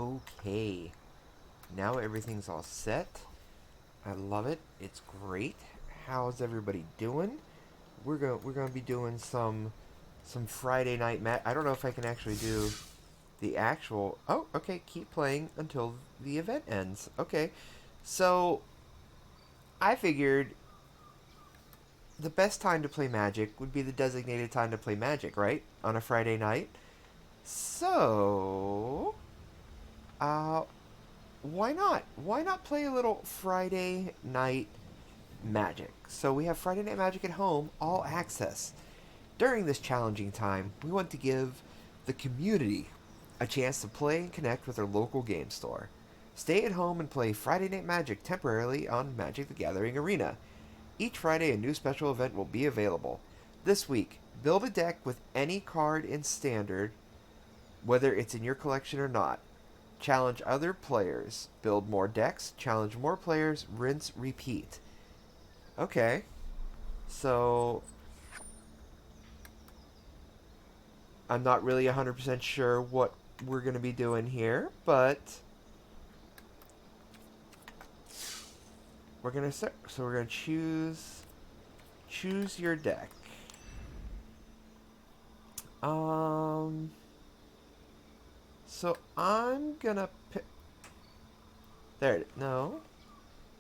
Okay. Now everything's all set. I love it. It's great. How's everybody doing? We're gonna be doing some Friday night match. I don't know if I can actually do the actual. Oh, okay. Keep playing until the event ends. Okay. So I figured the best time to play Magic would be the designated time to play Magic, right? On a Friday night. So, uh, why not? Why not play a little Friday night Magic? So we have Friday Night Magic at home, all access. During this challenging time, we want to give the community a chance to play and connect with our local game store. Stay at home and play Friday Night Magic temporarily on Magic the Gathering Arena. Each Friday, a new special event will be available. This week, build a deck with any card in Standard, whether it's in your collection or not. Challenge other players. Build more decks. Challenge more players. Rinse, repeat. Okay. So, I'm not really 100% sure what we're going to be doing here, but we're going to start. So, we're going to choose your deck. So I'm gonna pick. No.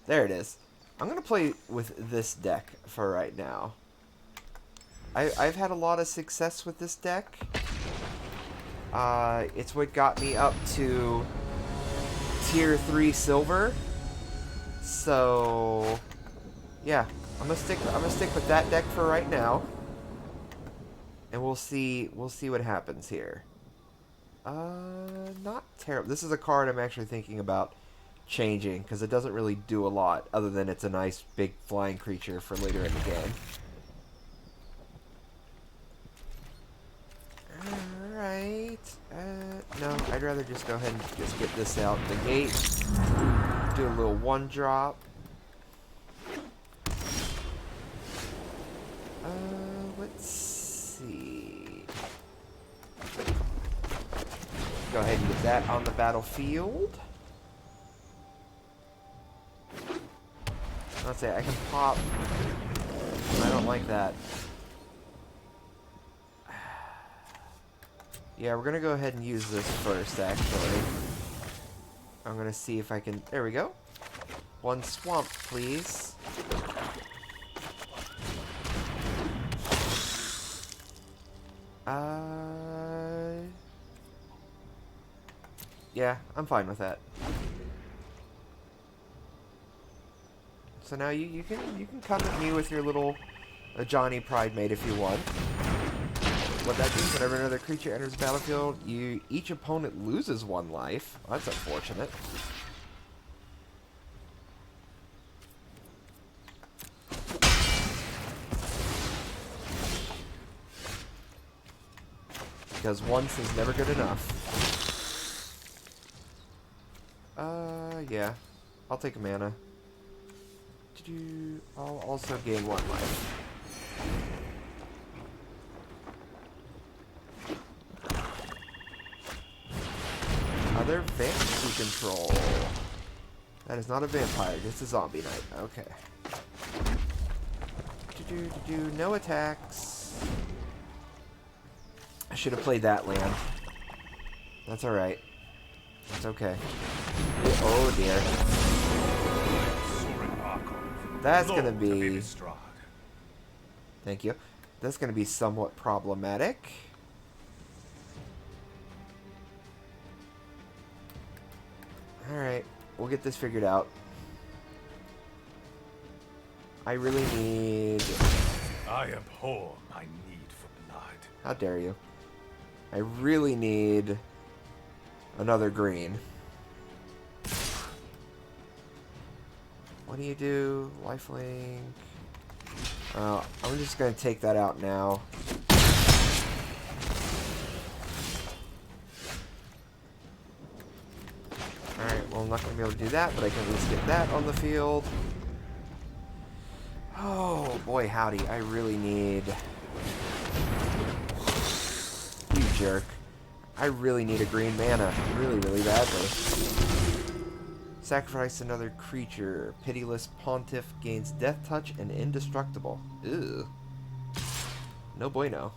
There it is. I'm gonna play with this deck for right now. I've had a lot of success with this deck. It's what got me up to tier 3 silver. So yeah, I'm gonna stick with that deck for right now. And we'll see what happens here. Not terrible. This is a card I'm actually thinking about changing because it doesn't really do a lot other than it's a nice big flying creature for later in the game. Alright. No, I'd rather just go ahead and just get this out the gate. Do a little one drop. Let's see. Go ahead and get that on the battlefield. Let's say I can pop. I don't like that. Yeah, we're gonna go ahead and use this first, actually. I'm gonna see if I can. There we go. One swamp, please. Yeah, I'm fine with that. So now you can come at me with your little Johnny Pridemate if you want. What that means, whenever another creature enters the battlefield, each opponent loses 1 life. Well, that's unfortunate. Because once is never good enough. Yeah. I'll take a mana. I'll also gain 1 life. Other fantasy control. That is not a vampire, just a zombie knight. Okay. No attacks. I should have played that land. That's alright. It's okay. Oh dear. That's gonna be... Thank you. That's gonna be somewhat problematic. Alright, we'll get this figured out. I really need... I abhor my need for blood. How dare you? I really need another green. What do you do? Lifelink. I'm just gonna take that out now. Alright, well I'm not gonna be able to do that, but I can at least get that on the field. Oh boy howdy, I really need... You jerk. I really need a green mana. Really, really badly. Sacrifice another creature. Pitiless Pontiff gains Death Touch and Indestructible. Ew. No bueno.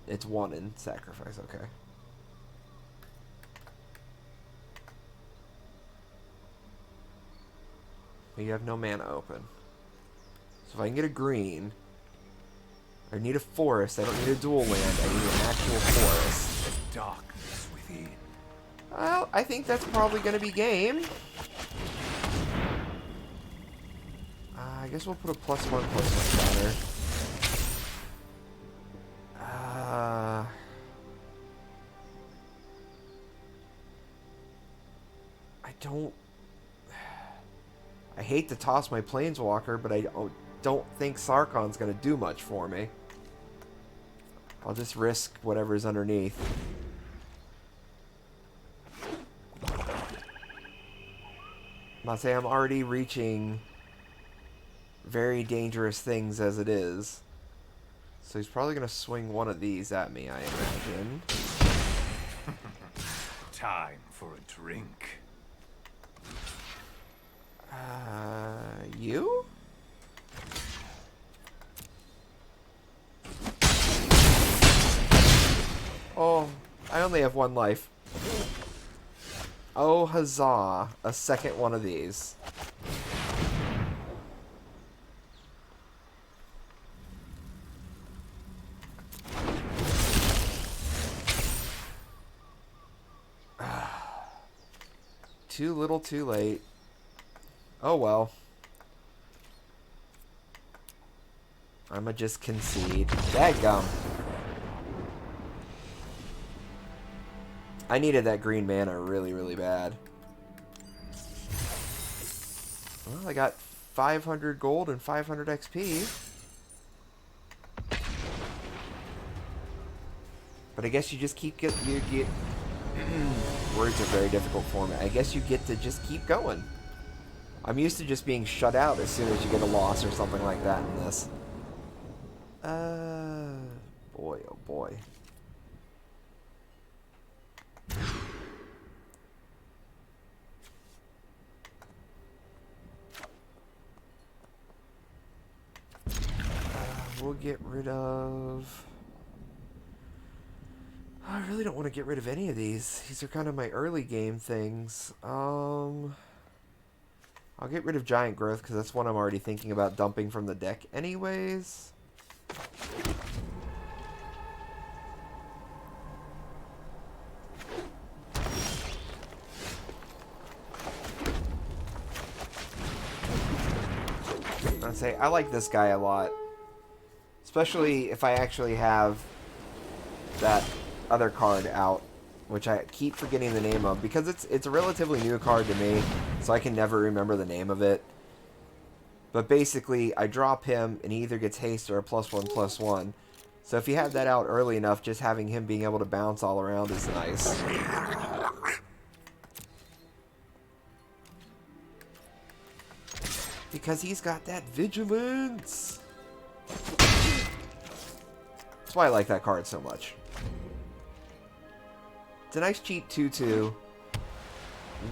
It's one in sacrifice, okay. But you have no mana open. So if I can get a green, I need a forest. I don't need a dual land. I need an actual forest. The darkness within. Well, I think that's probably going to be game. I guess we'll put a +1/+1 counter. I hate to toss my Planeswalker, but I don't think Sarkhan's going to do much for me. I'll just risk whatever's underneath. I'm already reaching very dangerous things as it is. So he's probably going to swing one of these at me, I imagine. Time for a drink. You? Oh, I only have one life. Oh, huzzah. A second one of these. Too little, too late. Oh well. I'ma just concede. Dadgum. I needed that green mana really, really bad. Well, I got 500 gold and 500 XP. But I guess you just keep get. Words are very difficult for me. I guess you get to just keep going. I'm used to just being shut out as soon as you get a loss or something like that in this. Boy, oh boy. We'll get rid of... I really don't want to get rid of any of these. These are kind of my early game things. I'll get rid of Giant Growth because that's one I'm already thinking about dumping from the deck anyways. I'd say I like this guy a lot. Especially if I actually have that other card out, which I keep forgetting the name of because it's a relatively new card to me, so I can never remember the name of it. But basically, I drop him and he either gets haste or a +1/+1. So if you have that out early enough, just having him being able to bounce all around is nice. Because he's got that vigilance. That's why I like that card so much. It's a nice cheap 2/2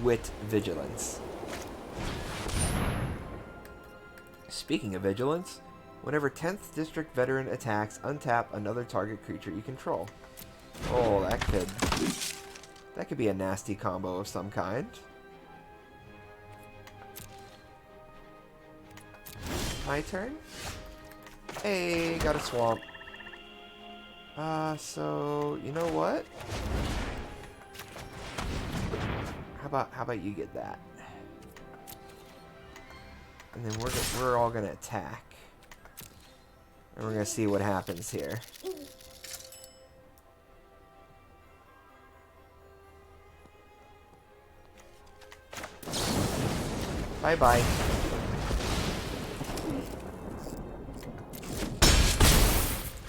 with vigilance. Speaking of vigilance, whenever 10th District Veteran attacks, untap another target creature you control. Oh, that could be a nasty combo of some kind. My turn? Hey, got a swamp. So you know what? How about you get that? And then we're all gonna attack. And we're gonna see what happens here. Bye-bye.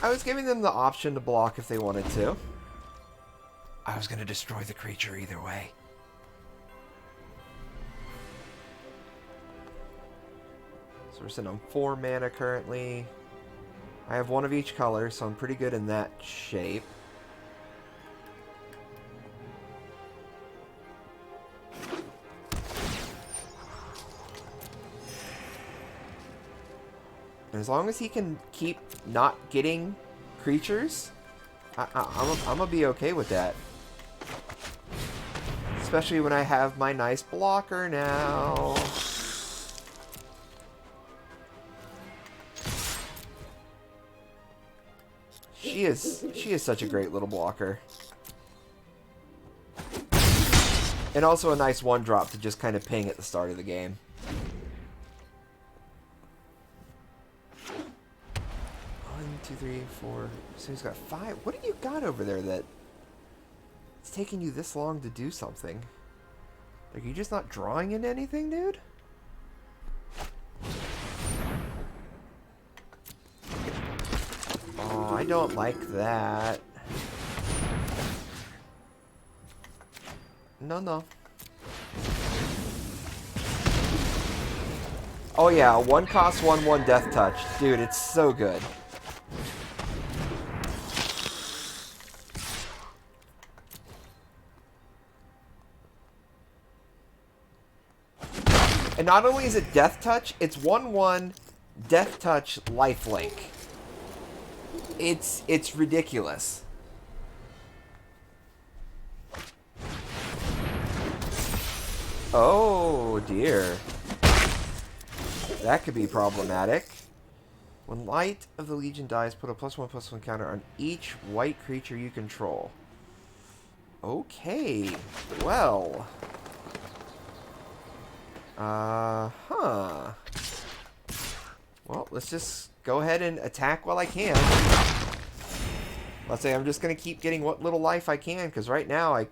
I was giving them the option to block if they wanted to. I was gonna destroy the creature either way. So we're sitting on 4 mana currently. I have one of each color, so I'm pretty good in that shape. And as long as he can keep not getting creatures, I'm gonna be okay with that. Especially when I have my nice blocker now. She is such a great little blocker. And also a nice one drop to just kind of ping at the start of the game. 1, 2, 3, 4. So he's got 5. What do you got over there that it's taking you this long to do something? Like, are you just not drawing into anything, dude? Oh, I don't like that. No, no. Oh yeah, 1 cost 1, 1 death touch. Dude, it's so good. And not only is it death touch, it's 1/1 death touch lifelink. It's ridiculous. Oh dear. That could be problematic. When Light of the Legion dies, put a +1/+1 counter on each white creature you control. Okay. Well. Huh. Well, let's just go ahead and attack while I can. Let's say I'm just going to keep getting what little life I can, because right now I...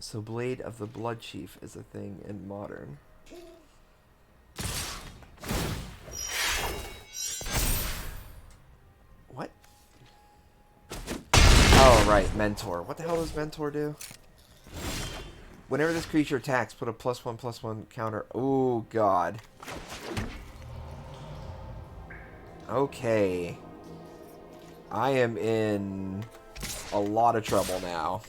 So Blade of the Blood Chief is a thing in Modern. What? Oh, right, Mentor. What the hell does Mentor do? Whenever this creature attacks, put a +1/+1 counter. Oh, God. Okay. I am in a lot of trouble now.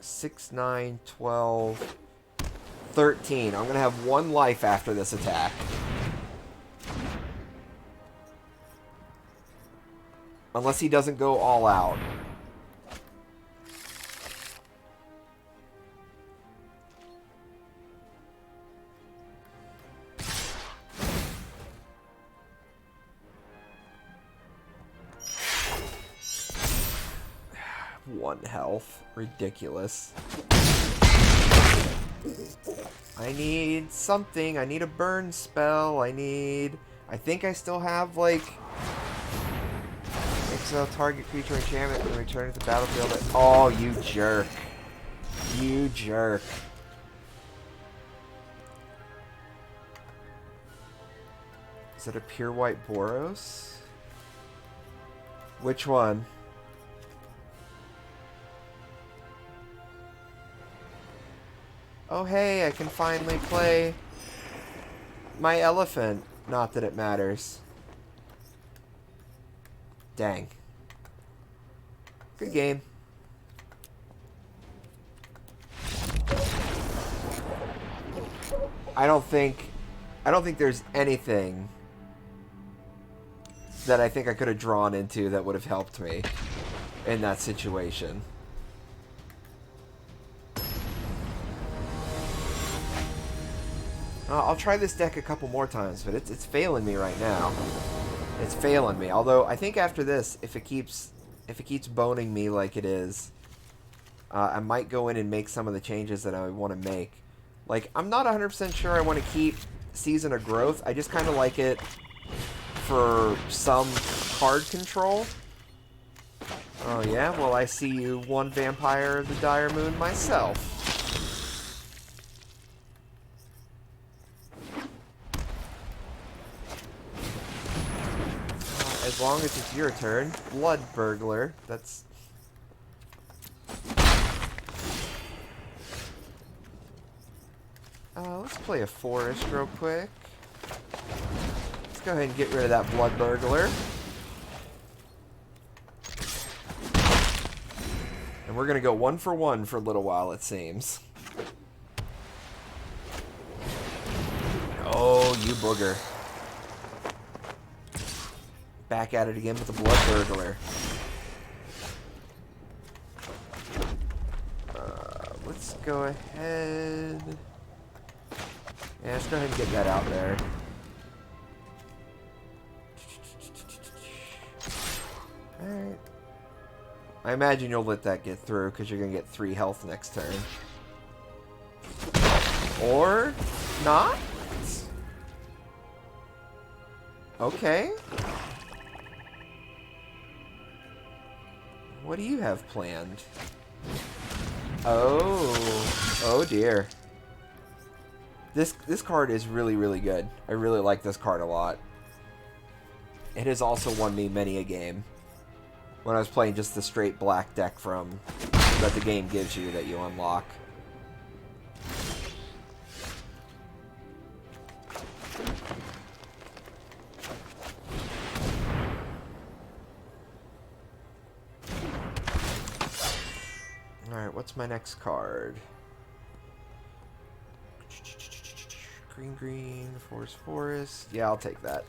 6, 9, 12, 13. I'm gonna have 1 life after this attack. Unless he doesn't go all out. One health. Ridiculous. I need something. I need a burn spell. I think I still have, like... Exile target creature enchantment and return to the battlefield. Oh, you jerk. You jerk. Is that a pure white Boros? Which one? Oh hey, I can finally play my elephant. Not that it matters. Dang. Good game. I don't think there's anything that I think I could have drawn into that would have helped me in that situation. I'll try this deck a couple more times, but it's failing me right now. It's failing me. Although I think after this, if it keeps boning me like it is, I might go in and make some of the changes that I want to make. Like, I'm not 100% sure I want to keep Season of Growth. I just kind of like it for some card control. Oh yeah, well I see you, one Vampire of the Dire Moon myself. As as long as it's your turn. Blood Burglar. That's... let's play a forest real quick. Let's go ahead and get rid of that Blood Burglar. And we're going to go 1 for 1 for a little while, it seems. Oh, you booger. Back at it again with the Blood Burglar. Let's go ahead... Yeah, let's go ahead and get that out there. Alright. I imagine you'll let that get through, because you're going to get 3 health next turn. Or... not? Okay. What do you have planned? Oh. Oh dear. This card is really, really good. I really like this card a lot. It has also won me many a game. When I was playing just the straight black deck from that the game gives you that you unlock. Alright, what's my next card? Green, forest. Yeah, I'll take that.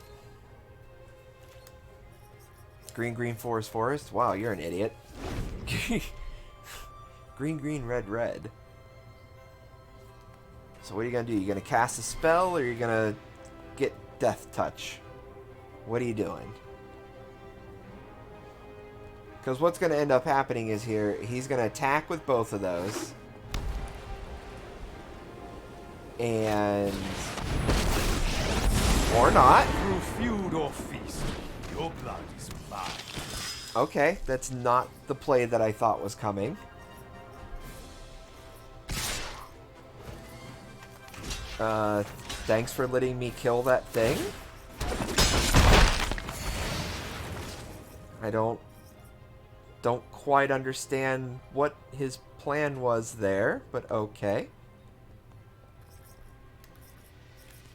Green, forest. Wow, you're an idiot. Green, red. So what are you going to do? You going to cast a spell, or are you going to get Death Touch? What are you doing? Because what's going to end up happening is here, he's going to attack with both of those. And... or not. Through feud or feast, your blood is mine. Okay, that's not the play that I thought was coming. Thanks for letting me kill that thing. I don't quite understand what his plan was there, but okay.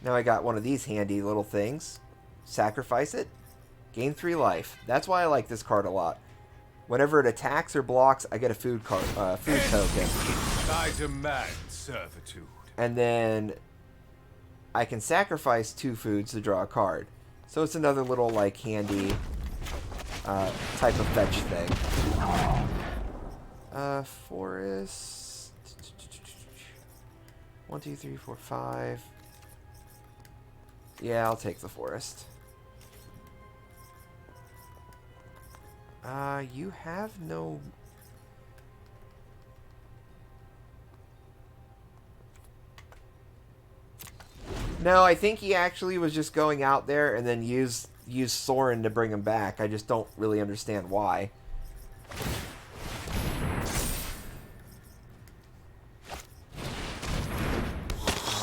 Now I got one of these handy little things. Sacrifice it. Gain 3 life. That's why I like this card a lot. Whenever it attacks or blocks, I get a food token. I demand servitude. And then I can sacrifice 2 foods to draw a card. So it's another little like handy type of fetch thing. Forest. 1, 2, 3, 4, 5. Yeah, I'll take the forest. You have no... No, I think he actually was just going out there and then use Soren to bring him back. I just don't really understand why.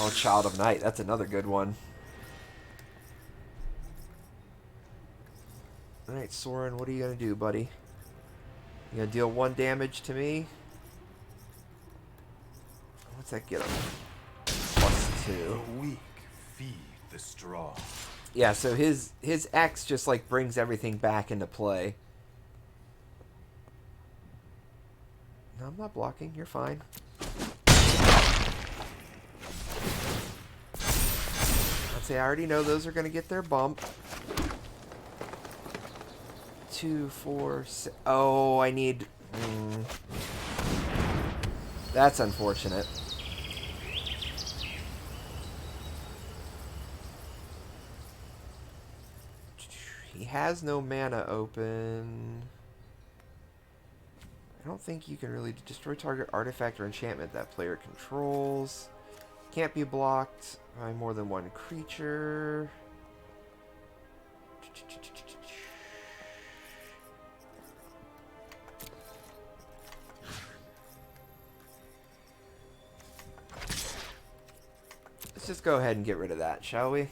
Oh, Child of Night. That's another good one. Alright, Soren, what are you going to do, buddy? You going to deal 1 damage to me? What's that get him? +2. The weak feed the strong. Yeah, so his X just like brings everything back into play. No, I'm not blocking. You're fine. I'd say I already know those are going to get their bump. 2, 4, 6. Oh, I need... That's unfortunate. He has no mana open. I don't think you can really destroy target artifact or enchantment that player controls. Can't be blocked by more than 1 creature. Let's just go ahead and get rid of that, shall we?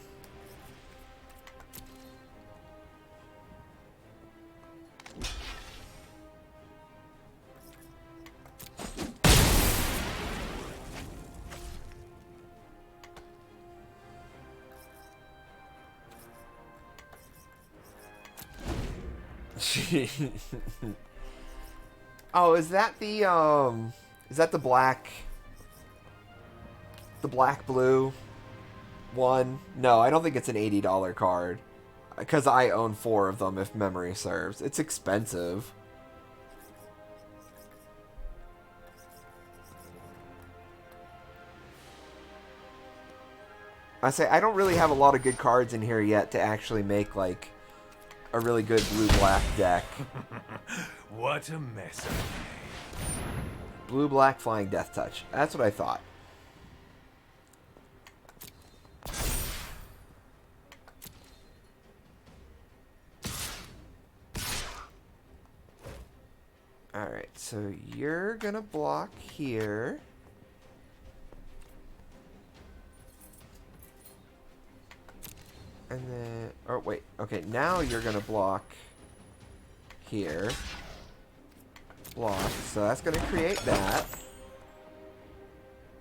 Oh, is that the black blue one? No, I don't think it's an $80 card. Because I own 4 of them, if memory serves. It's expensive. I say, I don't really have a lot of good cards in here yet to actually make, like, a really good blue-black deck. What a mess I made. Blue-black Flying Death Touch. That's what I thought. Alright, so you're gonna block here. And then... Oh, wait. Okay, now you're gonna block here. Block. So that's gonna create that.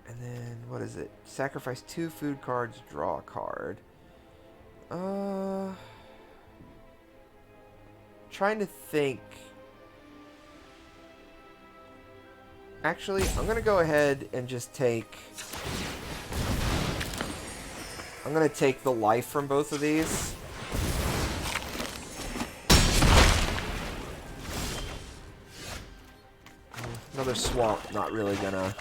And then, what is it? Sacrifice 2 food cards, draw a card. Trying to think... Actually, I'm going to go ahead and just take... I'm going to take the life from both of these. Another swamp, not really gonna...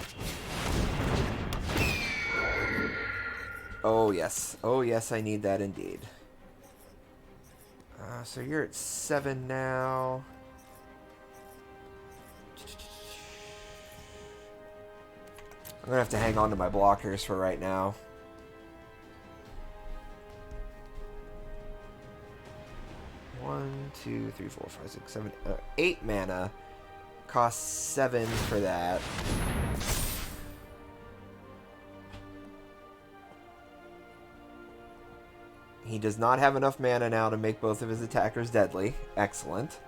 Oh, yes. Oh, yes, I need that indeed. So you're at 7 now. I'm gonna have to hang on to my blockers for right now. One, 2, 3, 4, 5, 6, 7, 8 mana. Costs 7 for that. He does not have enough mana now to make both of his attackers deadly. Excellent.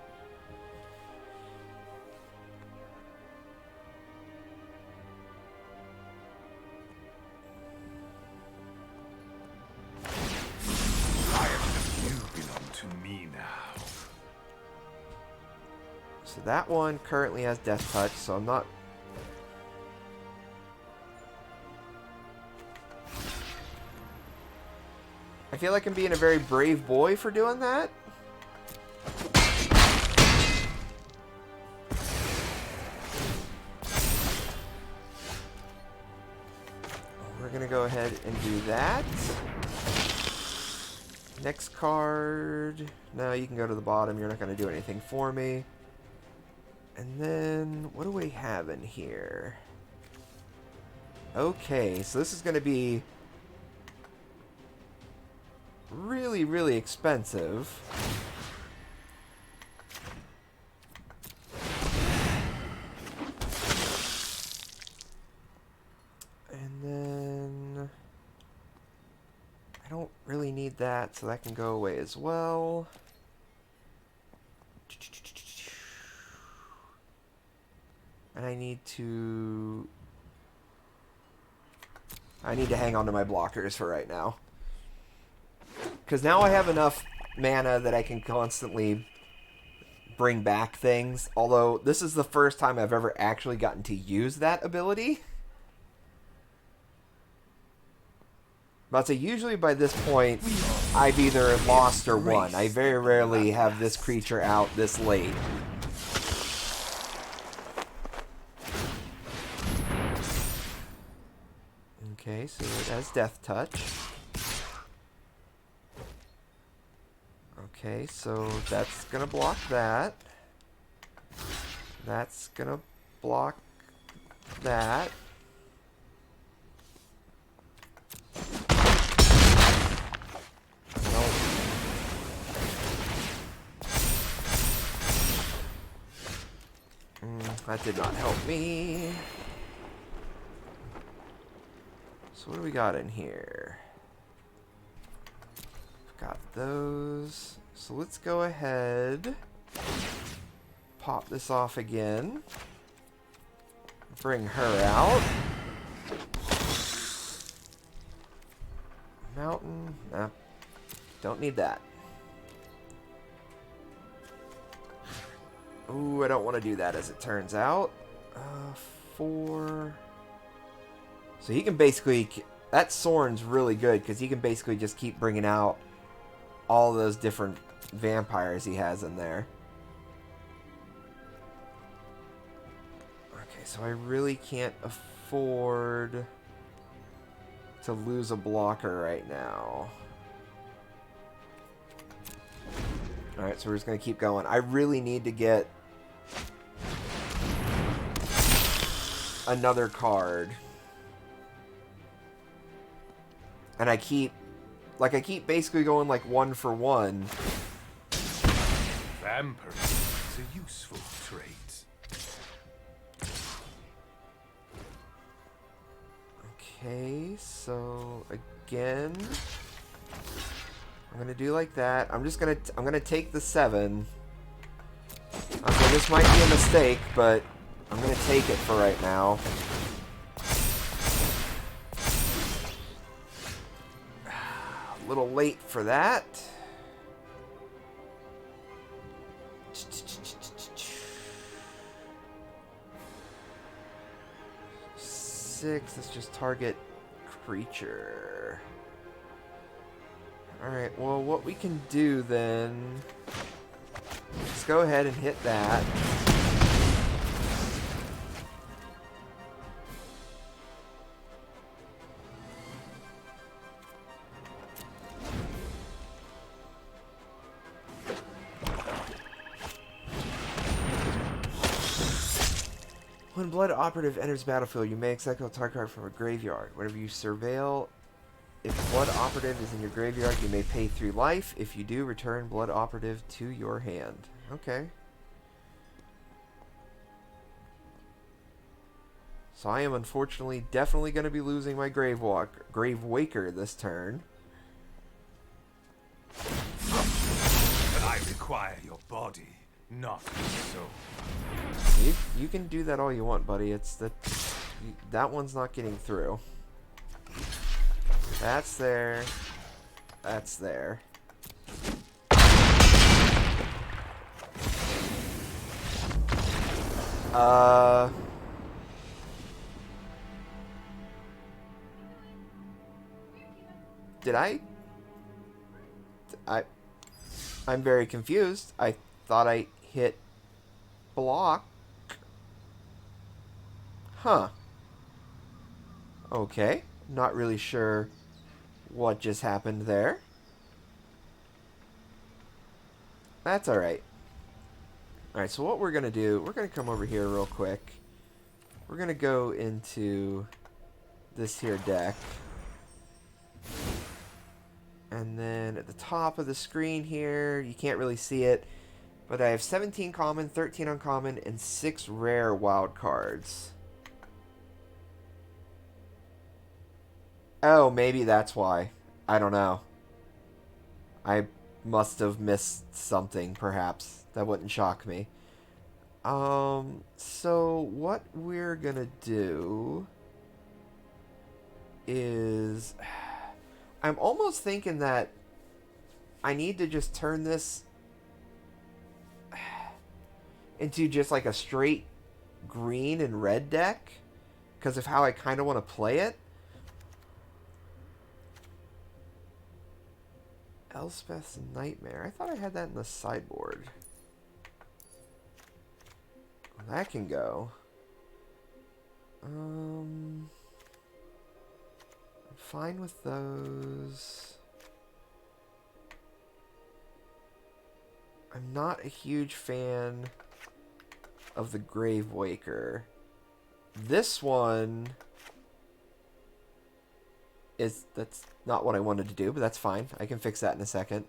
So that one currently has Death Touch, so I'm not... I feel like I'm being a very brave boy for doing that. We're going to go ahead and do that. Next card. No, you can go to the bottom. You're not going to do anything for me. And then, what do we have in here? Okay, so this is going to be really, really expensive. And then I don't really need that, so that can go away as well. And I need to hang on to my blockers for right now. Because now I have enough mana that I can constantly bring back things. Although, this is the first time I've ever actually gotten to use that ability. But so usually by this point, I've either lost or won. I very rarely have this creature out this late. Okay, so it has Death Touch. Okay, so that's gonna block that. That's gonna block that. Nope. That did not help me. So what do we got in here? Got those. So let's go ahead. Pop this off again. Bring her out. Mountain. Nah, don't need that. Ooh, I don't want to do that as it turns out. 4. So he can basically... That Soren's really good because he can basically just keep bringing out all those different vampires he has in there. Okay, so I really can't afford to lose a blocker right now. Alright, so we're just going to keep going. I really need to get another card. And I keep basically going like 1 for 1. Vampirism is a useful trait. Okay, so again, I'm gonna do like that. I'm gonna take the 7. Okay, this might be a mistake, but I'm gonna take it for right now. A little late for that. Six. Let's just target creature. Alright, well, what we can do then... Let's go ahead and hit that. When Blood Operative enters battlefield, you may exile a target card from a graveyard. Whenever you surveil, if Blood Operative is in your graveyard, you may pay 3 life. If you do, return Blood Operative to your hand. Okay. So I am unfortunately definitely going to be losing my Grave Waker this turn. But I require your body, not your soul. You can do that all you want, buddy. It's that one's not getting through. That's there. That's there. Did I'm very confused. I thought I hit block. Huh. Okay. Not really sure what just happened there. That's alright. Alright, so what we're going to do, we're going to come over here real quick. We're going to go into this here deck. And then at the top of the screen here, you can't really see it, but I have 17 common, 13 uncommon, and 6 rare wild cards. Oh, maybe that's why. I don't know. I must have missed something, perhaps. That wouldn't shock me. So what we're gonna do is... I'm almost thinking that I need to just turn this into just like a straight green and red deck because of how I kind of want to play it. Elspeth's Nightmare. I thought I had that in the sideboard. That can go. I'm fine with those. I'm not a huge fan of the Grave Waker. This one that's not what I wanted to do, but that's fine. I can fix that in a second.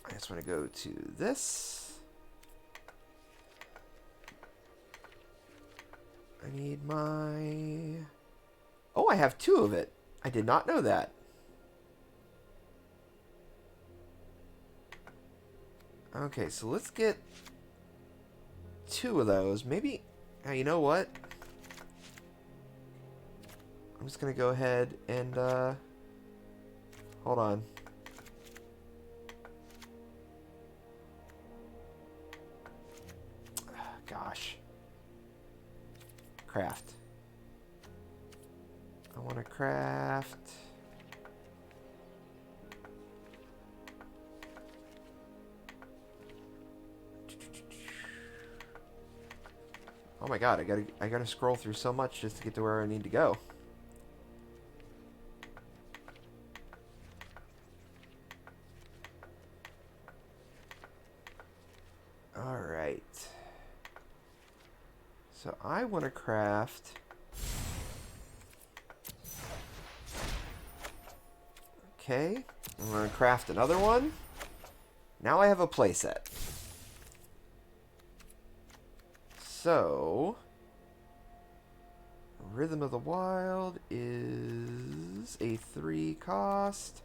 I just want to go to this. I need my... Oh, I have 2 of it. I did not know that. Okay, so let's get 2 of those. Maybe... you know what? I'm just going to go ahead and... hold on. craft? I want to craft... Oh my god, I gotta scroll through so much just to get to where I need to go. Alright. So I want to craft... Okay. I'm going to craft another one. Now I have a playset. So... Rhythm of the Wild is a 3 cost.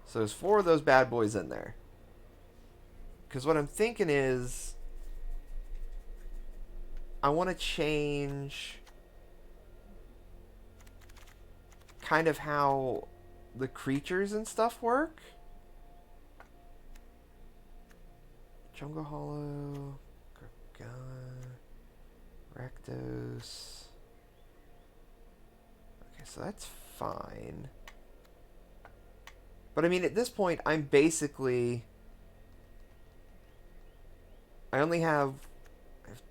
So there's 4 of those bad boys in there. Because what I'm thinking is... I want to change... kind of how the creatures and stuff work. Jungle Hollow... Gargano... Rakdos... So that's fine. But I mean, at this point, I'm basically... I only have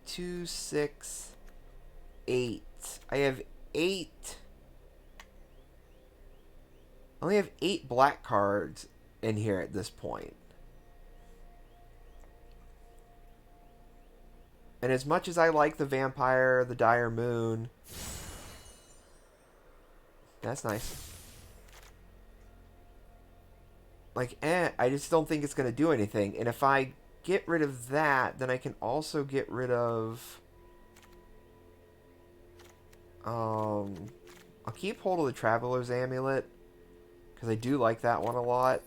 2, 6, 8. I have 8... I only have 8 black cards in here at this point. And as much as I like the Vampire, the Dire Moon... That's nice. Like, I just don't think it's going to do anything. And if I get rid of that, then I can also get rid of... I'll keep hold of the Traveler's Amulet, because I do like that one a lot.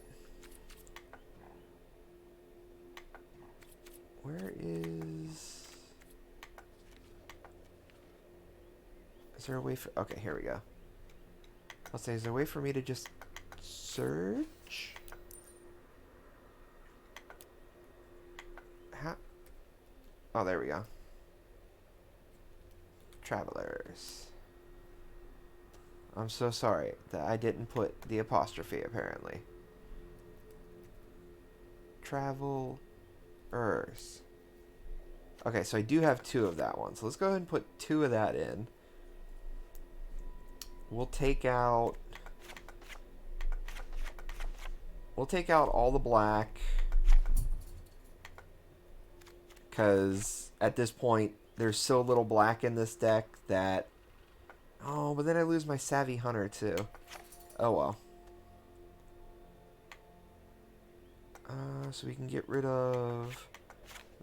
Where is... Is there a way for... Okay, here we go. I'll say, is there a way for me to just search? How? Oh, there we go. Travelers. I'm so sorry that I didn't put the apostrophe, apparently. Travelers. Okay, so I do have 2 of that one. So let's go ahead and put 2 of that in. We'll take out all the black, because at this point there's so little black in this deck that... Oh, but then I lose my Savvy Hunter too. Oh well. So we can get rid of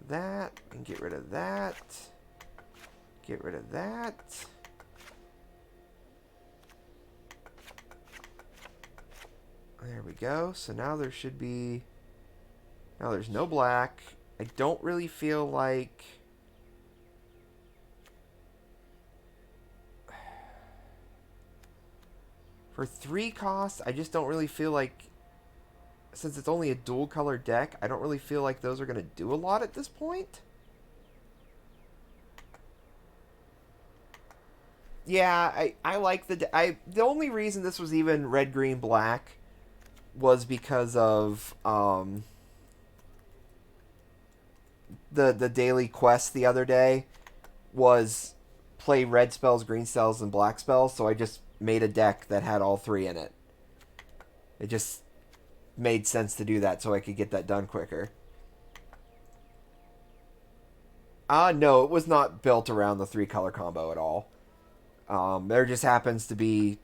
that, and get rid of that, get rid of that. There we go. So now there should be... Now there's no black. I don't really feel like... For 3 costs, I just don't really feel like... Since it's only a dual color deck, I don't really feel like those are going to do a lot at this point. Yeah, I like the... the only reason this was even red, green, black... was because of the daily quest the other day was play red spells, green spells, and black spells, so I just made a deck that had all 3 in it. It just made sense to do that so I could get that done quicker. No, it was not built around the 3 color combo at all. There just happens to be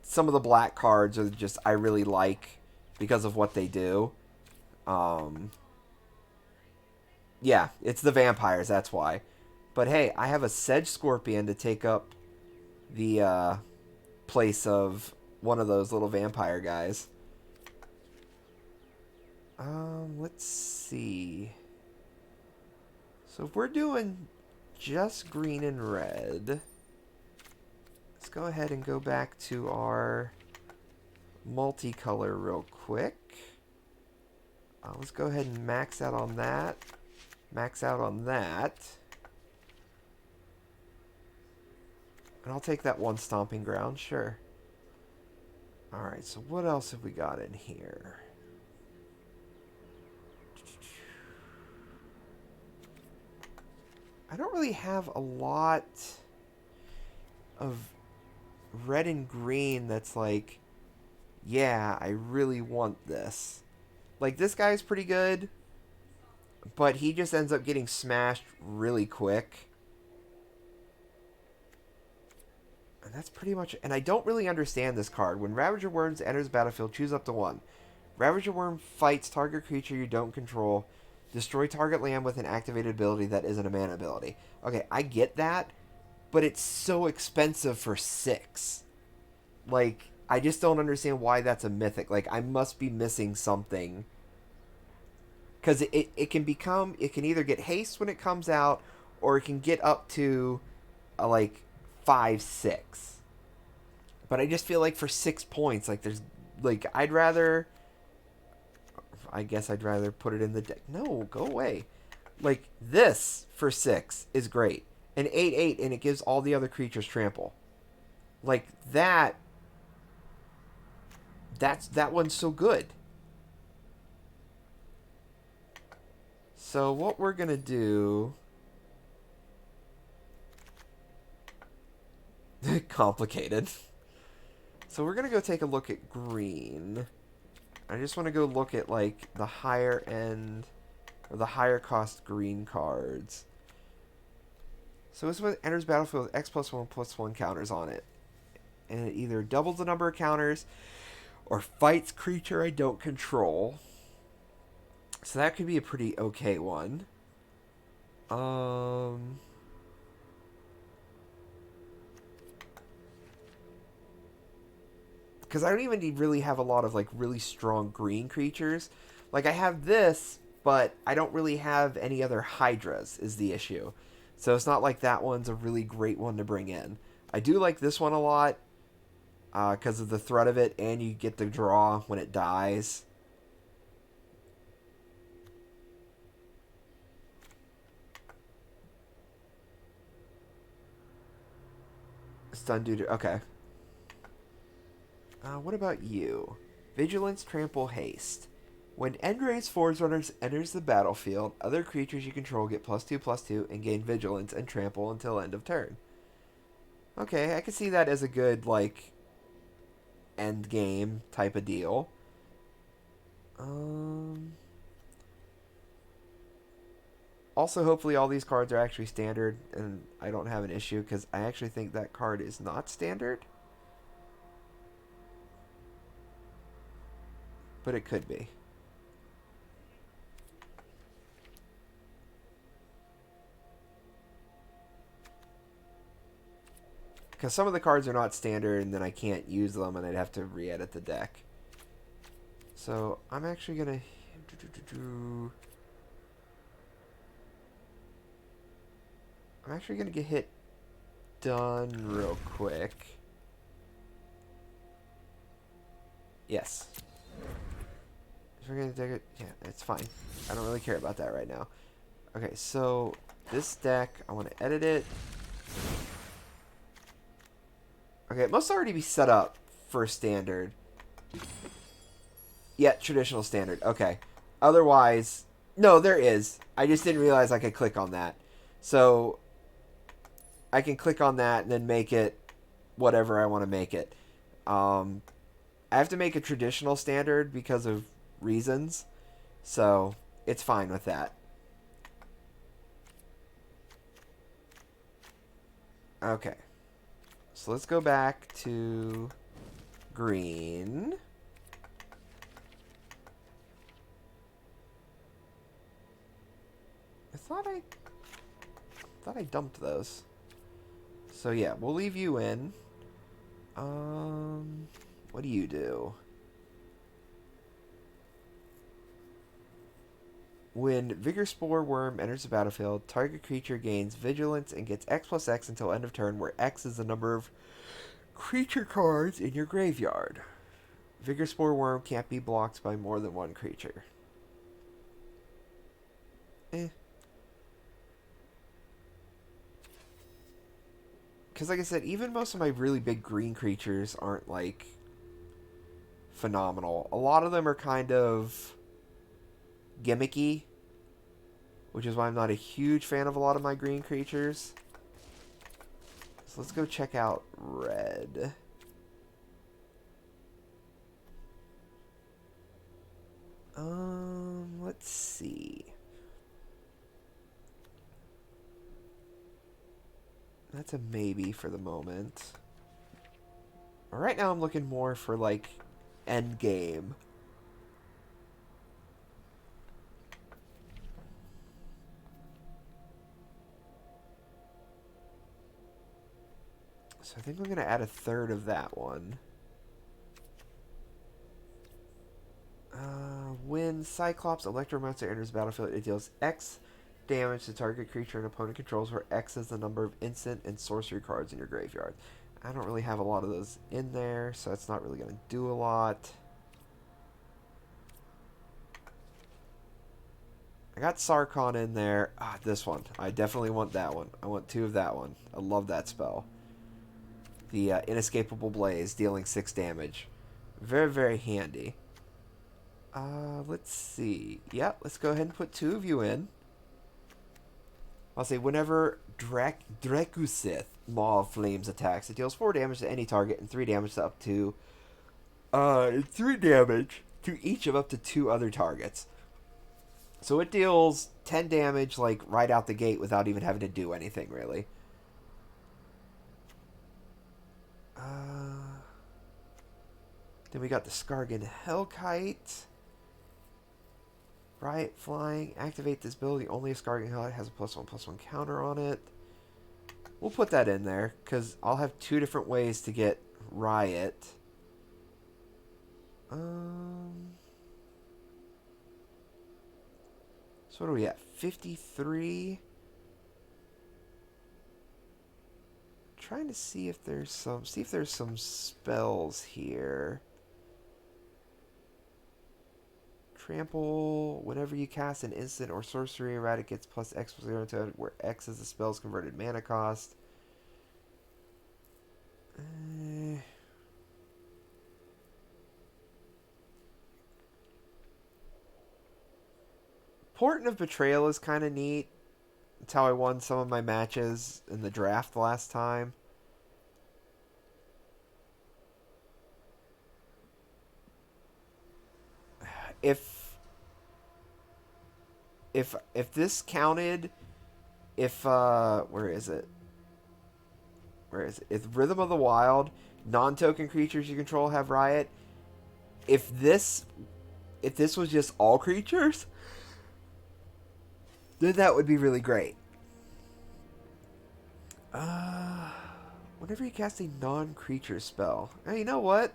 some of the black cards are just I really like because of what they do. Yeah, it's the vampires, that's why. But hey, I have a Sedge Scorpion to take up the place of one of those little vampire guys. Let's see. So if we're doing just green and red, let's go ahead and go back to our multicolor real quick. Let's go ahead and max out on that. Max out on that. And I'll take that one stomping ground, sure. Alright, so what else have we got in here? I don't really have a lot of red and green that's like, yeah, I really want this. Like, this guy's pretty good, but he just ends up getting smashed really quick. And that's pretty much it. And I don't really understand this card. When Ravager Worms enters the battlefield, choose up to one. Ravager Worm fights target creature you don't control. Destroy target land with an activated ability that isn't a mana ability. Okay, I get that, but it's so expensive for 6. Like, I just don't understand why that's a mythic. Like, I must be missing something. Because it can become... It can either get haste when it comes out, or it can get up to, like, 5, 6. But I just feel like for 6 points, like, there's... Like, I'd rather... I guess I'd rather put it in the deck. No, go away. Like, this for 6 is great. An 8/8, and it gives all the other creatures trample. Like, that one's so good. So what we're going to do... Complicated. So we're going to go take a look at green. I just want to go look at, like, the higher end, or the higher cost green cards. So this one enters battlefield with X+1/+1 counters on it. And it either doubles the number of counters, or fights creature I don't control. So that could be a pretty okay one. Because I don't even really have a lot of, like, really strong green creatures. Like, I have this, but I don't really have any other Hydras, is the issue. So it's not like that one's a really great one to bring in. I do like this one a lot, because of the threat of it, and you get the draw when it dies. Stun dude, okay. What about you? Vigilance, Trample, Haste. When Endrace Forgerunners enters the battlefield, other creatures you control get +2/+2 and gain Vigilance and Trample until end of turn. Okay, I can see that as a good, like, end game type of deal. Also, hopefully all these cards are actually standard, and I don't have an issue, because I actually think that card is not standard. But it could be. Because some of the cards are not standard, and then I can't use them, and I'd have to re-edit the deck. So, I'm actually going to... I'm actually going to get hit done real quick. Yes. We're going to take it. Yeah, it's fine. I don't really care about that right now. Okay, so this deck, I want to edit it. Okay, it must already be set up for standard. Yeah, traditional standard. Okay. Otherwise, no, there is. I just didn't realize I could click on that. So, I can click on that and then make it whatever I want to make it. I have to make a traditional standard because of reasons. So, it's fine with that. Okay. So let's go back to green. I thought I dumped those. So yeah, we'll leave you in. What do you do? When Vigor Spore Worm enters the battlefield, target creature gains Vigilance and gets X+X until end of turn, where X is the number of creature cards in your graveyard. Vigor Spore Worm can't be blocked by more than one creature. Because, like I said, even most of my really big green creatures aren't, like, phenomenal. A lot of them are kind of gimmicky, which is why I'm not a huge fan of a lot of my green creatures. So let's go check out red. Let's see. That's a maybe for the moment. Right now I'm looking more for, like, end game. So I think we're going to add a third of that one. When Cyclops Electromancer enters the battlefield, it deals X damage to target creature an opponent controls, where X is the number of instant and sorcery cards in your graveyard. I don't really have a lot of those in there, so it's not really going to do a lot. I got Sarkon in there. This one. I definitely want that one. I want 2 of that one. I love that spell. The Inescapable Blaze, dealing 6 damage. Very, very handy. Let's see. Yep, let's go ahead and put 2 of you in. I'll say whenever Drakusith, Maw of Flames, attacks, it deals 4 damage to any target and 3 damage to up to 3 damage to each of up to 2 other targets. So it deals 10 damage like right out the gate without even having to do anything really. Then we got the Skargan Hellkite. Riot Flying. Activate this ability. Only a Skargan Hellkite has a +1/+1 counter on it. We'll put that in there, because I'll have 2 different ways to get Riot. So what are we at? 53? Trying to see if there's some spells here. Trample. Whenever you cast an instant or sorcery, erratic gets +X/0 to it, where X is the spell's converted mana cost. Portent of Betrayal is kind of neat. It's how I won some of my matches in the draft last time. If this counted, where is it? If Rhythm of the Wild, non-token creatures you control have Riot. If this was just all creatures, then that would be really great. Whenever you cast a non-creature spell. Hey, you know what?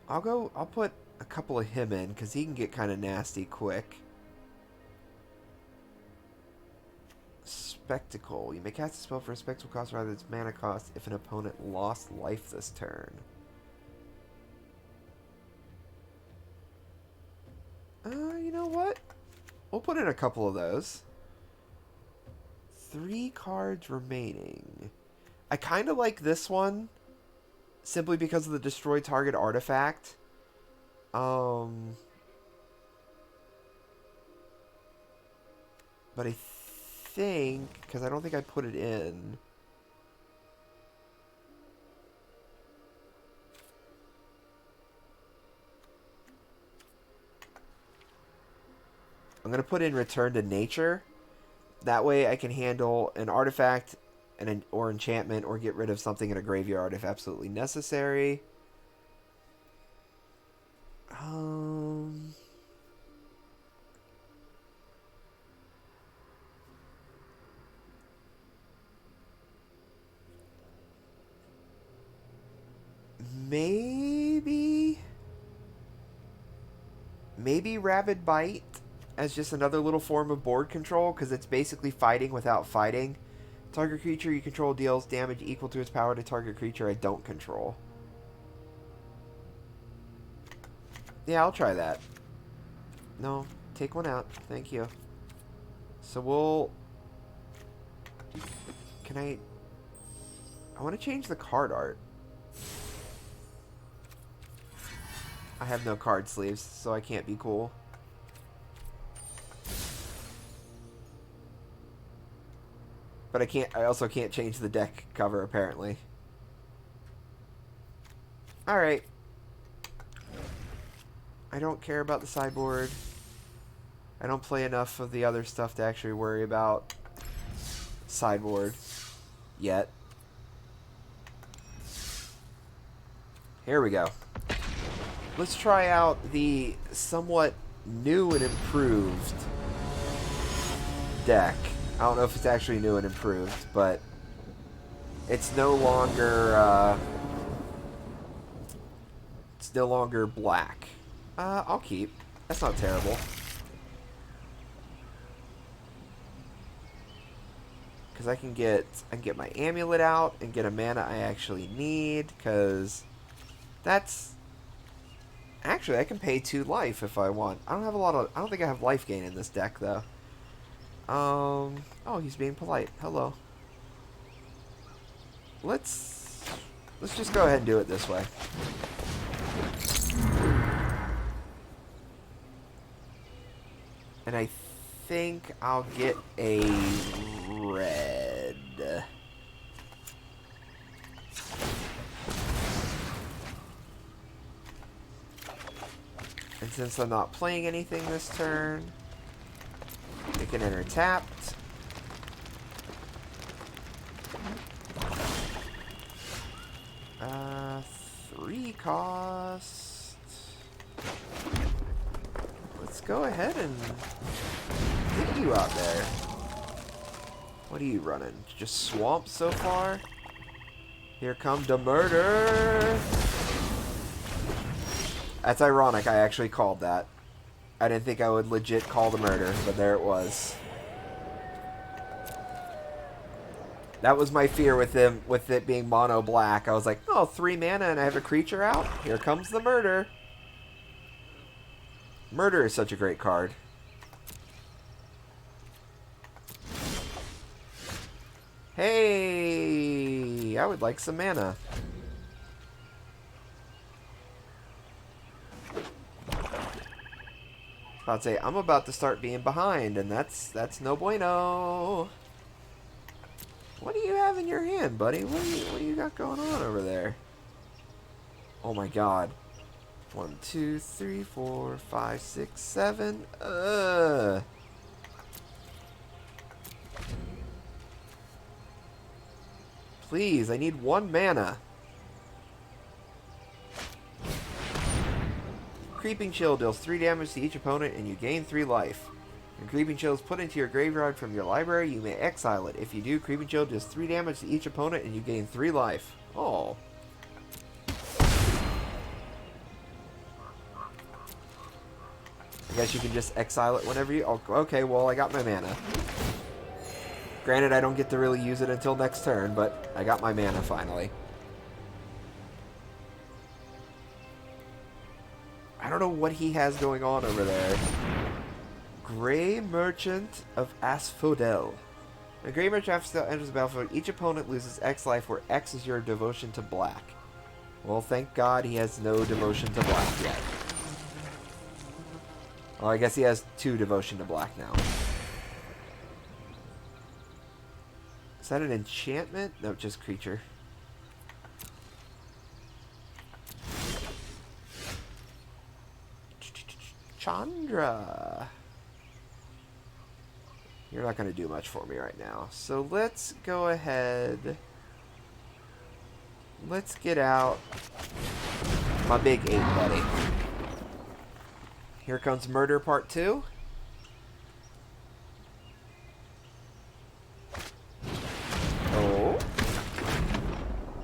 I'll put a couple of him in, because he can get kind of nasty quick. Spectacle. You may cast a spell for a spectacle cost rather than its mana cost if an opponent lost life this turn. You know what? We'll put in a couple of those. 3 cards remaining. I kind of like this one, simply because of the destroy target artifact. But I think, because I don't think I put it in. I'm going to put in Return to Nature. That way I can handle an artifact or enchantment, or get rid of something in a graveyard if absolutely necessary. Maybe Rabid Bite as just another little form of board control, because it's basically fighting without fighting. Target creature you control deals damage equal to its power to target creature I don't control. Yeah, I'll try that. No, take one out. Thank you. So can I want to change the card art. I have no card sleeves, so I can't be cool. But I also can't change the deck cover, apparently. Alright. I don't care about the sideboard. I don't play enough of the other stuff to actually worry about sideboard yet. Here we go. Let's try out the somewhat new and improved deck. I don't know if it's actually new and improved, but it's no longer black. I'll keep. That's not terrible. Because I can get my amulet out and get a mana I actually need, because that's actually, I can pay 2 life if I want. I don't think I have life gain in this deck though. Oh, he's being polite. Hello. Let's just go ahead and do it this way. And I think I'll get a red. And since I'm not playing anything this turn, it can enter tapped. Uh, 3 cost. Let's go ahead and get you out there. What are you running? Just swamp so far? Here come the murder! That's ironic, I actually called that. I didn't think I would legit call the murder, but there it was. That was my fear with it being mono black. I was like, oh, 3 mana and I have a creature out? Here comes the murder. Murder is such a great card. Hey, I would like some mana. About to say, I'm about to start being behind, and that's no bueno. What do you have in your hand, buddy? What do you got going on over there? Oh my god. 1, 2, 3, 4, 5, 6, 7. Please, I need 1 mana. Creeping Chill deals 3 damage to each opponent and you gain 3 life. When Creeping Chill is put into your graveyard from your library, you may exile it. If you do, Creeping Chill does 3 damage to each opponent and you gain 3 life. Oh. I guess you can just exile it whenever you... Oh, okay, well, I got my mana. Granted, I don't get to really use it until next turn, but I got my mana finally. I don't know what he has going on over there. Grey Merchant of Asphodel. When Grey Merchant of Asphodel enters the battlefield, each opponent loses X life, where X is your devotion to black. Well, thank God he has no devotion to black yet. Well, I guess he has 2 devotion to black now. Is that an enchantment? No, just creature. Chandra. You're not going to do much for me right now. So let's go ahead. Let's get out my big 8, buddy. Here comes Murder Part 2. Oh.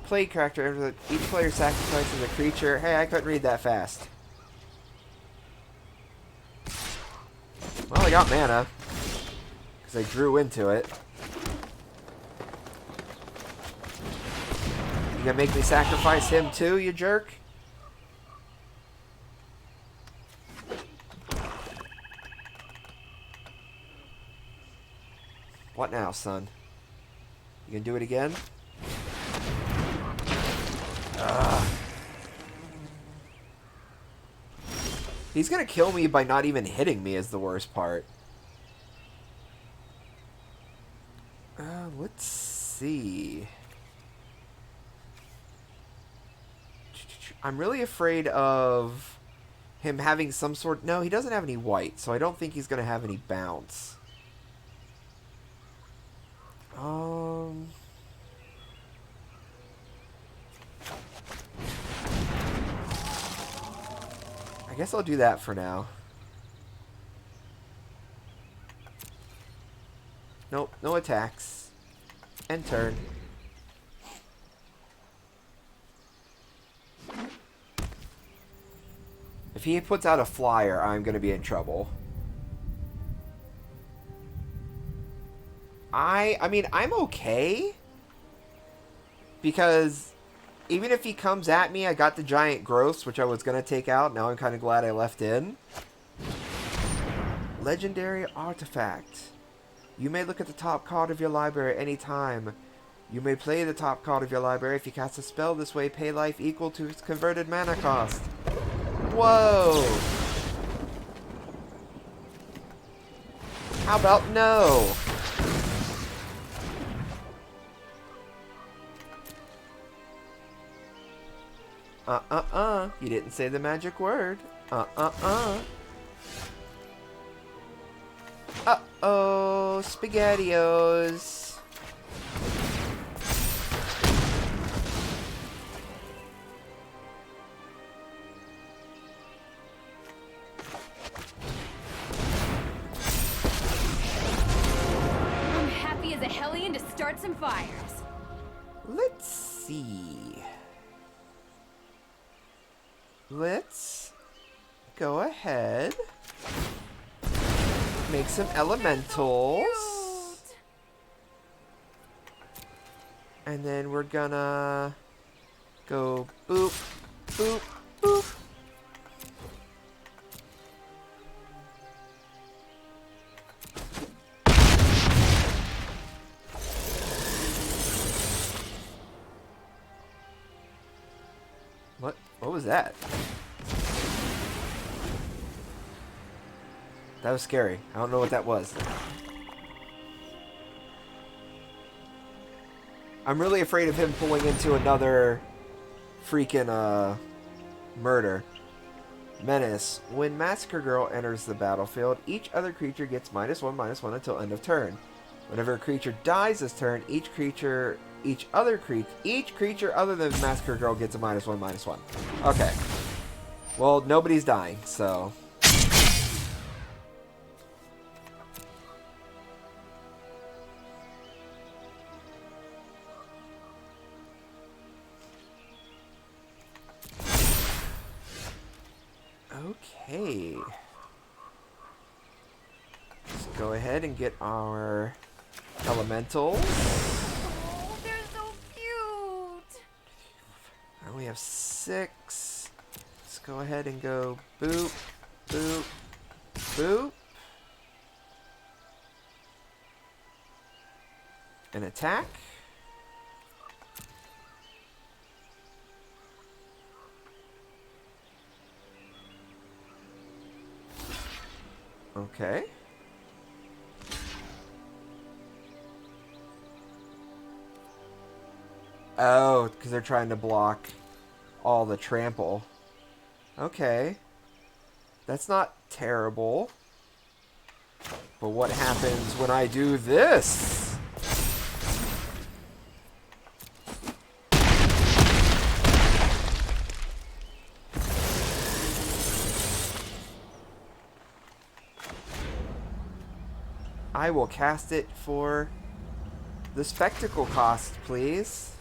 Play character. Each player sacrifices a creature. Hey, I couldn't read that fast. Well, I got mana. Because I drew into it. You gonna make me sacrifice him too, you jerk? What now, son? You gonna do it again? Ugh. He's gonna kill me by not even hitting me is the worst part. Let's see. I'm really afraid of him having some sort... No, he doesn't have any white, so I don't think he's gonna have any bounce. I guess I'll do that for now. Nope, no attacks. End turn. If he puts out a flyer, I'm going to be in trouble. I mean, I'm okay. Because even if he comes at me, I got the giant growths, which I was going to take out. Now I'm kind of glad I left in. Legendary artifact. You may look at the top card of your library at any time. You may play the top card of your library. If you cast a spell this way, pay life equal to its converted mana cost. Whoa! How about no? You didn't say the magic word. Uh-oh, SpaghettiOs. I'm happy as a hellion to start some fires. Let's see. Let's go ahead. Make some elementals. And then we're gonna go boop, boop, boop. What was that? That was scary. I don't know what that was. I'm really afraid of him pulling into another freaking murder. Menace. When Massacre Girl enters the battlefield, each other creature gets -1/-1 until end of turn. Whenever a creature dies this turn, each creature other than Massacre Girl gets a -1/-1. Okay. Well, nobody's dying, so... Okay. Let's go ahead and get our elementals. Oh, they're so cute. And we have 6. Let's go ahead and go boop, boop, boop. And attack. Okay. Oh, because they're trying to block all the trample. Okay. That's not terrible. But what happens when I do this? I will cast it for the spectacle cost, please.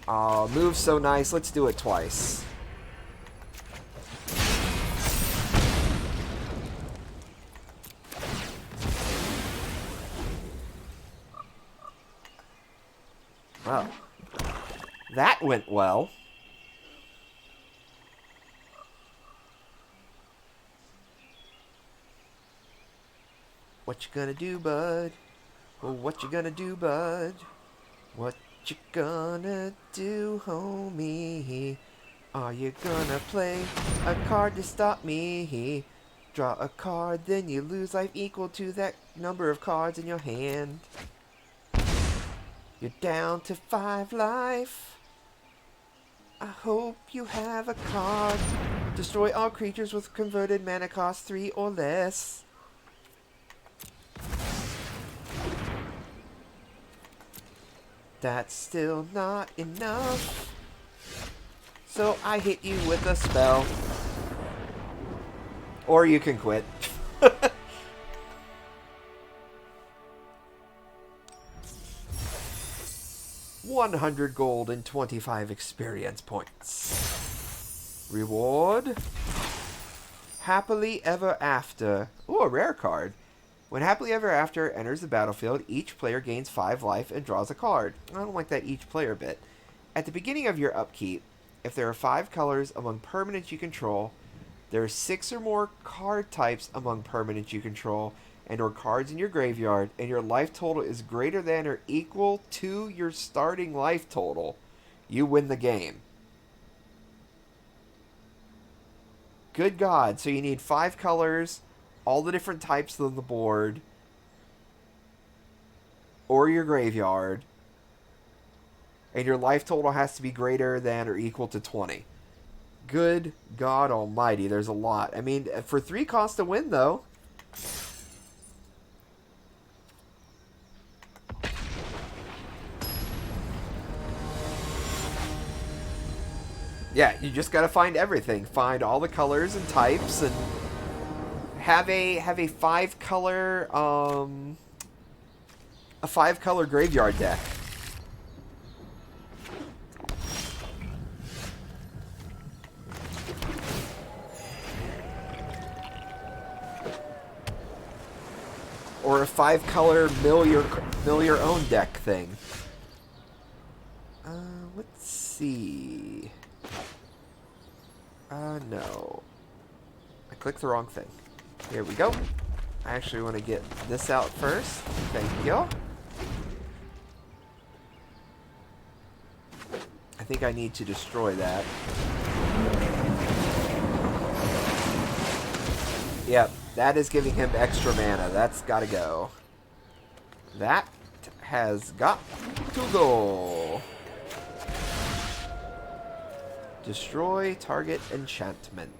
Oh, move's so nice. Let's do it twice. Well, that went well. What you gonna do, bud? Oh, what you gonna do, bud? What you gonna do, homie? Are you gonna play a card to stop me? Draw a card, then you lose life equal to that number of cards in your hand. You're down to 5 life. I hope you have a card. Destroy all creatures with converted mana cost 3 or less. That's still not enough. So I hit you with a spell. Or you can quit. 100 gold and 25 experience points. Reward. Happily Ever After. Ooh, a rare card. When Happily Ever After enters the battlefield, each player gains 5 life and draws a card. I don't like that each player bit. At the beginning of your upkeep, if there are 5 colors among permanents you control, there are 6 or more card types among permanents you control, and or cards in your graveyard, and your life total is greater than or equal to your starting life total, you win the game. Good God. So you need 5 colors, all the different types on the board, or your graveyard, and your life total has to be greater than or equal to 20. Good God almighty, there's a lot. I mean, for 3 costs to win, though. Yeah, you just gotta find everything. Find all the colors and types, and have a 5-color a 5-color graveyard deck. Or a 5-color mill your own deck thing. Let's see. No. I clicked the wrong thing. Here we go. I actually want to get this out first. Thank you. I think I need to destroy that. Yep, that is giving him extra mana. That's gotta go. That has got to go. Destroy target enchantment.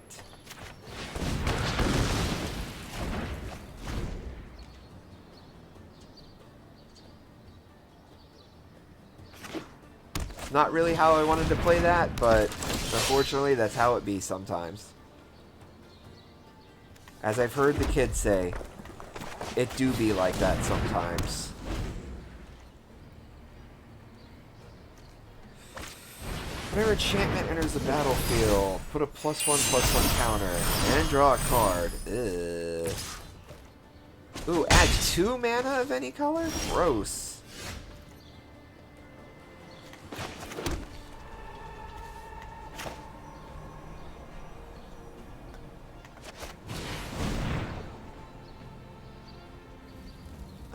Not really how I wanted to play that, but unfortunately that's how it be sometimes. As I've heard the kids say, it do be like that sometimes. Whenever enchantment enters the battlefield, put a +1/+1 counter and draw a card. Ugh. Ooh, add 2 mana of any color? Gross.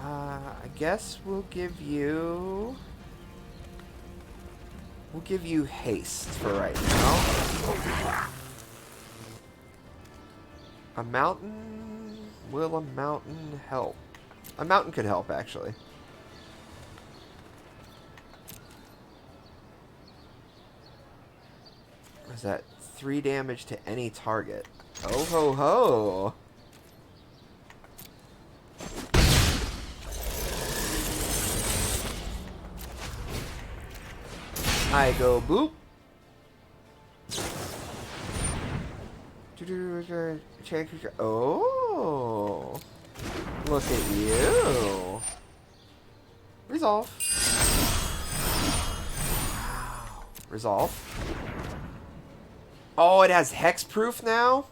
I guess we'll give you haste for right now. A mountain? Will a mountain help? A mountain could help, actually. Is that 3 damage to any target? Oh ho ho! I go boop. Oh, look at you. Resolve. Resolve. Oh, it has hexproof now?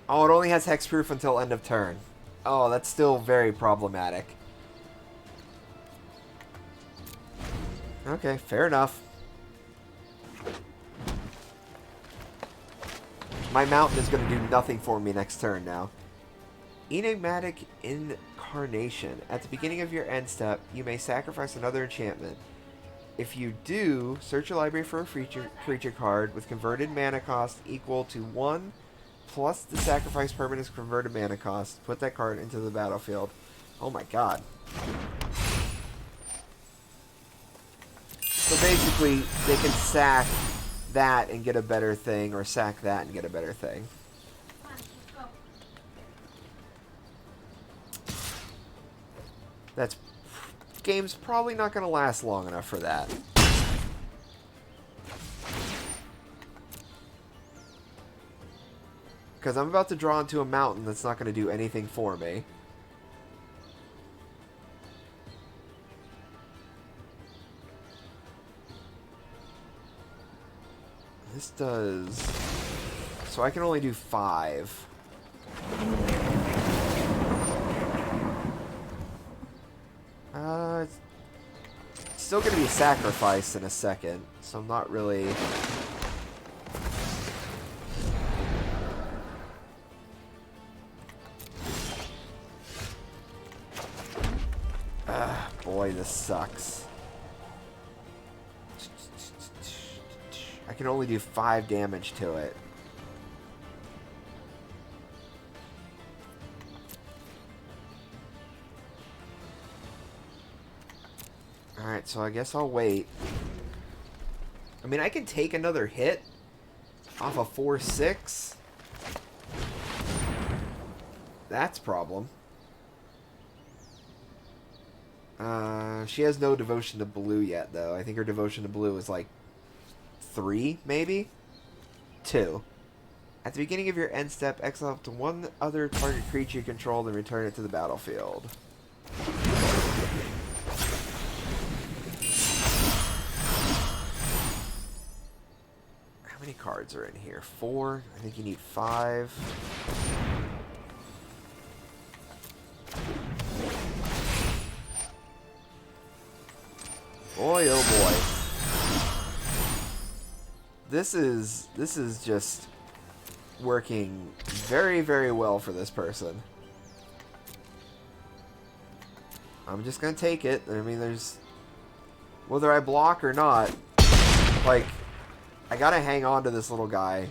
Oh, it only has hexproof until end of turn. Oh, that's still very problematic. Okay, fair enough. My mountain is going to do nothing for me next turn now. Enigmatic Incarnation. At the beginning of your end step, you may sacrifice another enchantment. If you do, search your library for a creature card with converted mana cost equal to 1 plus the sacrifice permanent's converted mana cost. Put that card into the battlefield. Oh my god. So basically, they can sack that and get a better thing, or sack that and get a better thing. That's... game's probably not going to last long enough for that. Because I'm about to draw into a mountain that's not going to do anything for me. This does... so I can only do 5. It's still going to be a sacrifice in a second, so I'm not really... boy, this sucks. I can only do 5 damage to it. Alright, so I guess I'll wait. I mean, I can take another hit off a 4/6. That's a problem. She has no devotion to blue yet, though. I think her devotion to blue is like 3, maybe? 2. At the beginning of your end step, exile up to 1 other target creature you control and return it to the battlefield. How many cards are in here? 4? I think you need 5. Boy, oh boy. This is just working very, very well for this person. I'm just gonna take it. I mean, there's... whether I block or not, like, I gotta hang on to this little guy.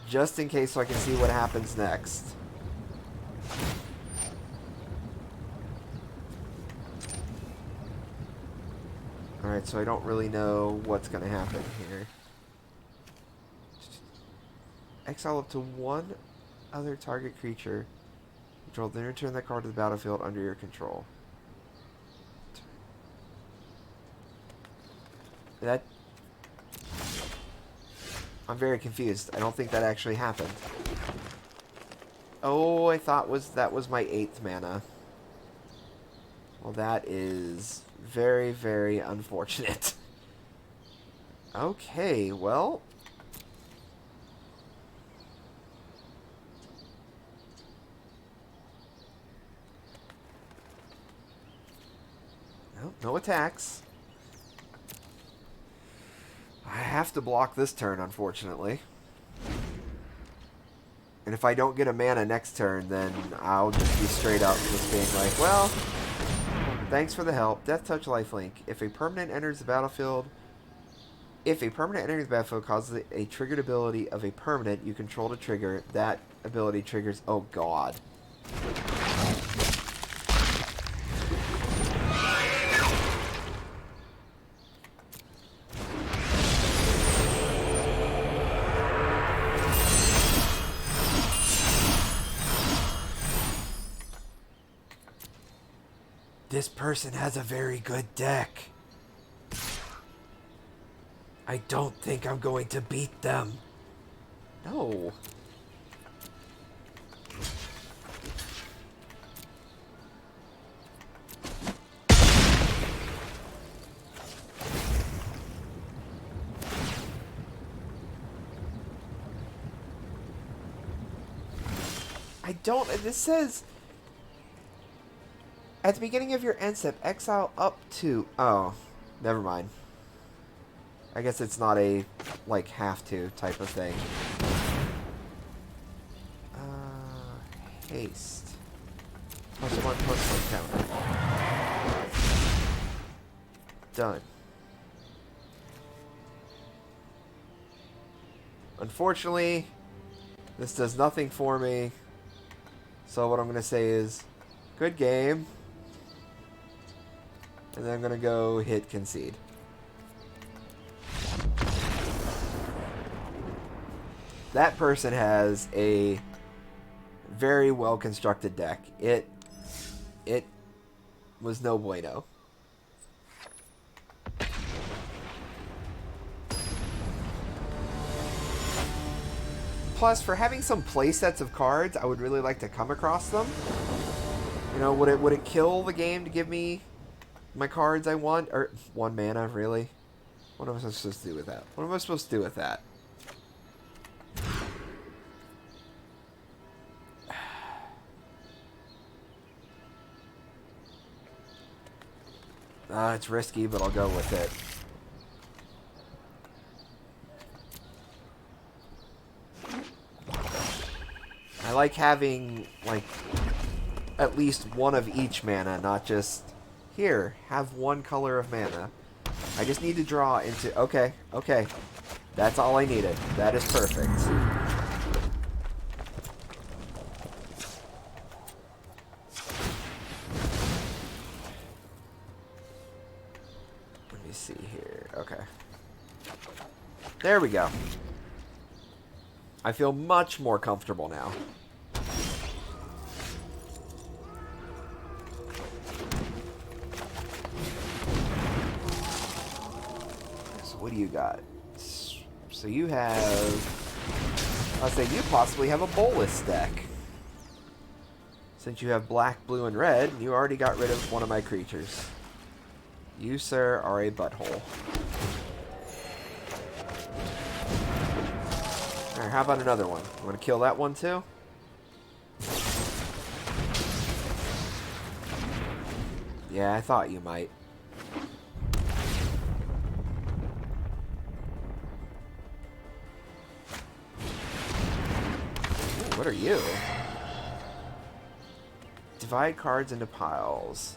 Just in case so I can see what happens next. Alright, so I don't really know what's going to happen here. Exile up to 1 other target creature controlled, then return that card to the battlefield under your control. That... I'm very confused. I don't think that actually happened. Oh, I thought that was my 8th mana. Well, that is... very, very unfortunate. Okay, well... no, no attacks. I have to block this turn, unfortunately. And if I don't get a mana next turn, then I'll just be straight up just being like, well... thanks for the help. Death Touch Lifelink. If a permanent enters the battlefield... if a permanent enters the battlefield causes a triggered ability of a permanent you control to trigger, that ability triggers... oh god. This person has a very good deck. I don't think I'm going to beat them. No. I don't... this says... at the beginning of your end step, exile up to... oh, never mind. I guess it's not a, like, have to type of thing. Haste. +1/+1 counter. Done. Unfortunately, this does nothing for me. So what I'm going to say is, good game. And then I'm going to go hit concede. That person has a very well constructed deck. It was no bueno. Plus, for having some play sets of cards, I would really like to come across them. You know, would it kill the game to give me my cards I want? Or 1 mana, really? What am I supposed to do with that? What am I supposed to do with that? It's risky, but I'll go with it. I like having, like, at least one of each mana, not just, here, have one color of mana. I just need to draw into, okay. That's all I needed. That is perfect. Let me see here. Okay. There we go. I feel much more comfortable now. So what do you got? So you have... I'll say you possibly have a Bolas deck. Since you have black, blue, and red, you already got rid of one of my creatures. You, sir, are a butthole. Alright, how about another one? You want to kill that one too? Yeah, I thought you might. Ooh, what are you? Divide cards into piles.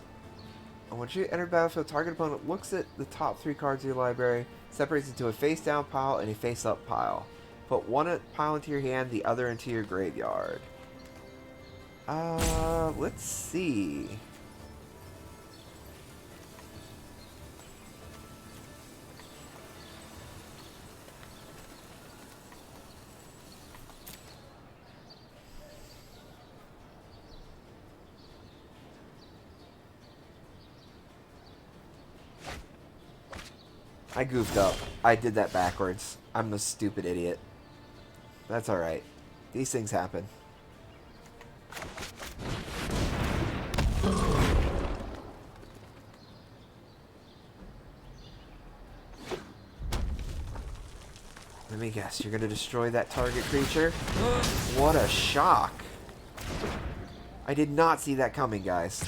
And once you enter battlefield, target opponent looks at the top 3 cards of your library, separates into a face-down pile and a face-up pile. Put one pile into your hand, the other into your graveyard. Let's see. I goofed up. I did that backwards. I'm a stupid idiot. That's alright. These things happen. Let me guess, you're gonna destroy that target creature? What a shock. I did not see that coming, guys.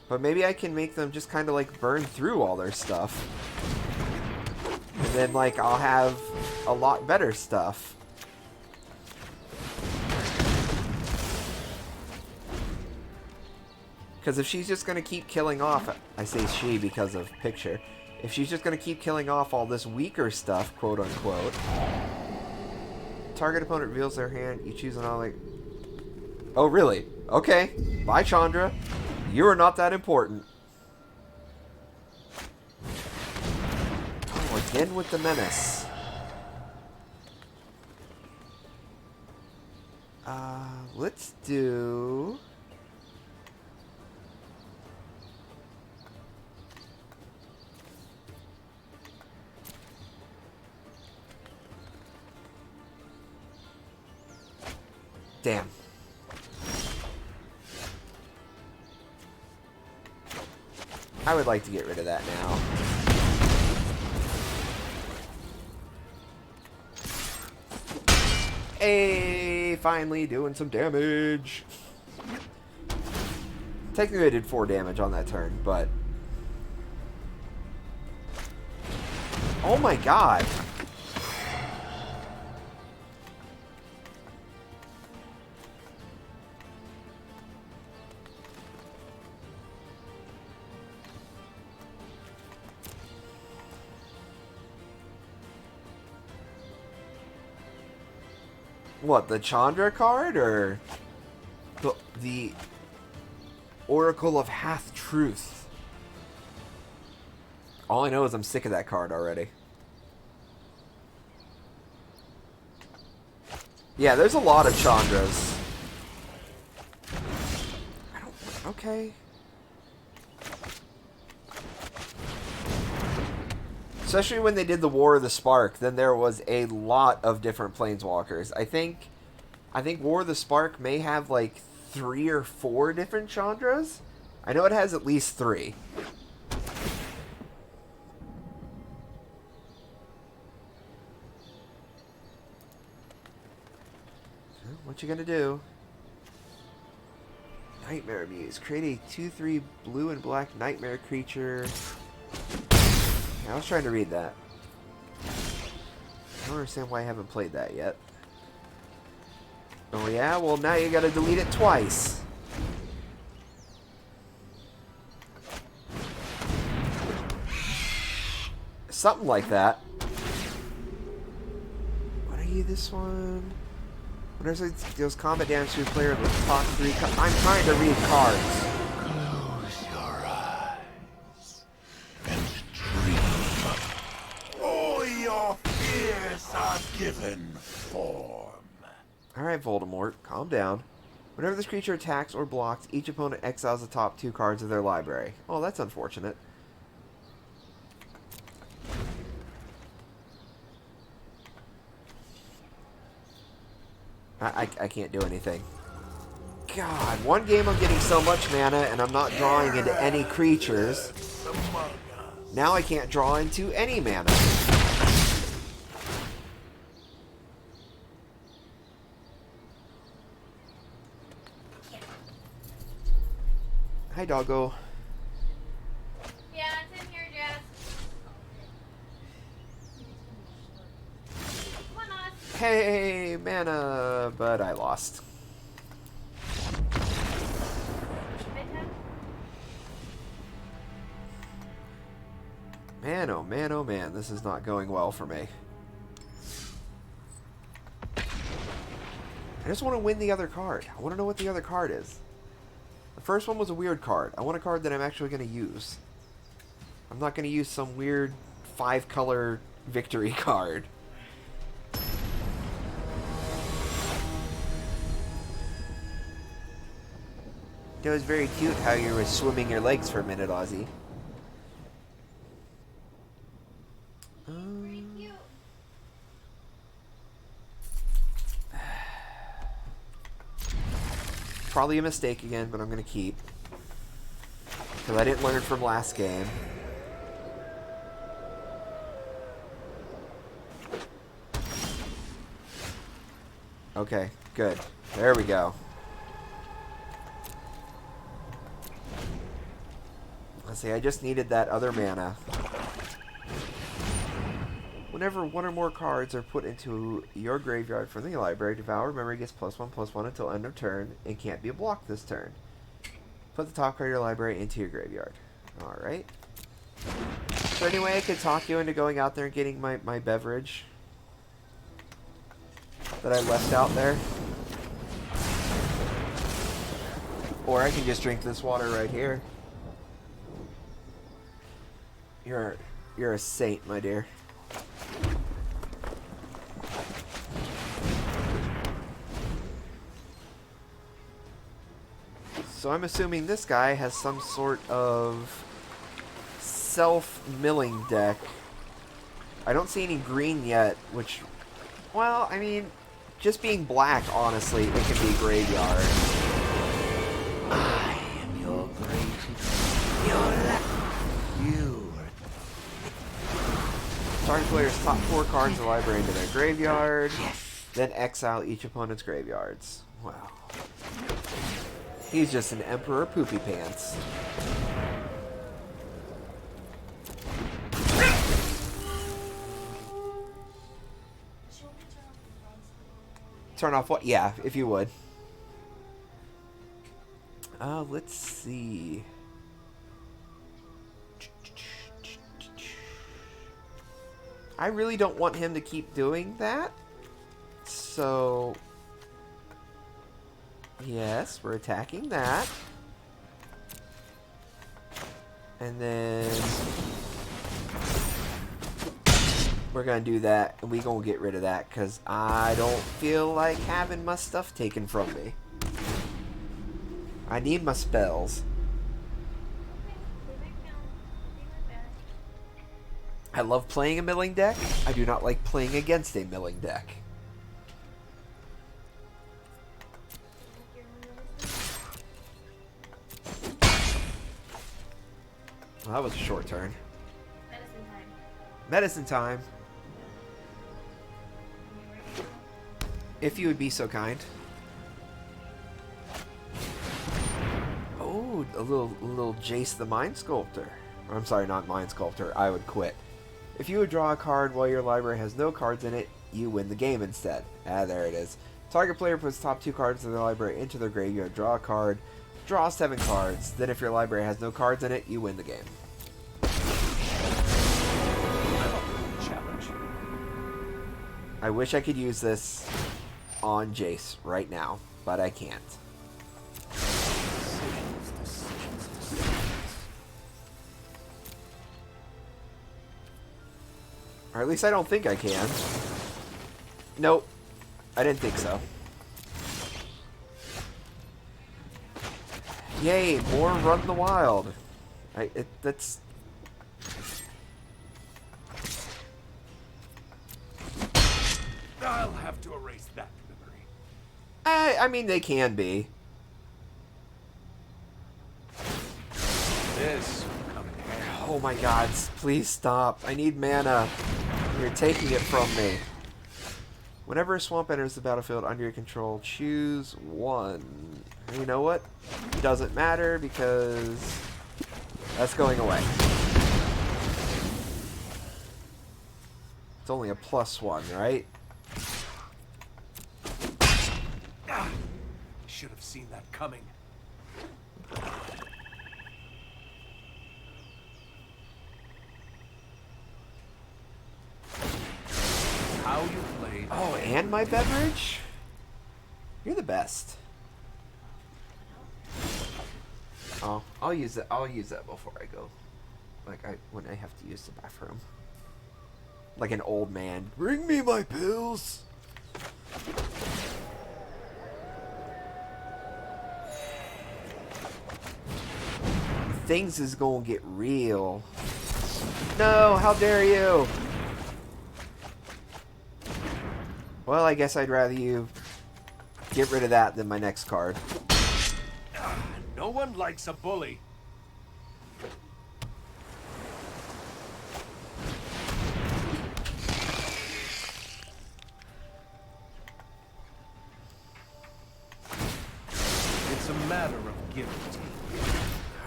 But maybe I can make them just kind of like burn through all their stuff. And then like I'll have a lot better stuff. Because if she's just going to keep killing off, I say she because of picture. If she's just going to keep killing off all this weaker stuff, quote unquote. Target opponent reveals their hand, you choose an all like... Oh really? Okay. Bye Chandra. You are not that important. Oh, again with the menace. Let's do... Damn. I would like to get rid of that now. Hey, finally doing some damage. Technically I did 4 damage on that turn, but... Oh my god. What, the Chandra card or the Oracle of Hath Truth? All I know is I'm sick of that card already. Yeah, there's a lot of Chandras. I don't... Okay. Especially when they did the War of the Spark, then there was a lot of different Planeswalkers. I think War of the Spark may have like 3 or 4 different Chandras. I know it has at least 3. What you gonna do? Nightmare Muse. Create a 2/3 blue and black nightmare creature. I was trying to read that. I don't understand why I haven't played that yet. Oh yeah? Well, now you gotta delete it twice. Something like that. What are you, this one? Whenever it deals combat damage to a player with the top 3 I'm trying to read cards. Close your eyes and dream. All your fears are given form. Alright, Voldemort, calm down. Whenever this creature attacks or blocks, each opponent exiles the top 2 cards of their library. Oh, that's unfortunate. I can't do anything. God, one game I'm getting so much mana and I'm not drawing into any creatures. Now I can't draw into any mana. Hi, doggo. Yeah, it's in here, Jess. Come on, us. Hey, mana, but I lost. Man, oh man, oh man, this is not going well for me. I just want to win the other card. I want to know what the other card is. The first one was a weird card. I want a card that I'm actually going to use. I'm not going to use some weird 5-color victory card. It was very cute how you were swimming your legs for a minute, Ozzy. Pretty cute. Probably a mistake again, but I'm going to keep. Because I didn't learn from last game. Okay, good. There we go. Let's see, I just needed that other mana. Whenever one or more cards are put into your graveyard from the library, Devour Memory gets +1/+1 until end of turn and can't be blocked this turn. Put the top card of your library into your graveyard. Alright. So anyway, I could talk you into going out there and getting my beverage that I left out there. Or I can just drink this water right here. You're a saint, my dear. So I'm assuming this guy has some sort of self-milling deck. I don't see any green yet, which, well, I mean, just being black, honestly, it can be graveyard. I am your greatest. You are. Target player's top 4 cards of the library into their graveyard, then exile each opponent's graveyards. Wow. He's just an Emperor Poopy Pants. Turn off what? Yeah, if you would. Let's see. I really don't want him to keep doing that. So Yes, we're attacking that. And then we're gonna do that, and we gonna get rid of that, because I don't feel like having my stuff taken from me. I need my spells. I love playing a milling deck. I do not like playing against a milling deck. Well, that was a short turn. Medicine time. Medicine time. If you would be so kind. Oh, a little Jace the Mind Sculptor. I'm sorry, not Mind Sculptor. I would quit. If you would draw a card while your library has no cards in it, you win the game instead. Ah, there it is. Target player puts top 2 cards of their library into their graveyard. Draw a card. Draw 7 cards. Then if your library has no cards in it, you win the game. Challenge. I wish I could use this on Jace right now, but I can't. Or at least I don't think I can. Nope. I didn't think so. Yay, more Run the Wild. That's... I'll have to erase that memory. I mean, they can be. This will come in handy. Oh my god, please stop. I need mana. You're taking it from me. Whenever a swamp enters the battlefield under your control, choose one. You know what? It doesn't matter because that's going away. It's only a +1, right? Should have seen that coming. How you played. Oh, and my beverage? You're the best. Oh, I'll use that. I'll use that before I go. Like when I have to use the bathroom. Like an old man. Bring me my pills. Things is gonna get real. No, how dare you? Well, I guess I'd rather you get rid of that than my next card. No one likes a bully. It's a matter of give and take.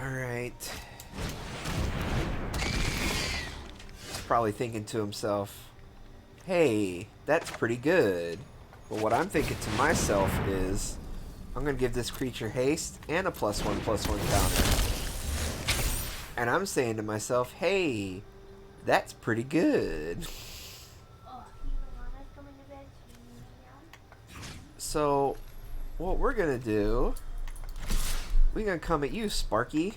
Alright. He's probably thinking to himself, hey, that's pretty good. But what I'm thinking to myself is, I'm going to give this creature haste and a +1/+1 counter. And I'm saying to myself, hey, that's pretty good. Oh, Ilana's coming to bed. So, what we're going to do, we're going to come at you, Sparky.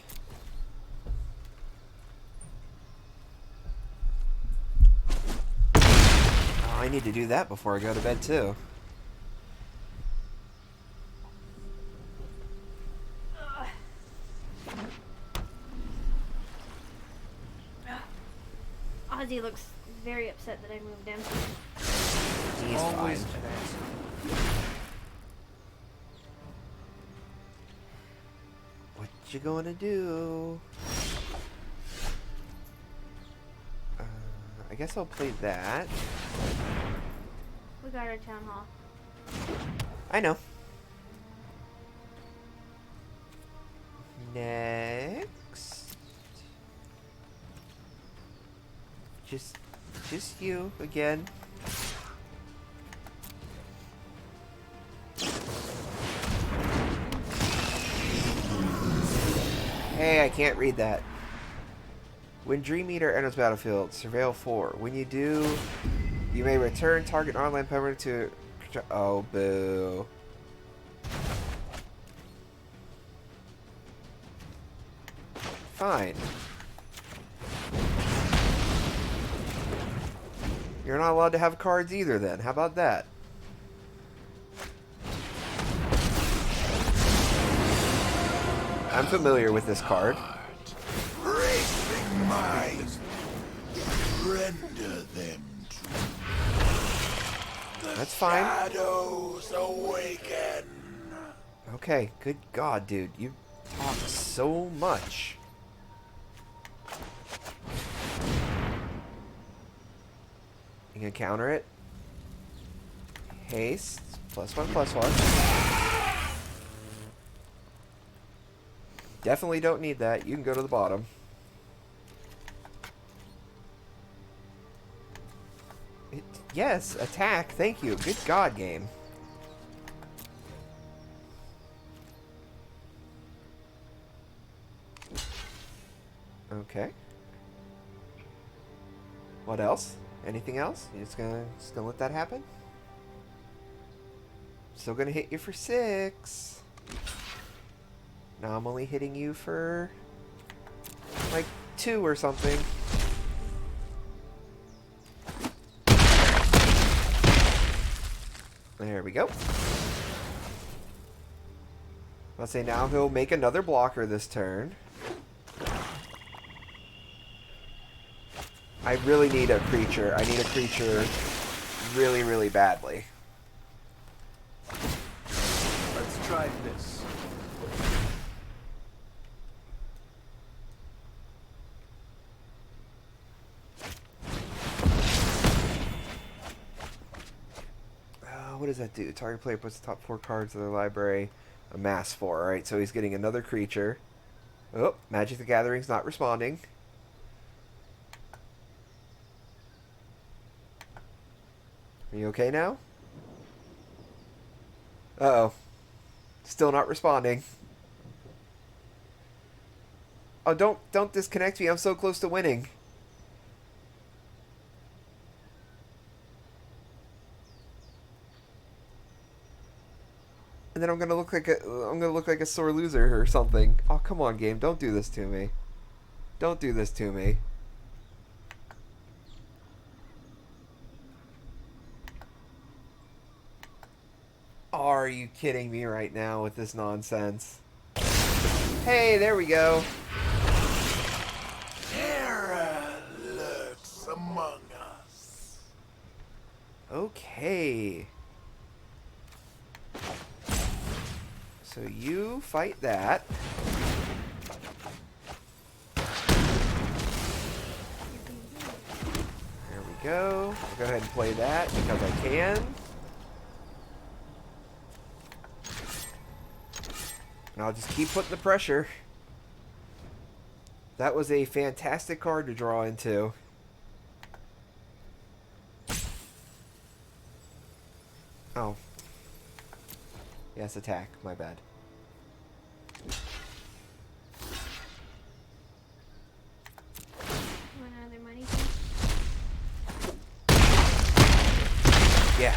Oh, I need to do that before I go to bed, too. Ozzy looks very upset that I moved him. He's Always fine. an answer. What you gonna do? I guess I'll play that. We got our town hall. I know. Next. Just you again. Hey, I can't read that. When Dream Eater enters battlefield, surveil 4. When you do, you may return target online permanent to... Oh, boo. Fine. You're not allowed to have cards either then. How about that? I'm familiar with this card. Racing minds, render them to That's fine. shadows awaken. Okay, good God, dude. You talk so much. You gonna counter it? Haste. +1/+1. Definitely don't need that. You can go to the bottom. Yes, attack. Thank you. Good God, game. Okay. What else? Anything else? You're just gonna let that happen? Still gonna hit you for 6. Now I'm only hitting you for like 2 or something. There we go. Let's say now he'll make another blocker this turn. I really need a creature. I need a creature really, really badly. Let's try this. What does that do? Target player puts the top 4 cards of their library. Amass 4. Alright, so he's getting another creature. Oh, Magic the Gathering's not responding. Are you okay now? Uh-oh. Still not responding. Oh, don't disconnect me. I'm so close to winning. And then I'm gonna look like a sore loser or something. Oh, come on, game. Don't do this to me. Don't do this to me. Are you kidding me right now with this nonsense? Hey, there we go. Terror lurks among us. Okay. So you fight that. There we go. I'll go ahead and play that because I can. And I'll just keep putting the pressure. That was a fantastic card to draw into. Oh. Yes, attack. My bad. Want another money? Yeah.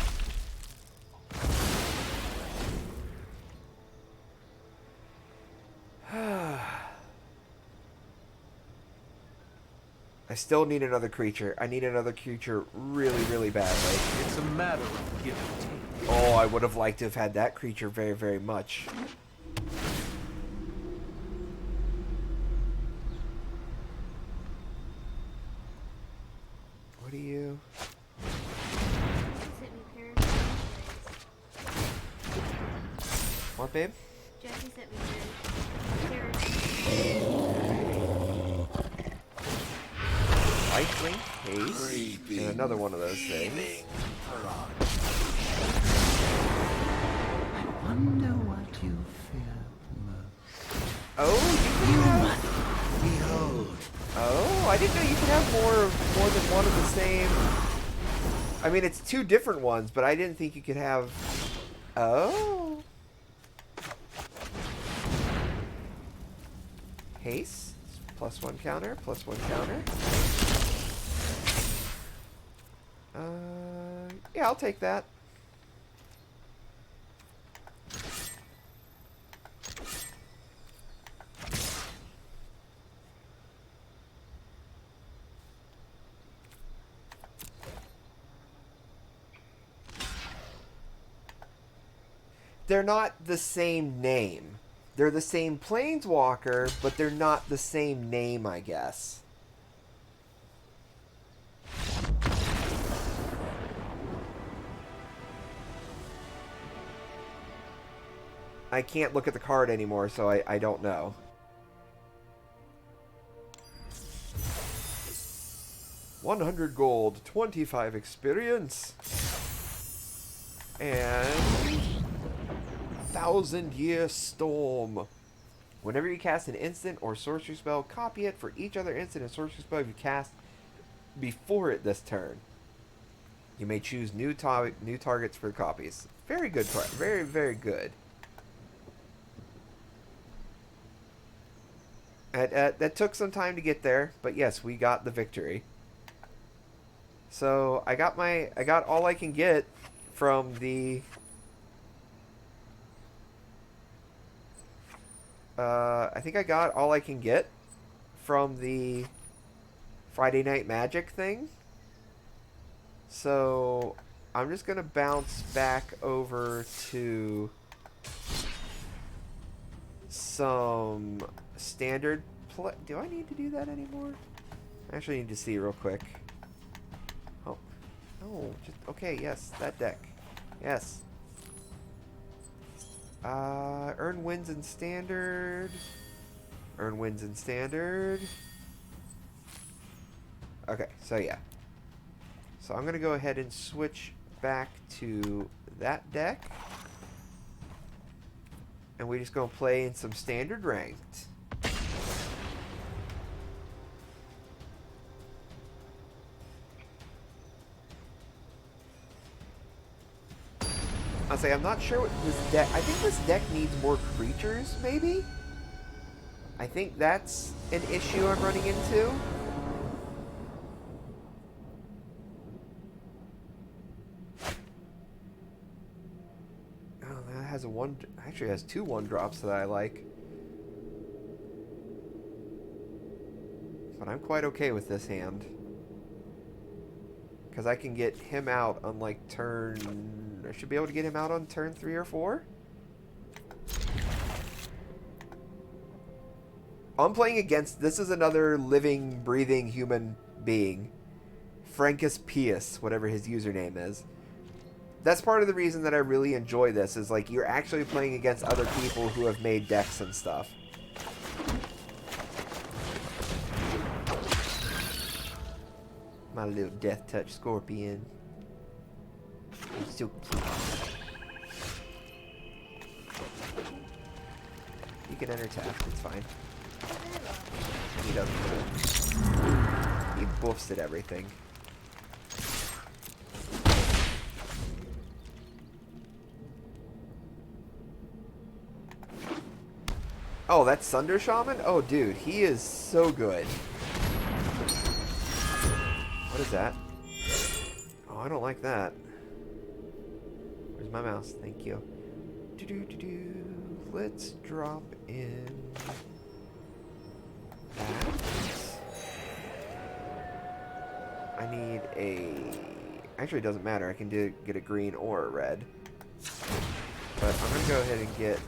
I still need another creature. I need another creature really, really badly. It's a matter of give and take. Oh, I would have liked to have had that creature very, very much. What do you... Sent me Paris. What, babe? Jesse sent me Paris. Lightning, haste, and another one of those things. Wonder what you fear most. Oh, you can have... Behold, Oh, I didn't know you could have more than one of the same... I mean, it's 2 different ones, but I didn't think you could have... Oh. Haste, +1 counter, +1 counter. Yeah, I'll take that. they're not the same name. They're the same Planeswalker, but they're not the same name, I guess. I can't look at the card anymore, so I don't know. $100 gold, 25 experience, and 1,000-year storm. Whenever you cast an instant or sorcery spell, copy it for each other instant and sorcery spell you cast before it this turn. You may choose new targets for copies. Very good card. Very, very good. That took some time to get there, but yes, we got the victory. So I got all I can get from the I think I got all I can get from the Friday Night Magic thing. So I'm just gonna bounce back over to some standard play. Do I need to do that anymore? I actually need to see real quick. Oh, no, just okay. Yes, that deck. Yes. Earn wins in standard. Earn wins in standard. Okay, so yeah. So I'm gonna go ahead and switch back to that deck. And we just gonna play in some standard ranked. I'll say I'm not sure what this deck. I think this deck needs more creatures, maybe? I think that's an issue I'm running into. Oh, that has a one. Actually, has two 1-drops that I like. But I'm quite okay with this hand. Because I can get him out on like turn... I should be able to get him out on turn 3 or 4. I'm playing against... This is another living, breathing human being. Frankus Pius, whatever his username is. That's part of the reason that I really enjoy this, is like you're actually playing against other people who have made decks and stuff. My little Death Touch Scorpion. He's so cute. You can enter tap, it's fine. He doesn't. He boofs at everything. Oh, that's Sunder Shaman? Oh, dude, he is so good. What is that? Oh, I don't like that. Where's my mouse? Thank you. Let's drop in that. I need a... Actually, it doesn't matter. I can get a green or a red. But I'm going to go ahead and get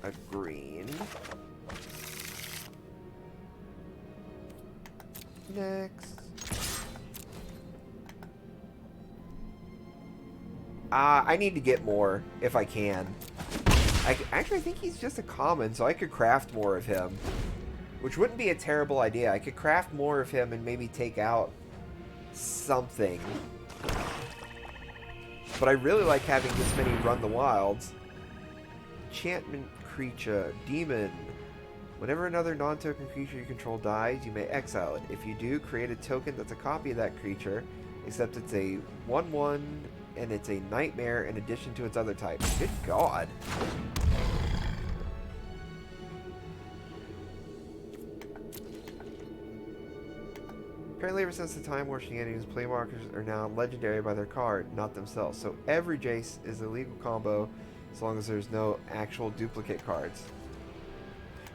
a green. Next. I need to get more, if I can. Actually, I think he's just a common, so I could craft more of him. Which wouldn't be a terrible idea. I could craft more of him and maybe take out something. But I really like having this many Run the Wilds. Enchantment creature, demon. Whenever another non-token creature you control dies, you may exile it. If you do, create a token that's a copy of that creature, except it's a 1/1 and it's a nightmare in addition to its other type. Good God. Apparently ever since the time where shenanigans, playwalkers are now legendary by their card, not themselves. So every Jace is a legal combo as long as there's no actual duplicate cards.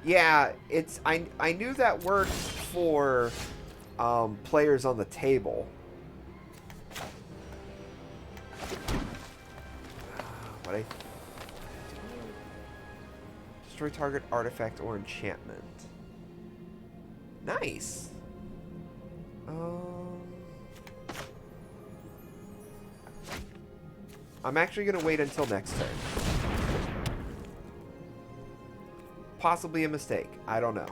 Yeah, it's I knew that worked for players on the table. But I Destroy target artifact or enchantment. Nice. I'm actually going to wait until next turn. Possibly a mistake. I don't know.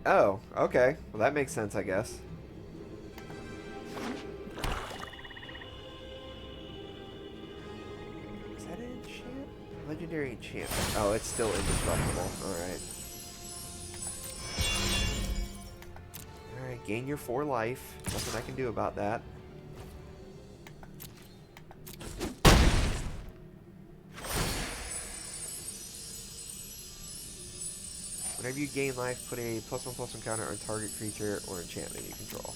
Oh, okay. Well, that makes sense, I guess. Is that an enchant? Legendary enchantment. Oh, it's still indestructible. Alright. Alright, gain your 4 life. Nothing I can do about that. Whenever you gain life, put a +1/+1 counter on target creature or enchantment you control.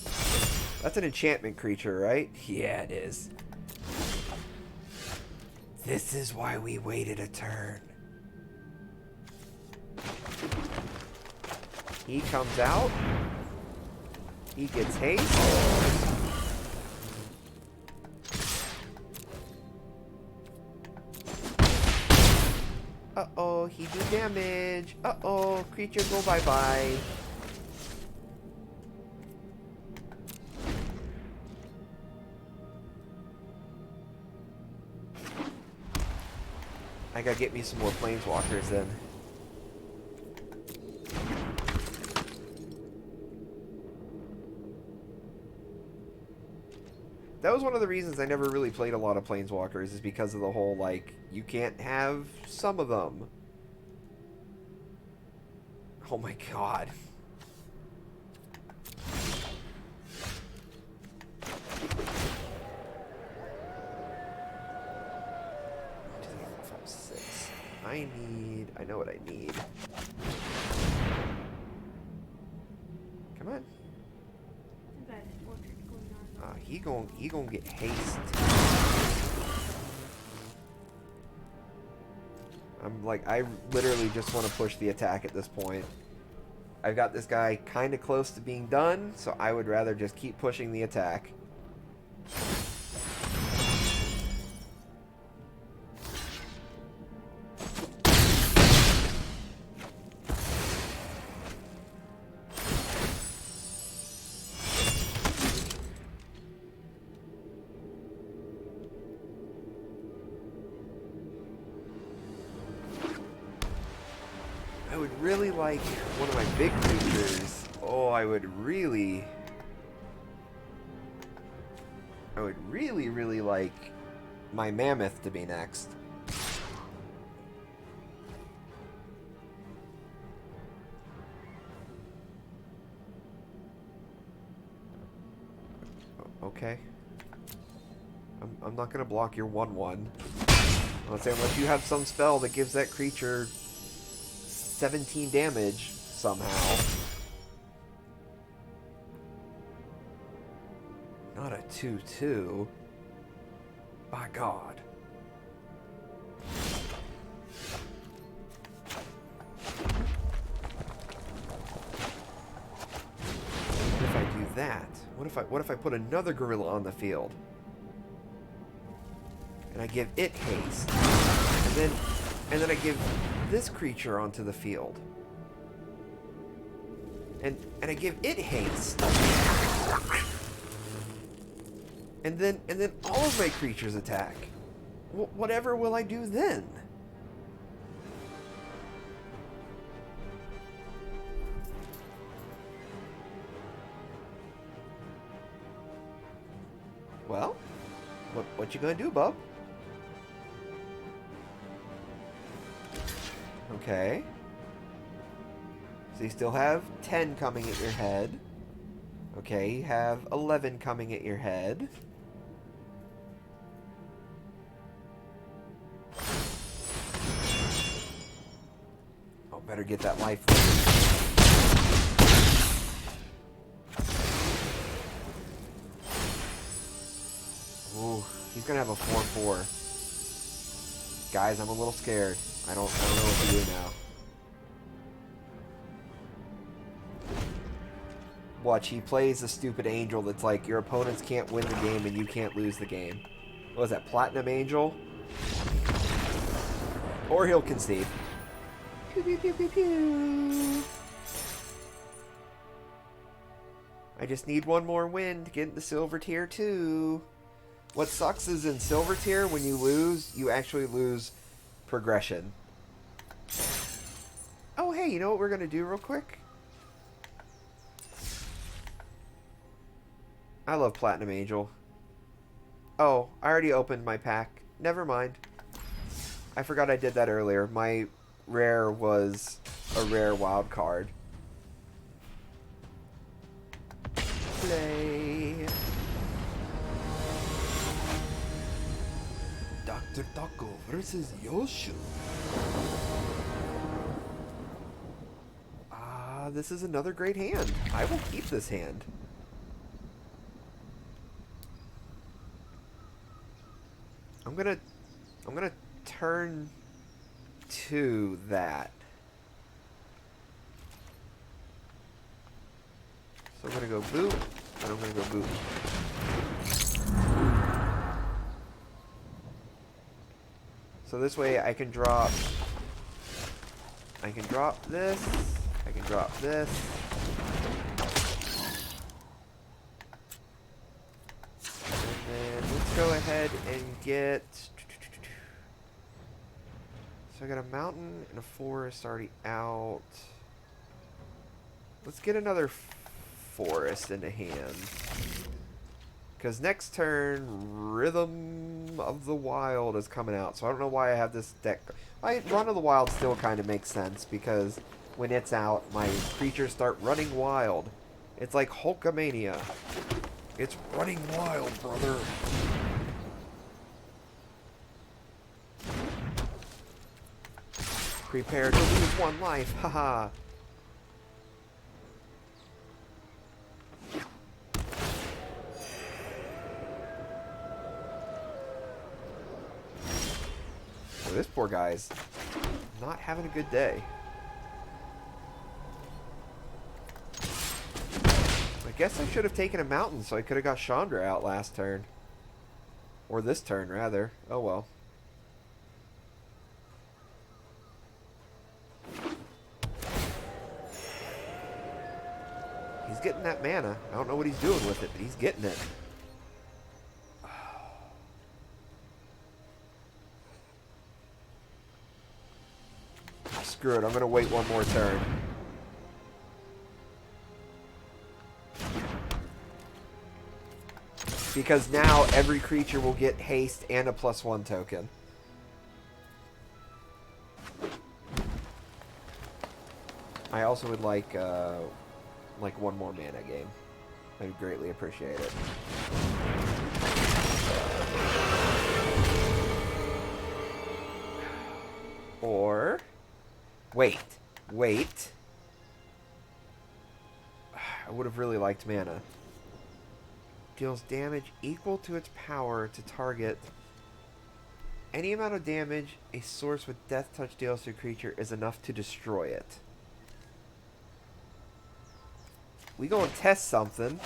That's an enchantment creature, right? Yeah, it is. This is why we waited a turn. He comes out. He gets haste. Uh-oh, he do damage. Uh-oh, creature go bye-bye. I gotta get me some more planeswalkers then. That was one of the reasons I never really played a lot of planeswalkers, is because of the whole, like, you can't have some of them. Oh my god. I know what I need. Come on. He gon' get haste. I'm like, I literally just want to push the attack at this point. I've got this guy kind of close to being done, so I would rather just keep pushing the attack. I would really like one of my big creatures. Oh, I would really, really like my mammoth to be next. Okay. I'm not gonna block your 1/1. Let's say unless you have some spell that gives that creature 17 damage somehow. Not a 2/2. By God. What if I do that? What if I put another gorilla on the field? And I give it haste. And then I give this creature onto the field. And I give it haste. And then all of my creatures attack. Whatever will I do then? Well, what you gonna do, bub? Okay. So you still have 10 coming at your head. Okay, you have 11 coming at your head. Oh, better get that life. Ooh, he's gonna have a 4/4. Guys, I'm a little scared. I don't know what to do now. Watch, he plays a stupid angel that's like, your opponents can't win the game and you can't lose the game. What was that, Platinum Angel? Or he'll concede. Pew, pew, pew, pew, pew. I just need one more win to get into Silver Tier 2. What sucks is in Silver Tier, when you lose, you actually lose progression. Oh, hey, you know what we're going to do real quick? I love Platinum Angel. Oh, I already opened my pack. Never mind. I forgot I did that earlier. My rare was a rare wild card. Play. Dr. Taco versus Yoshu. Ah, this is another great hand. I will keep this hand. I'm gonna turn to that. So I'm gonna go boot, and I'm gonna go boot. So this way I can drop this, I can drop this. And then let's go ahead and get... So I got a mountain and a forest already out. Let's get another forest into hand. Because next turn, Rhythm of the Wild is coming out. So I don't know why I have this deck. Run of the Wild still kind of makes sense. Because when it's out, my creatures start running wild. It's like Hulkamania. It's running wild, brother. Prepare to lose one life. Haha. Well, this poor guy's not having a good day. I guess I should have taken a mountain so I could have got Chandra out last turn. Or this turn, rather. Oh well. He's getting that mana. I don't know what he's doing with it, but he's getting it. Screw it, I'm going to wait one more turn. Because now every creature will get haste and a +1 token. I also would like one more mana game. I would greatly appreciate it. Or wait. I would have really liked mana. Deals damage equal to its power to target. Any amount of damage a source with Death Touch deals to a creature is enough to destroy it. We gonna test something.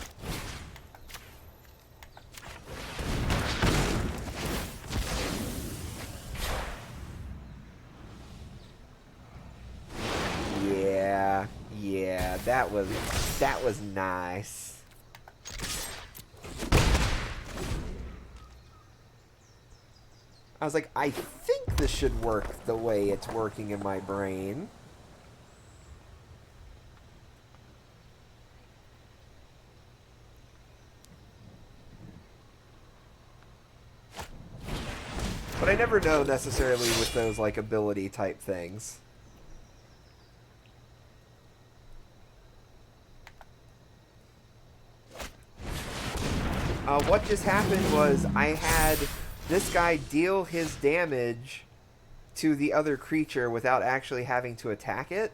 Yeah, that was nice. I was like, I think this should work the way it's working in my brain. But I never know necessarily with those, like, ability type things. What just happened was I had this guy deal his damage to the other creature without actually having to attack it.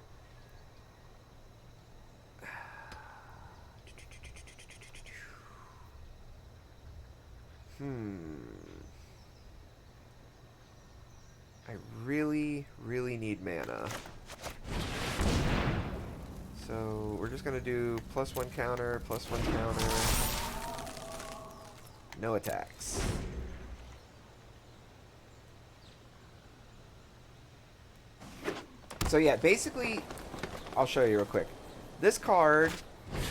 I really, really need mana. So we're just gonna do +1 counter, +1 counter. No attacks. So yeah, basically, I'll show you real quick. This card,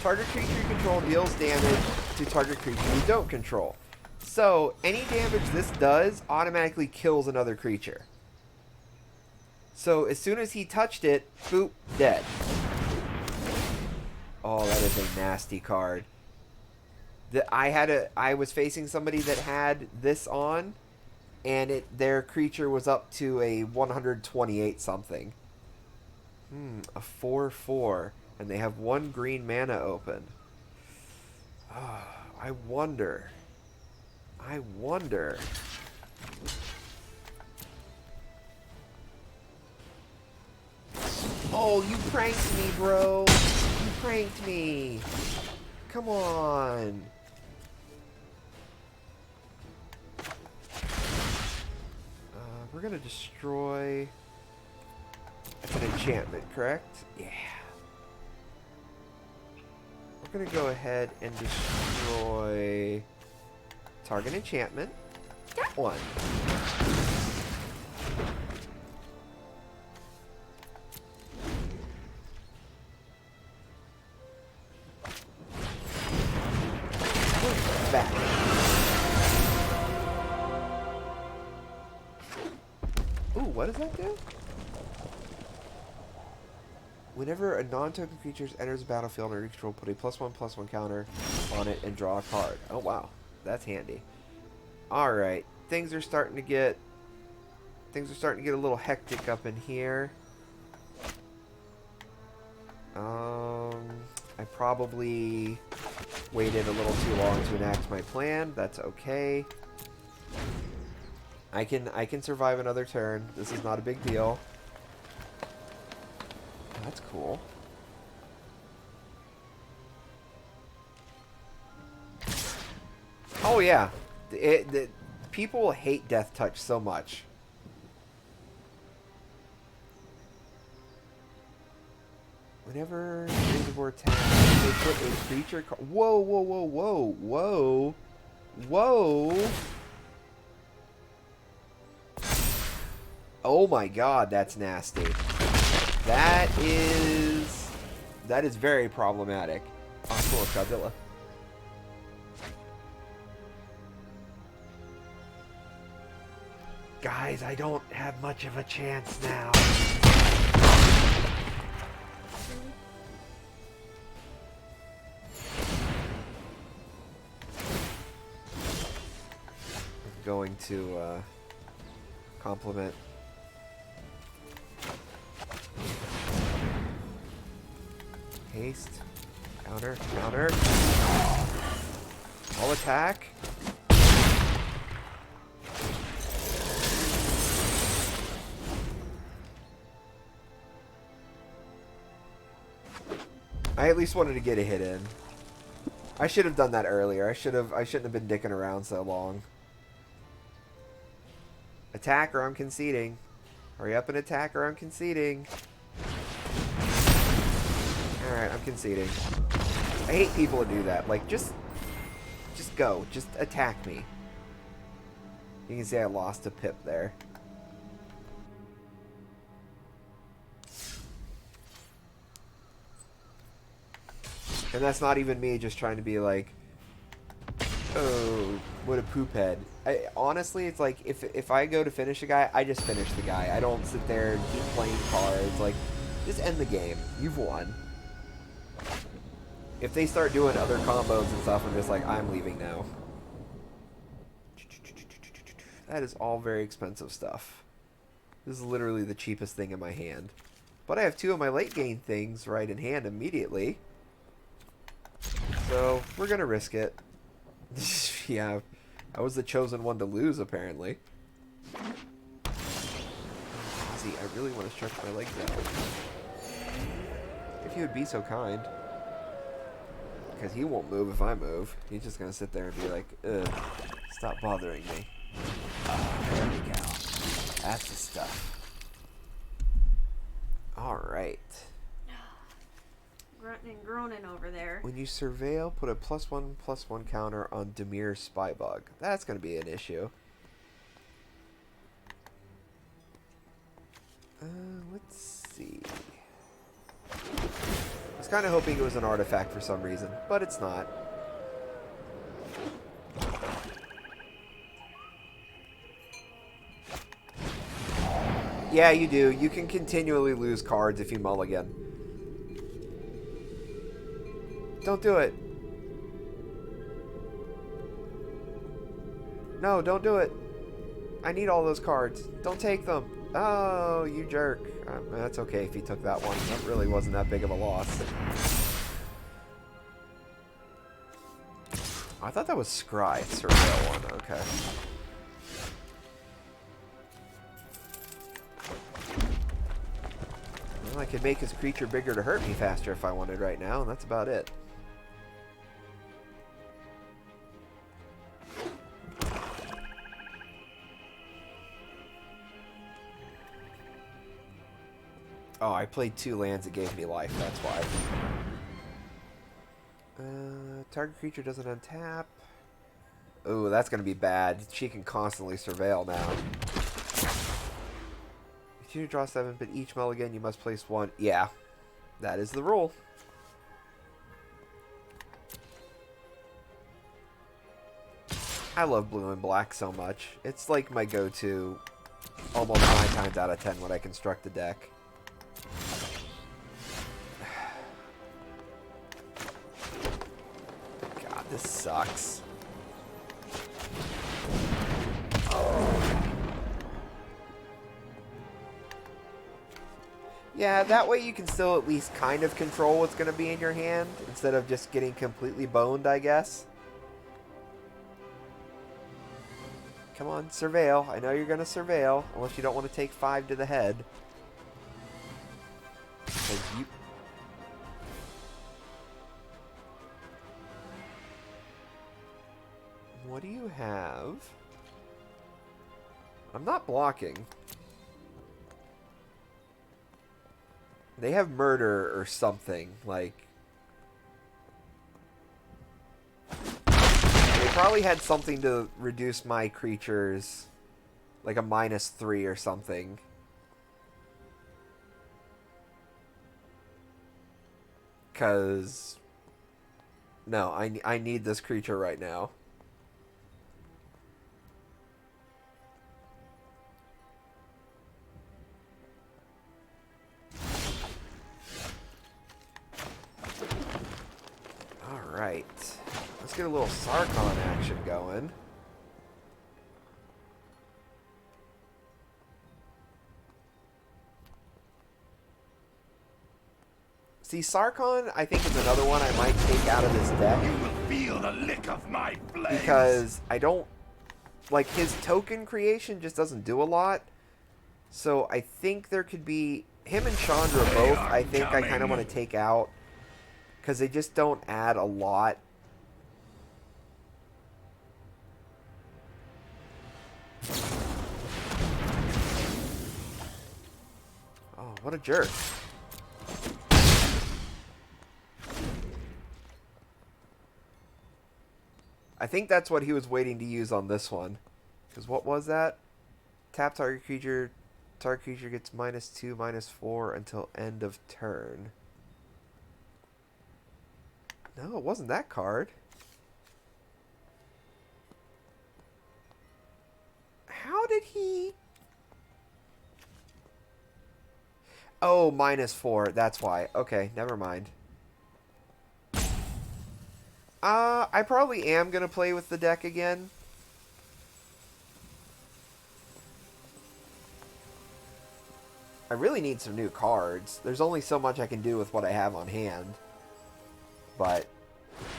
target creature you control deals damage to target creature you don't control. So any damage this does automatically kills another creature. So as soon as he touched it, boop, dead. Oh, that is a nasty card. I was facing somebody that had this on, and their creature was up to a 128 something. A 4/4, and they have 1 green mana open. I wonder. Oh, you pranked me, bro. You pranked me. Come on. We're gonna destroy... That's an enchantment, correct? Yeah. We're gonna go ahead and destroy target enchantment. Got one. Back. Ooh, what does that do? Whenever a non-token creature enters the battlefield under your control, put a +1/+1 counter on it and draw a card. Oh wow, that's handy. All right, things are starting to get a little hectic up in here. I probably waited a little too long to enact my plan. That's okay. I can survive another turn. This is not a big deal. That's cool. Oh yeah, people hate Death Touch so much. Whenever Razorboar attacks, they put a creature. Whoa, whoa, whoa, whoa, whoa, whoa! Oh my God, that's nasty. That is very problematic. Oh, cool, Godzilla. Guys, I don't have much of a chance now. I'm going to compliment. Haste. Counter. Counter. All attack. I at least wanted to get a hit in. I should have done that earlier. I shouldn't have been dicking around so long. Attack or I'm conceding. Hurry up and attack or I'm conceding. Alright, I'm conceding. I hate people who do that. Like, just go. Just attack me. You can see I lost a pip there. And that's not even me just trying to be like, oh, what a poop head. Honestly, it's like, if I go to finish a guy, I just finish the guy. I don't sit there and keep playing cards. Like, just end the game. You've won. If they start doing other combos and stuff, I'm just like, I'm leaving now. That is all very expensive stuff. This is literally the cheapest thing in my hand. But I have 2 of my late game things right in hand immediately. So, we're going to risk it. Yeah, I was the chosen one to lose, apparently. See, I really want to stretch my legs out. If you would be so kind. Because he won't move if I move. He's just going to sit there and be like, ugh, stop bothering me. There we go. That's the stuff. Alright. Grunting and groaning over there. When you surveil, put a +1/+1 counter on Demir's Spybug. That's going to be an issue. Let's see. I was kind of hoping it was an artifact for some reason, but it's not. Yeah, you do. You can continually lose cards if you mulligan. Don't do it. No, don't do it. I need all those cards. Don't take them. Oh, you jerk. That's okay if he took that one. That really wasn't that big of a loss. I thought that was Scry. Surveil one. Okay. Well, I could make his creature bigger to hurt me faster if I wanted right now, and that's about it. Oh, I played 2 lands that gave me life, that's why. Target creature doesn't untap. Oh, that's going to be bad. She can constantly surveil now. Continue to draw 7, but each mulligan you must place 1. Yeah, that is the rule. I love blue and black so much. It's like my go-to almost 9 times out of 10 when I construct a deck. God, this sucks. Yeah, that way you can still at least kind of control what's going to be in your hand instead of just getting completely boned, I guess. Come on, surveil. I know you're going to surveil, unless you don't want to take 5 to the head. 'Cause you... What do you have? I'm not blocking. They have murder or something, like... They probably had something to reduce my creatures, like a -3 or something. Because... No, I need this creature right now. Alright. Let's get a little Sarkhan action going. See, Sarkhan, I think, is another one I might take out of this deck. You will feel the lick of my blade. Because I don't... Like, his token creation just doesn't do a lot. So I think there could be... Him and Chandra both, I think I kind of want to take out. Because they just don't add a lot. Oh, what a jerk. I think that's what he was waiting to use on this one. Because what was that? Tap target creature. Target creature gets -2, -4 until end of turn. No, it wasn't that card. How did he... Oh, -4. That's why. Okay, never mind. I probably am going to play with the deck again. I really need some new cards. There's only so much I can do with what I have on hand. But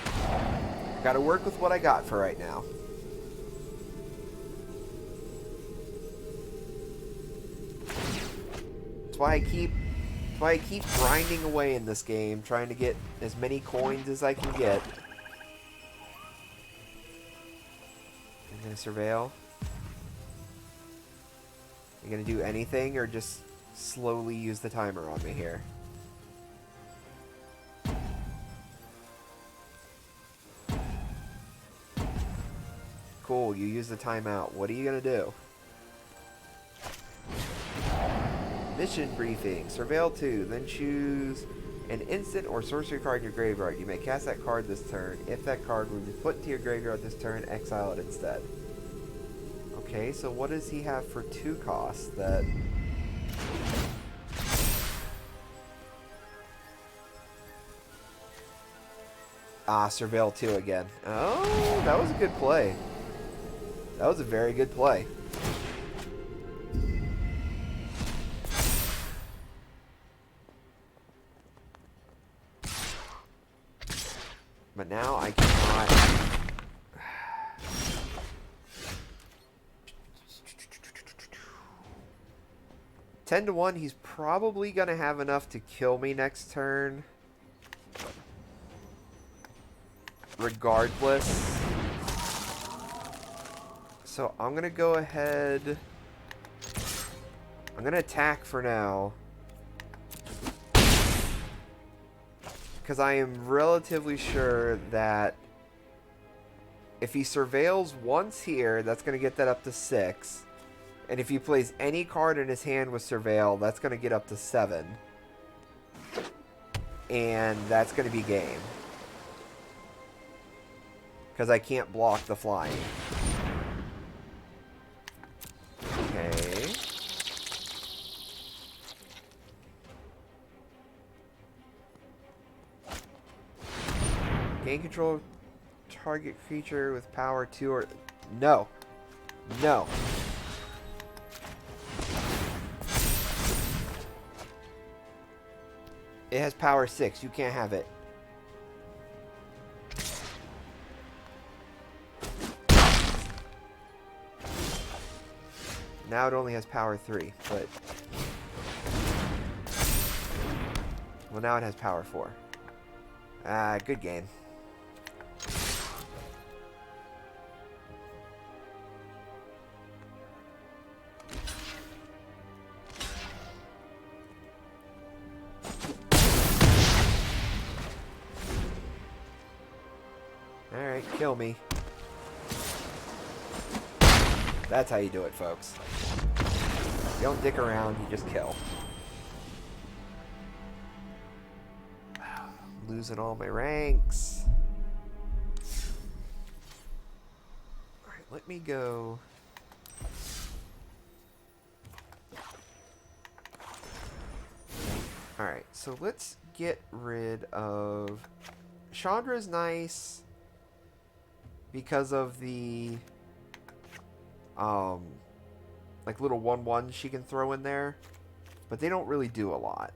I gotta work with what I got for right now. That's why I keep grinding away in this game, trying to get as many coins as I can get. I'm gonna surveil. You gonna do anything or just slowly use the timer on me here? Cool, you use the timeout. What are you gonna do? Mission briefing. Surveil 2. Then choose an instant or sorcery card in your graveyard. You may cast that card this turn. If that card would be put into your graveyard this turn, exile it instead. Okay, so what does he have for 2 costs that... Ah, Surveil 2 again. Oh, that was a good play. That was a very good play. But now I cannot... 10-1, he's probably going to have enough to kill me next turn. Regardless. So I'm going to go ahead... I'm going to attack for now. Because I am relatively sure that if he surveils once here, that's going to get that up to 6. And if he plays any card in his hand with surveil, that's going to get up to 7. And that's going to be game. Because I can't block the flying. Okay. Gain control of target creature with power 2 or... No. No. It has power 6. You can't have it. Now it only has power 3, but... Well, now it has power 4. Good game. Alright, kill me. That's how you do it, folks. You don't dick around, you just kill. Losing all my ranks. Alright, let me go. Alright, so let's get rid of... Chandra's nice because of the like little 1/1s she can throw in there, but they don't really do a lot.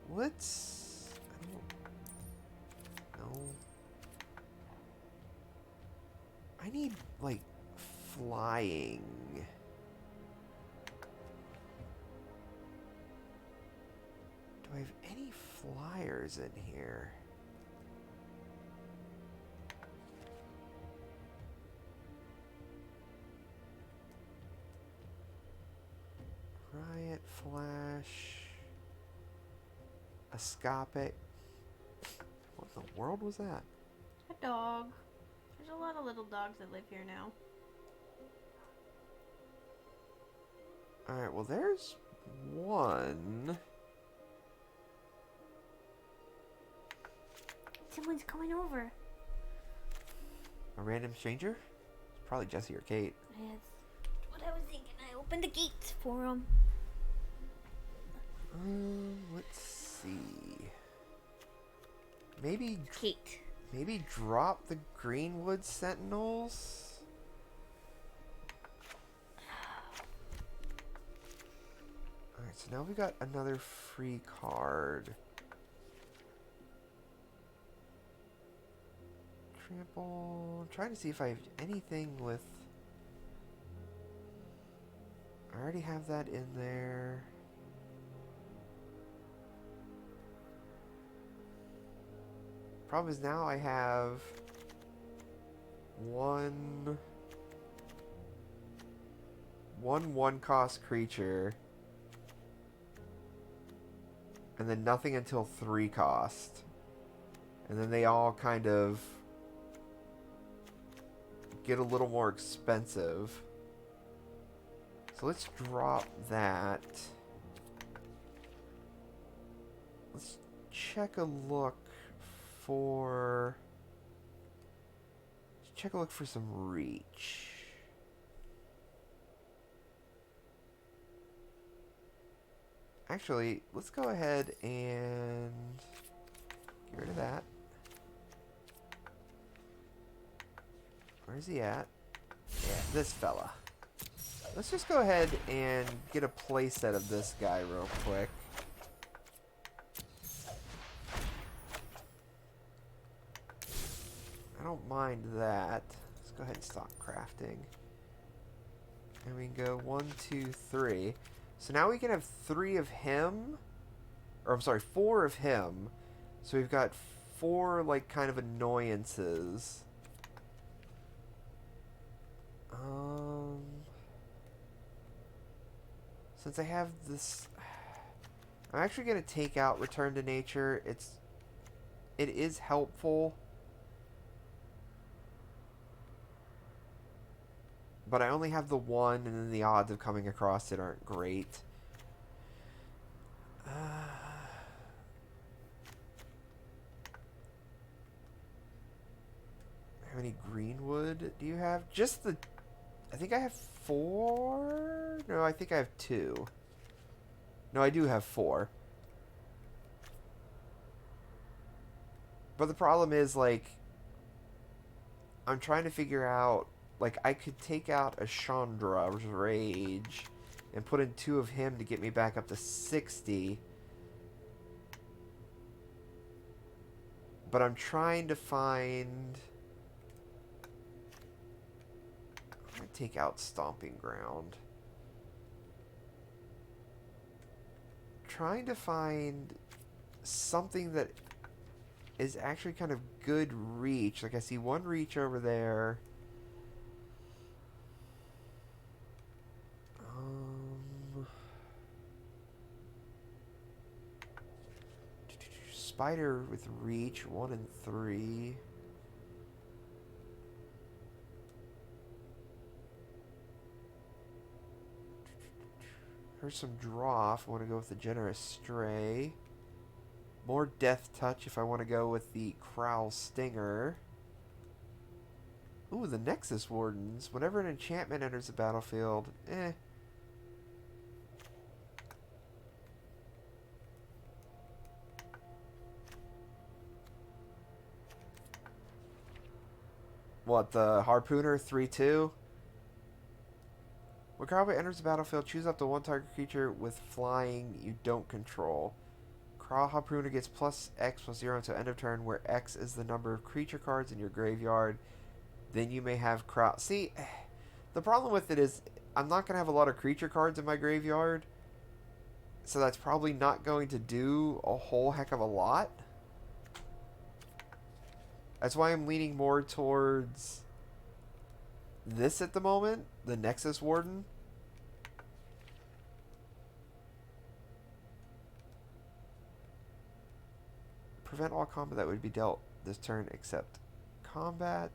Let's... I don't know. I need, like, flying. Do I have any flyers in here? Riot, Flash, Escape. What in the world was that? A dog. There's a lot of little dogs that live here now. Alright, well there's one. Someone's coming over. A random stranger? It's probably Jesse or Kate. That's what I was thinking. I opened the gates for them. Let's see. Maybe Kate. Maybe drop the Greenwood Sentinels? Alright, so now we got another free card. Trample. I'm trying to see if I have anything with... I already have that in there. Problem is now I have 1, one cost creature. And then nothing until 3 cost. And then they all kind of get a little more expensive. So let's drop that. Let's check a look for... Let's check a look for some reach. Actually, let's go ahead and get rid of that. Where's he at? Yeah, this fella. Let's just go ahead and get a playset of this guy real quick. I don't mind that. Let's go ahead and stop crafting. And we can go 1, 2, 3. So now we can have 3 of him. Or I'm sorry, 4 of him. So we've got 4 like kind of annoyances. Since I have this, I'm actually going to take out Return to Nature. It is helpful, but I only have the 1, and then the odds of coming across it aren't great. How many greenwood do you have? Just the... I think I have 4? No, I think I have 2. No, I do have 4. But the problem is, like... I'm trying to figure out... Like, I could take out a Chandra's Rage and put in 2 of him to get me back up to 60. But I'm trying to find... Take out Stomping Ground. Trying to find something that is actually kind of good reach. Like I see 1 reach over there. Spider with reach 1 and 3. Here's some draw if I want to go with the Generous Stray. More Death Touch if I want to go with the Crowl Stinger. Ooh, the Nexus Wardens. Whenever an enchantment enters the battlefield, What, the Harpooner 3/2? When Crawlbait enters the battlefield, choose up to 1 target creature with flying you don't control. Crawl Harpooner gets plus X plus 0 until end of turn, where X is the number of creature cards in your graveyard. Then you may have Crawl... See, the problem with it is I'm not going to have a lot of creature cards in my graveyard. So that's probably not going to do a whole heck of a lot. That's why I'm leaning more towards this at the moment, the Nexus Warden. Prevent all combat that would be dealt this turn except combat.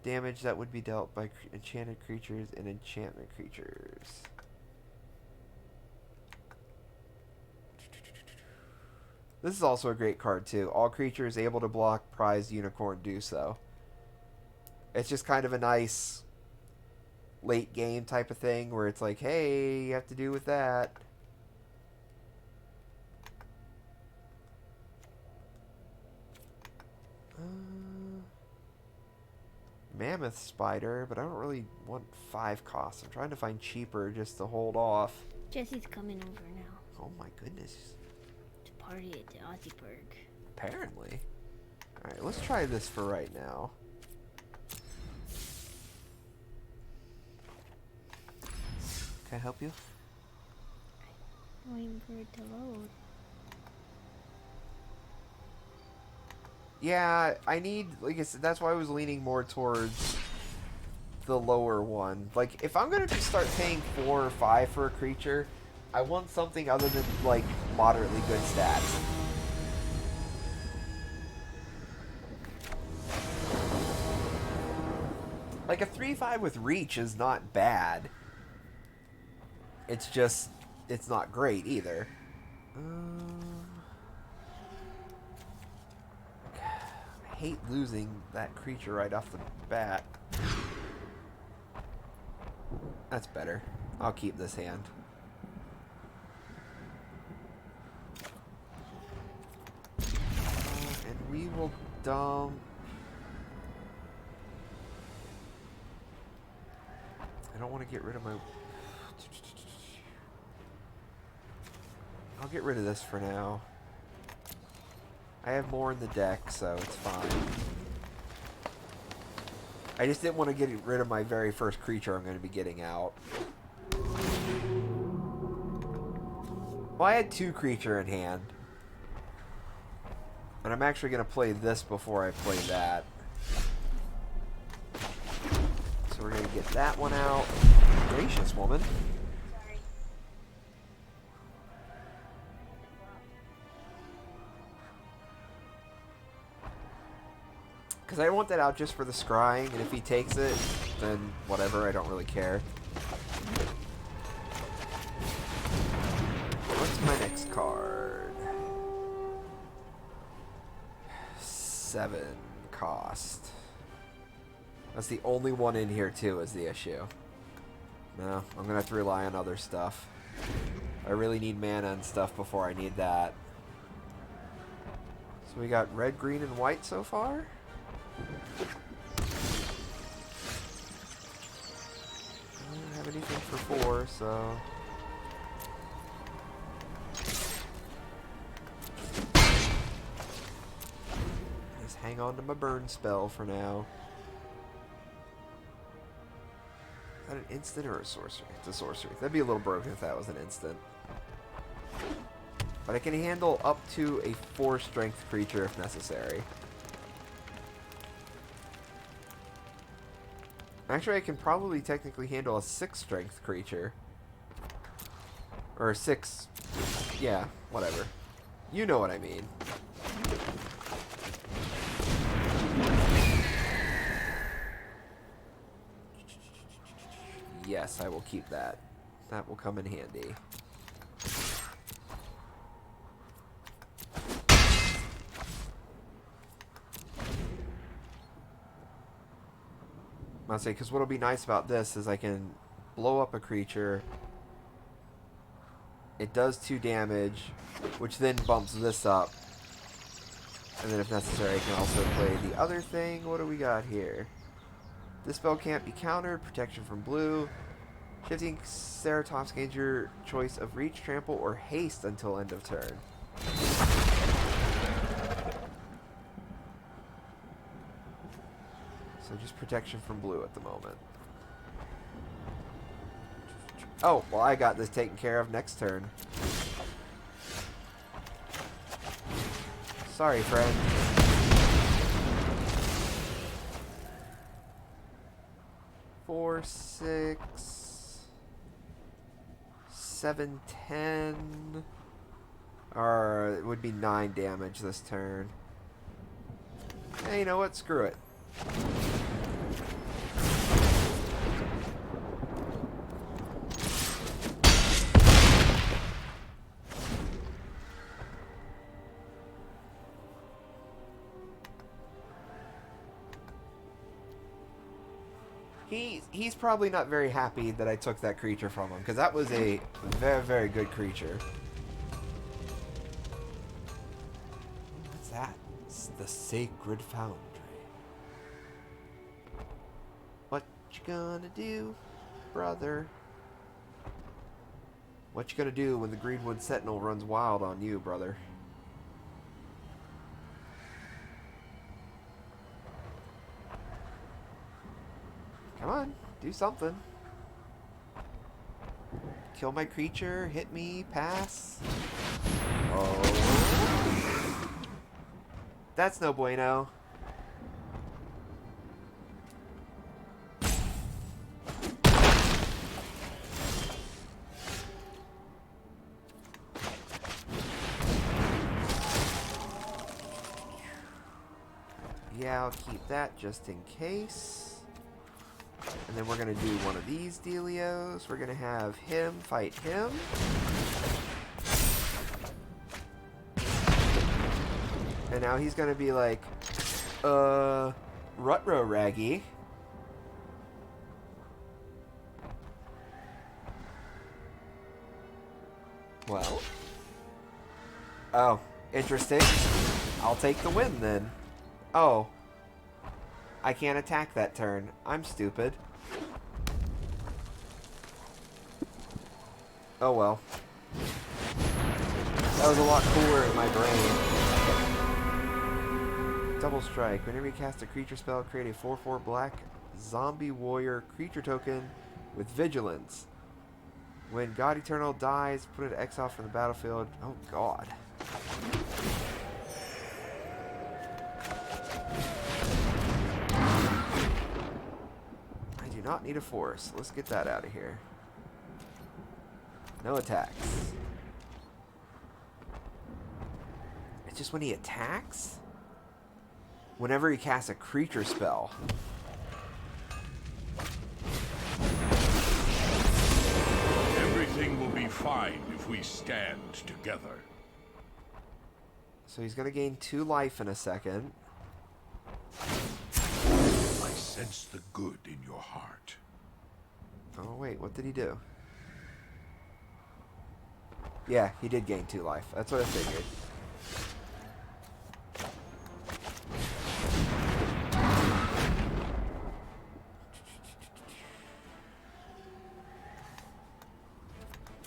Damage that would be dealt by enchanted creatures and enchantment creatures. This is also a great card too. All creatures able to block prized unicorn do so. It's just kind of a nice late game type of thing where it's like, hey, you have to do with that. Mammoth Spider, but I don't really want 5 costs. I'm trying to find cheaper just to hold off. Jesse's coming over now Oh my goodness. to party at the Ozzyburg. Apparently. Alright, let's try this for right now. Can I help you? I'm waiting for it to load. Yeah, I need, like I said, that's why I was leaning more towards the lower one. Like, if I'm gonna just start paying 4 or 5 for a creature, I want something other than, like, moderately good stats. Like, a 3/5 with reach is not bad. It's just, it's not great either. I hate losing that creature right off the bat. That's better. I'll keep this hand. And we will dump... I don't want to get rid of my... I'll get rid of this for now. I have more in the deck, so it's fine. I just didn't want to get rid of my very first creature I'm going to be getting out. Well, I had 2 creature in hand. And I'm actually going to play this before I play that. So we're going to get that one out. Gracious woman. Because I want that out just for the scrying, and if he takes it, then whatever, I don't really care. What's my next card? 7 cost. That's the only one in here, too, is the issue. No, I'm going to have to rely on other stuff. I really need mana and stuff before I need that. So we got red, green, and white so far? I don't have anything for 4, so... Just hang on to my burn spell for now. Is that an instant or a sorcery? It's a sorcery. That'd be a little broken if that was an instant. But I can handle up to a 4 strength creature if necessary. Actually, I can probably technically handle a 6 strength creature. Or a 6... Yeah, whatever. You know what I mean. Yes, I will keep that. That will come in handy. I'll say, because what'll be nice about this is I can blow up a creature. It does 2 damage, which then bumps this up. And then if necessary, I can also play the other thing. What do we got here? This spell can't be countered. Protection from blue. Shifting Ceratops gains your choice of reach, trample, or haste until end of turn. So just protection from blue at the moment. Oh, well, I got this taken care of next turn. Sorry, friend. Four, 6, 7, 10. Or it would be 9 damage this turn. Hey, you know what? Screw it. He's probably not very happy that I took that creature from him, because that was a very, very good creature. What's that? It's the Sacred Foundry. What you gonna do, brother? What you gonna do when the Greenwood Sentinel runs wild on you, brother? Come on, do something. Kill my creature, hit me, pass. Oh. That's no bueno. Yeah, I'll keep that just in case. And then we're going to do one of these dealios. We're going to have him fight him. And now he's going to be like, Rutro Raggy. Well. Oh, interesting. I'll take the win then. Oh. I can't attack that turn. I'm stupid. Oh well. That was a lot cooler in my brain. Double strike. Whenever you cast a creature spell, create a 4/4 black zombie warrior creature token with vigilance. When God Eternal dies, put it exile from the battlefield. Oh god. I do not need a force. Let's get that out of here. No attacks. It's just when he attacks? Whenever he casts a creature spell. Everything will be fine if we stand together. So he's going to gain 2 life in a second. I sense the good in your heart. Oh, wait. What did he do? Yeah, he did gain 2 life. That's what I figured.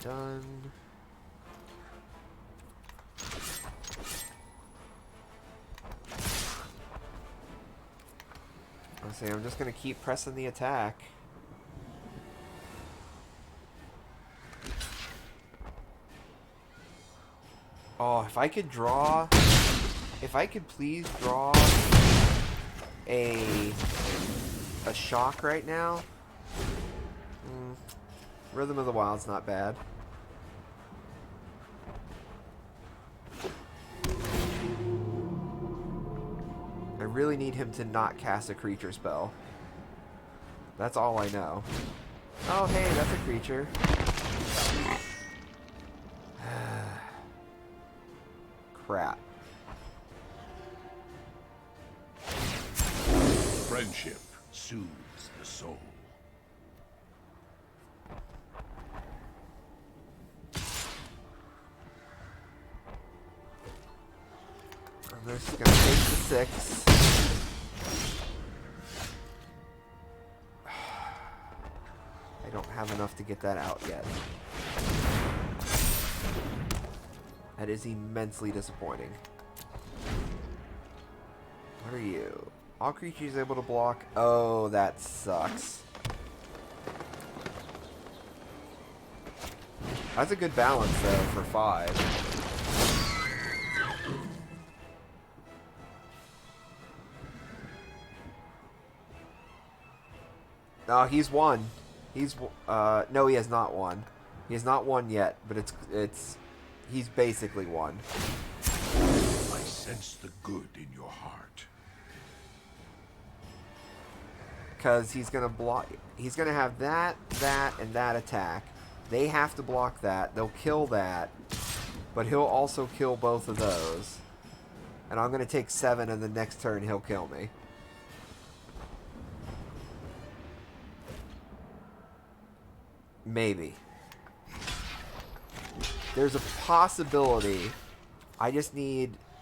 Done. I'm just going to keep pressing the attack. Oh, if I could draw... If I could please draw a shock right now. Rhythm of the Wild's not bad. I really need him to not cast a creature spell. That's all I know. Oh, hey, that's a creature. Crap. Friendship soothes the soul. I'm just gonna take the 6. I don't have enough to get that out yet. That is immensely disappointing. What are you? All creatures able to block. Oh, that sucks. That's a good balance, though, for 5. No, he's won. He's no, he has not won. He has not won yet, but he's basically won. I sense the good in your heart. Because he's gonna block. He's gonna have that, and that attack. They have to block that. They'll kill that, but he'll also kill both of those. And I'm gonna take 7, and the next turn he'll kill me. Maybe. There's a possibility. I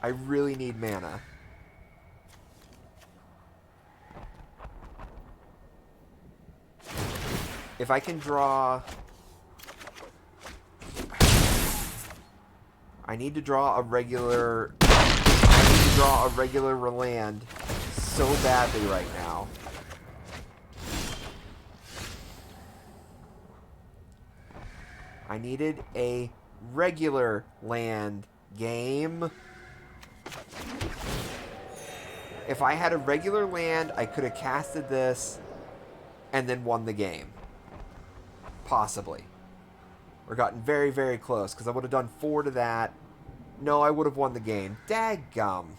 really need mana. If I can draw... I need to draw a regular land so badly right now. I needed a regular land game. If I had a regular land, I could have casted this and then won the game. Possibly. Or gotten very, very close, because I would have done 4 to that. No, I would have won the game. Daggum.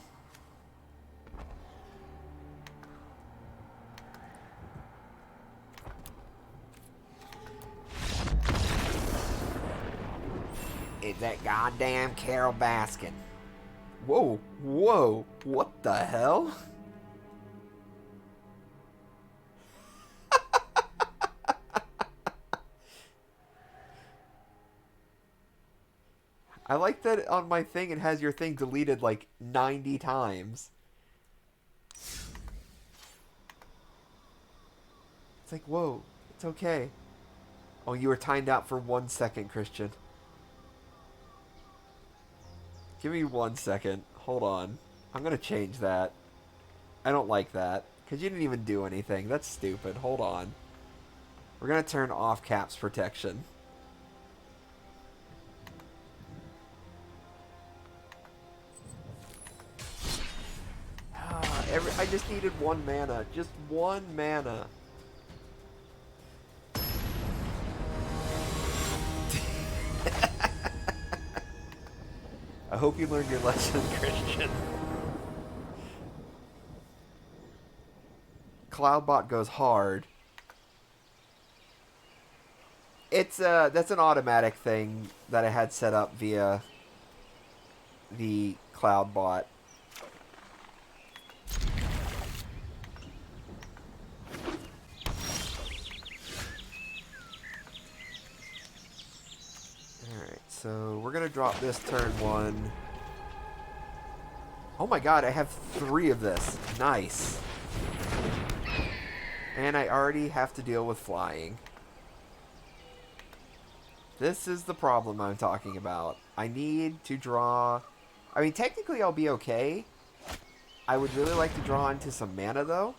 It's that goddamn Carol Baskin. Whoa, whoa, what the hell? I like that on my thing it has your thing deleted like 90 times. It's like, whoa, it's okay. Oh, you were timed out for 1 second, Christian. Give me 1 second. Hold on. I'm going to change that. I don't like that. Because you didn't even do anything. That's stupid. Hold on. We're going to turn off caps protection. I just needed 1 mana. Just 1 mana. I hope you learned your lesson, Christian. Cloudbot goes hard. It's that's an automatic thing that I had set up via the Cloudbot. Alright, so we're gonna drop this turn 1. Oh my god, I have 3 of this. Nice. And I already have to deal with flying. This is the problem I'm talking about. I need to draw... I mean, technically I'll be okay. I would really like to draw into some mana, though.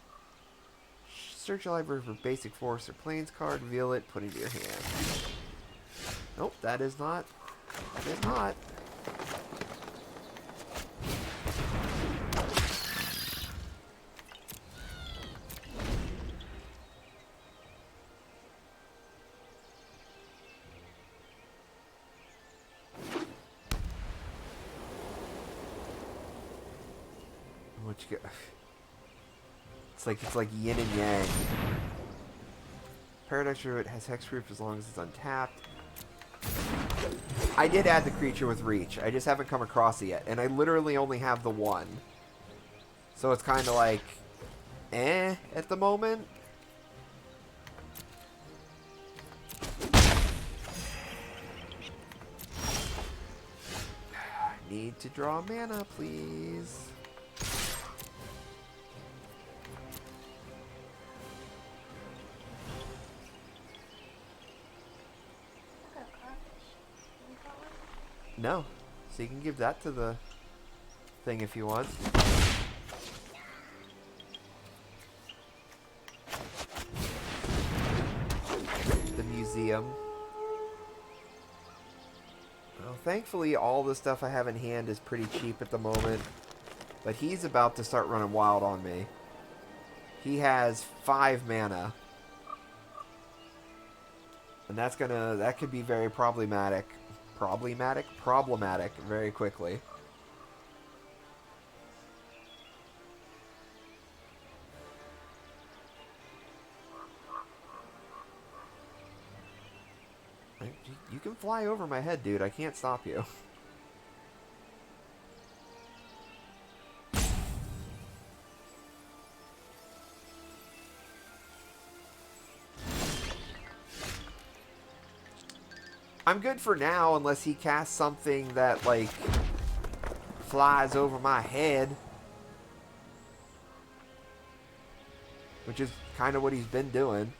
Search your library for basic forest or plains card, reveal it, put it in your hand. Nope, that is not. That is not. What you got? It's like yin and yang. Paradox Root has hexproof as long as it's untapped. I did add the creature with reach. I just haven't come across it yet, and I literally only have the 1. So it's kind of like, at the moment. Need to draw mana, please. No. So you can give that to the thing if you want. The museum. Well, thankfully all the stuff I have in hand is pretty cheap at the moment. But he's about to start running wild on me. He has 5 mana. And that could be very problematic very quickly. You can fly over my head, dude. I can't stop you. I'm good for now, unless he casts something that, like, flies over my head. Which is kind of what he's been doing.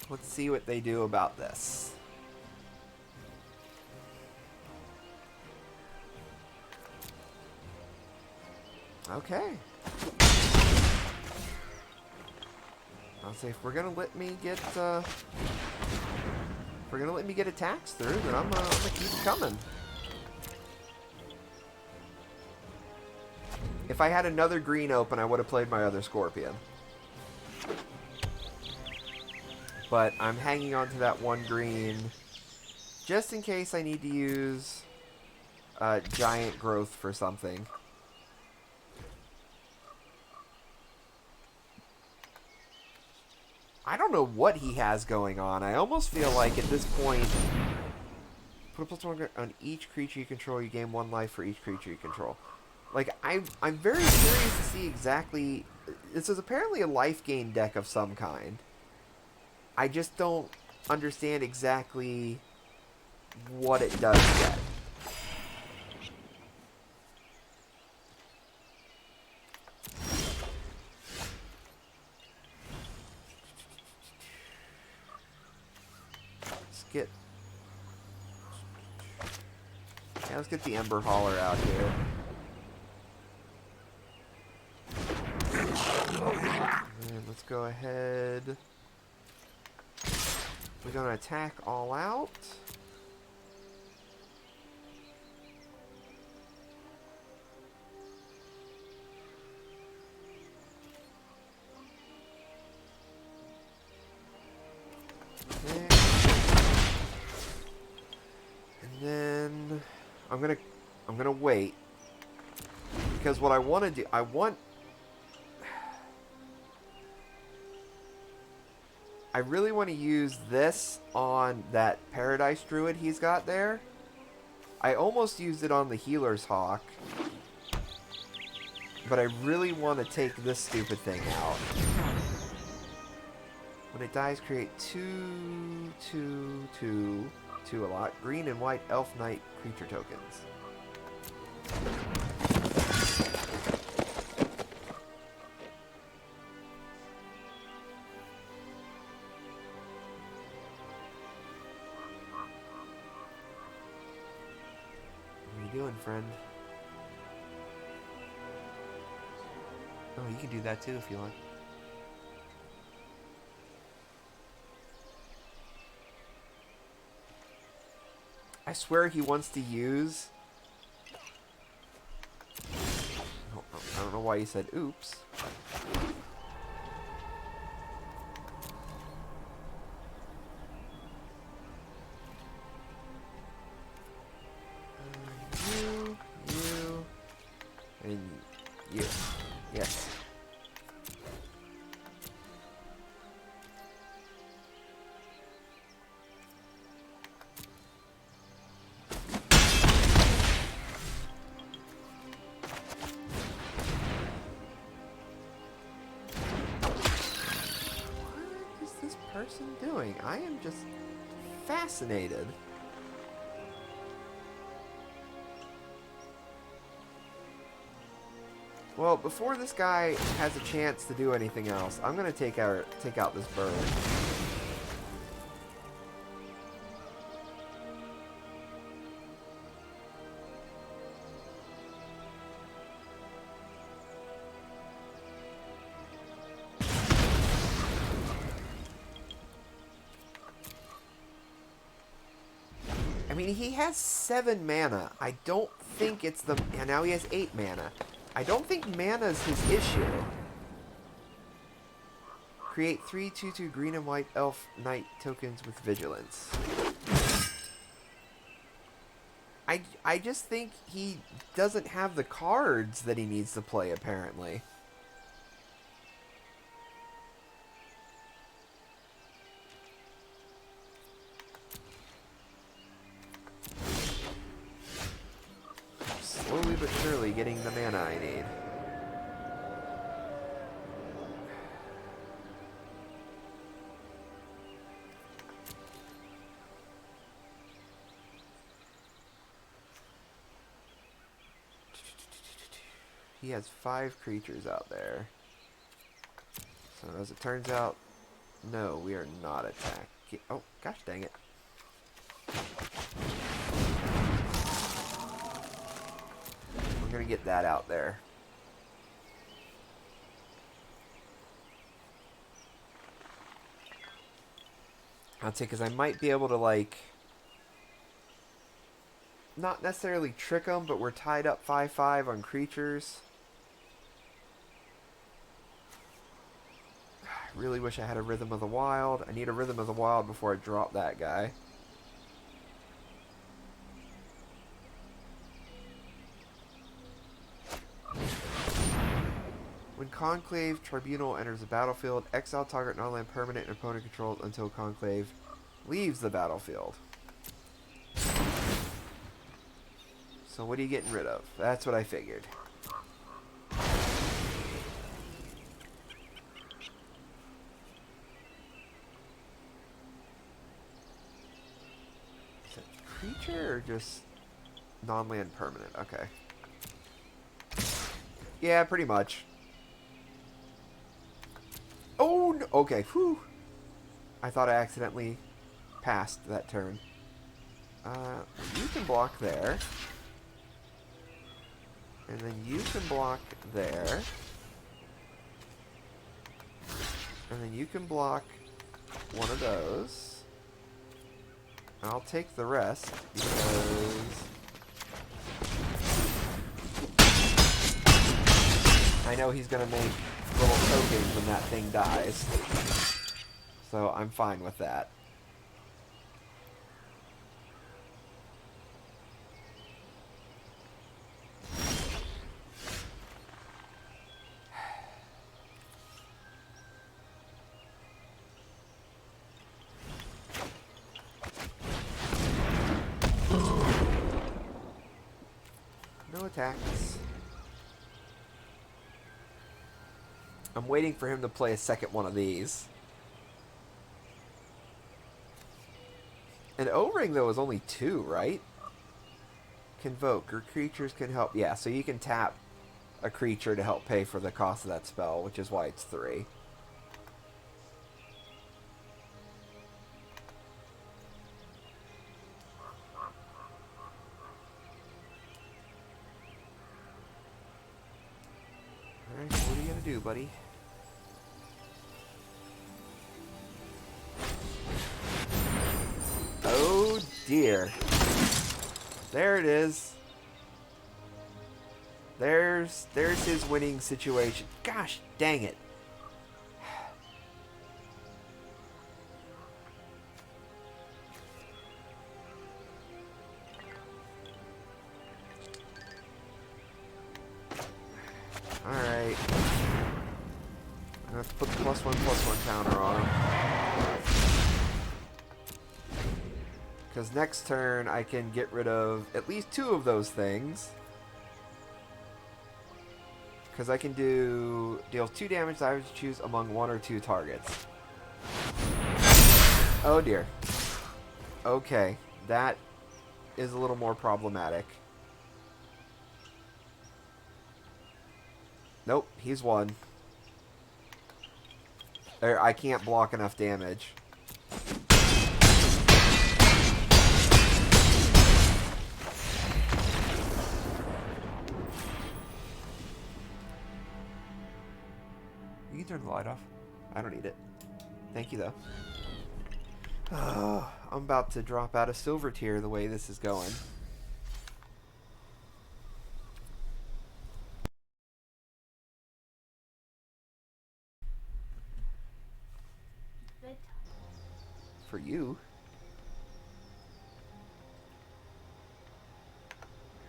Let's see what they do about this. Okay. I'll say if we're gonna let me get attacks through, then I'm gonna keep coming. If I had another green open, I would have played my other Scorpion. But I'm hanging on to that 1 green just in case I need to use giant growth for something. I don't know what he has going on. I almost feel like at this point, put a +1 on each creature you control. You gain 1 life for each creature you control. Like, I'm very curious to see exactly... This is apparently a life gain deck of some kind. I just don't understand exactly what it does yet. Yeah, let's get the Ember Hauler out here. And let's go ahead. We're going to attack all out. Okay. And then I'm gonna wait, because what I want to do, I really want to use this on that Paradise Druid he's got there. I almost used it on the Healer's Hawk, but I really want to take this stupid thing out. When it dies, create 2 a lot, green and white Elf Knight creature tokens. What are you doing, friend? Oh, you can do that too if you want. I swear he wants to use... I don't know why he said oops. You, and you. Yes. Person doing? I am just fascinated. Well, before this guy has a chance to do anything else, I'm gonna take out this bird. I mean, he has 7 mana. I don't think it's the... And now he has 8 mana. I don't think mana's his issue. Create 3 2/2 green and white Elf Knight tokens with Vigilance. I just think he doesn't have the cards that he needs to play, apparently. Slowly but surely getting the mana I need. He has 5 creatures out there. So as it turns out, no, we are not attacking. Oh, gosh dang it. We're gonna get that out there. I'll take, because I might be able to, like, not necessarily trick them, but we're tied up 5/5 on creatures. I really wish I had a Rhythm of the Wild. I need a Rhythm of the Wild before I drop that guy. When Conclave Tribunal enters the battlefield, exile target non-land permanent and opponent controlled until Conclave leaves the battlefield. So what are you getting rid of? That's what I figured. Is it creature or just non-land permanent? Okay. Yeah, pretty much. Oh, no. Okay. Whew. I thought I accidentally passed that turn. You can block there. And then you can block there. And then you can block one of those. I'll take the rest because I know he's going to make little tokens when that thing dies. So I'm fine with that. No attacks. I'm waiting for him to play a second one of these. An O-ring, though, is only 2, right? Convoke. Your creatures can help. Yeah, so you can tap a creature to help pay for the cost of that spell, which is why it's 3. Alright, what are you gonna do, buddy? Oh dear. There it is. There's his winning situation. Gosh dang it. Alright. I'm gonna put the +1/+1 counter on him. Because next turn I can get rid of at least 2 of those things. Because I can deals 2 damage. I have to choose among 1 or 2 targets. Oh dear. Okay, that is a little more problematic. Nope, he's won. I can't block enough damage. You can turn the light off. I don't need it. Thank you, though. Oh, I'm about to drop out of silver tier the way this is going. For you.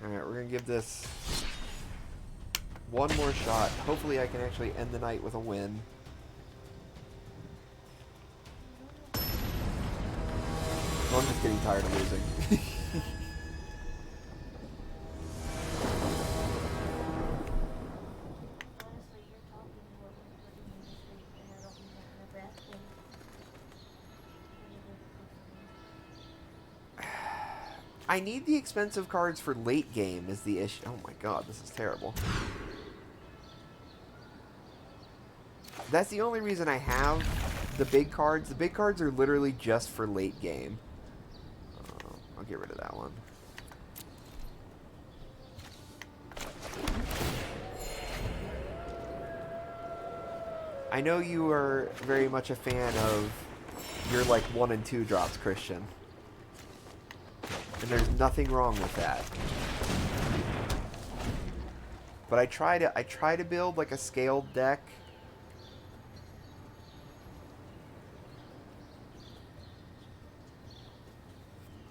Alright, we're going to give this one more shot. Hopefully I can actually end the night with a win. Well, I'm just getting tired of losing. I need the expensive cards for late game is the issue. Oh my god, this is terrible. That's the only reason I have the big cards. The big cards are literally just for late game. I'll get rid of that one. I know you are very much a fan of your like 1 and 2 drops, Christian. And there's nothing wrong with that. But I try to build like a scaled deck.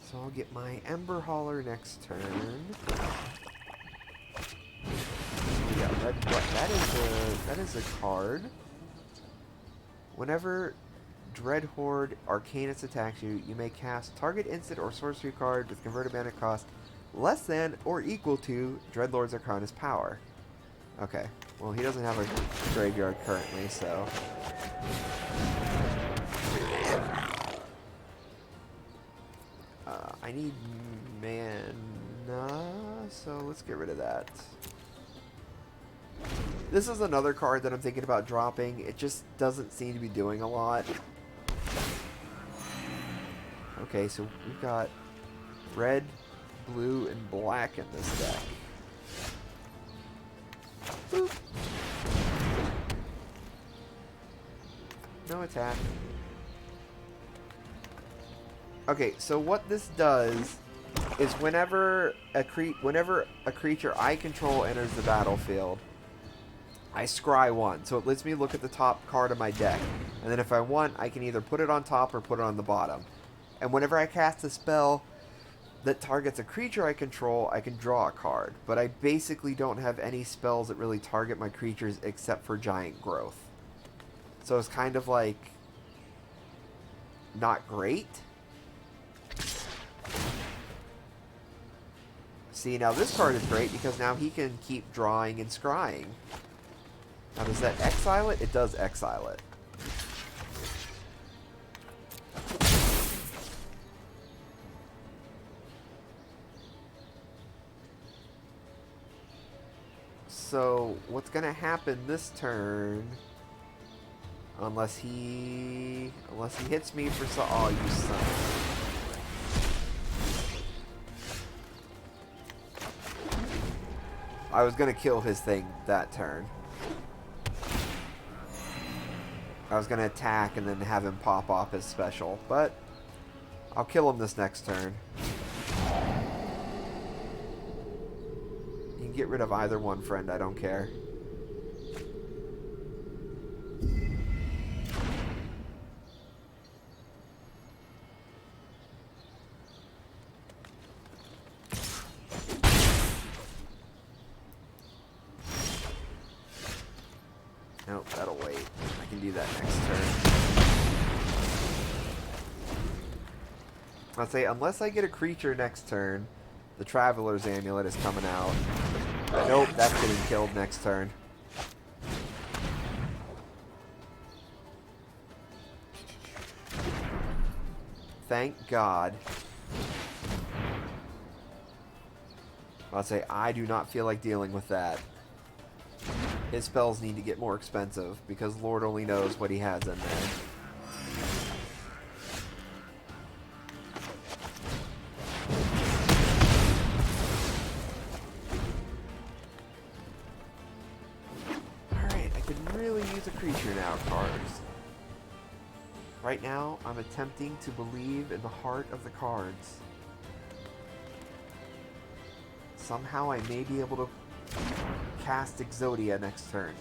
So I'll get my Ember Hauler next turn. We got That is a card. Whenever Dreadhorde Arcanist attacks you, you may cast target instant or sorcery card with converted mana cost less than or equal to Dreadlord's Arcanist power. Okay. Well, he doesn't have a graveyard currently, so... I need mana, so let's get rid of that. This is another card that I'm thinking about dropping. It just doesn't seem to be doing a lot. Okay, so we've got red, blue, and black in this deck. Boop. No attack. Okay, so what this does is whenever a creature I control enters the battlefield, I scry one. So it lets me look at the top card of my deck. And then if I want, I can either put it on top or put it on the bottom. And whenever I cast a spell that targets a creature I control, I can draw a card. But I basically don't have any spells that really target my creatures except for Giant Growth. So it's kind of like not great. See, now this card is great because now he can keep drawing and scrying. Now, does that exile it? It does exile it. So, what's going to happen this turn... Unless he hits me for so... Oh, you son of a... I was going to kill his thing that turn. I was going to attack and then have him pop off his special. But I'll kill him this next turn. You can get rid of either one, friend. I don't care. Nope, that'll wait. I can do that next turn. I'll say, unless I get a creature next turn, the Traveler's Amulet is coming out. Nope, that's getting killed next turn. Thank God. I'll say, I do not feel like dealing with that. His spells need to get more expensive, because Lord only knows what he has in there. Alright, I could really use a creature now, cards. Right now, I'm attempting to believe in the heart of the cards. Somehow I may be able to cast Exodia next turn.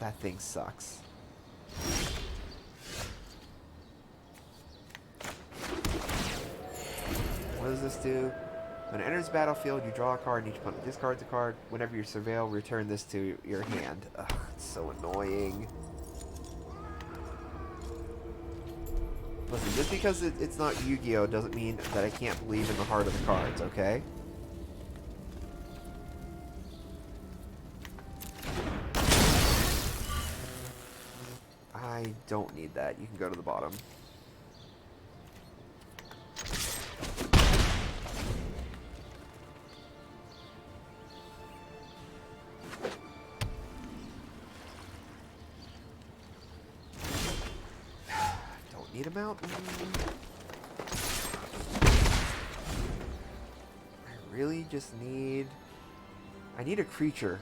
That thing sucks. What does this do? When it enters the battlefield, you draw a card and each opponent discards a card. Whenever you surveil, return this to your hand. Ugh, it's so annoying. Listen, just because it's not Yu-Gi-Oh! Doesn't mean that I can't believe in the heart of the cards, okay? I don't need that. You can go to the bottom. Need a mountain. I really just need... I need a creature.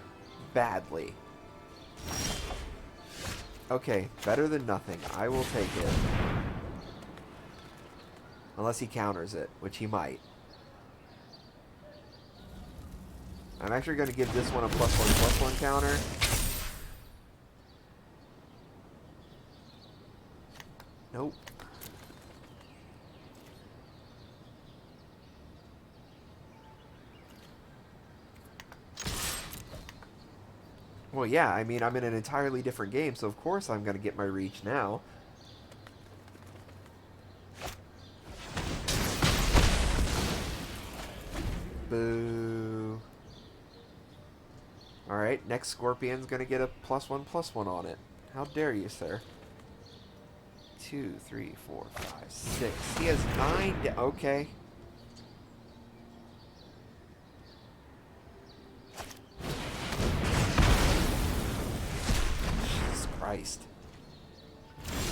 Badly. Okay, better than nothing. I will take it. Unless he counters it, which he might. I'm actually going to give this one a +1/+1 counter. Nope. Well, yeah, I mean, I'm in an entirely different game, so of course I'm going to get my reach now. Boo. Alright, next Scorpion's going to get a +1/+1 on it. How dare you, sir? 2, 3, 4, 5, 6. He has 9. Okay. Jesus Christ.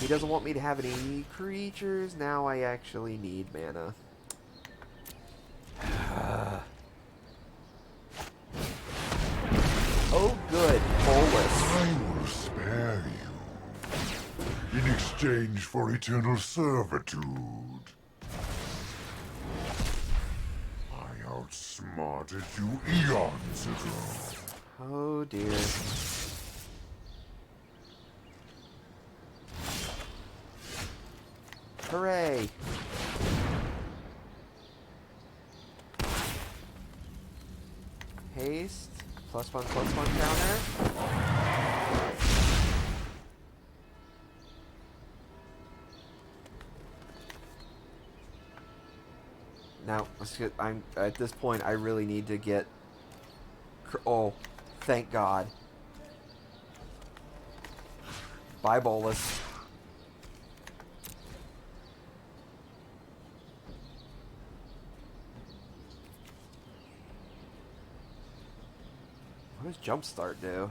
He doesn't want me to have any creatures. Now I actually need mana. Oh, good. Bolus. I will spare you in exchange for eternal servitude. I outsmarted you eons ago. Oh, dear. Hooray! Haste. +1/+1 counter. Now, let's get. I'm at this point. I really need to get. Oh, thank God. Bye, Bolus. What does Jumpstart do? You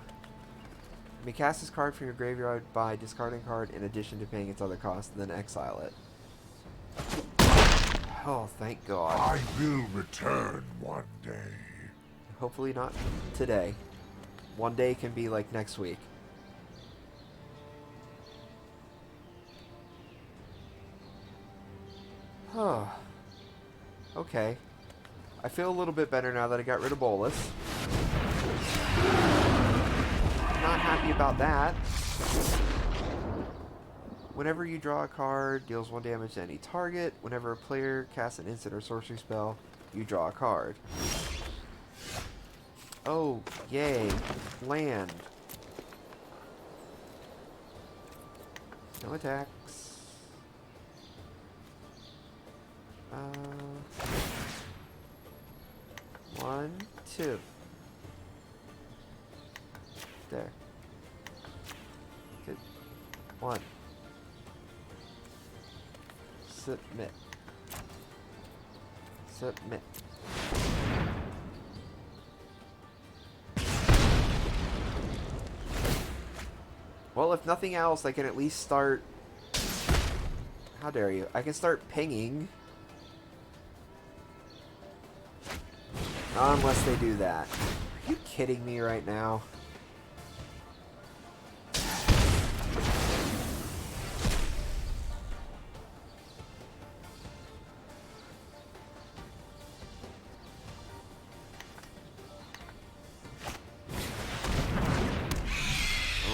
may cast this card from your graveyard by discarding a card in addition to paying its other cost, and then exile it. Oh, thank God. I will return one day. Hopefully not today. One day can be like next week. Huh. Okay. I feel a little bit better now that I got rid of Bolus. Not happy about that. Whenever you draw a card, deals 1 damage to any target. Whenever a player casts an instant or sorcery spell, you draw a card. Oh, yay. Land. No attacks. 1, 2. There. Good. 1. Submit. Submit. Well, if nothing else, I can at least start... How dare you? I can start pinging. Unless they do that. Are you kidding me right now?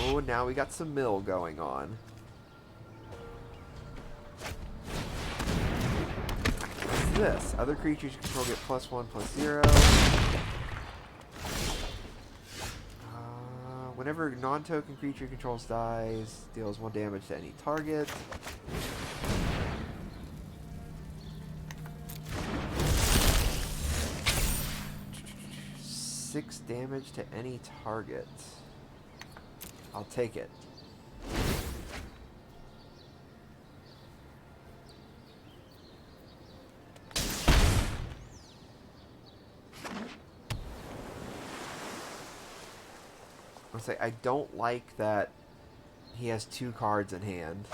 Oh, now we got some mill going on. What's this? Other creatures you control get +1/+0. Whenever non-token creature controls dies, deals 1 damage to any target. Six damage to any target. I'll take it. I'll say I don't like that he has 2 cards in hand.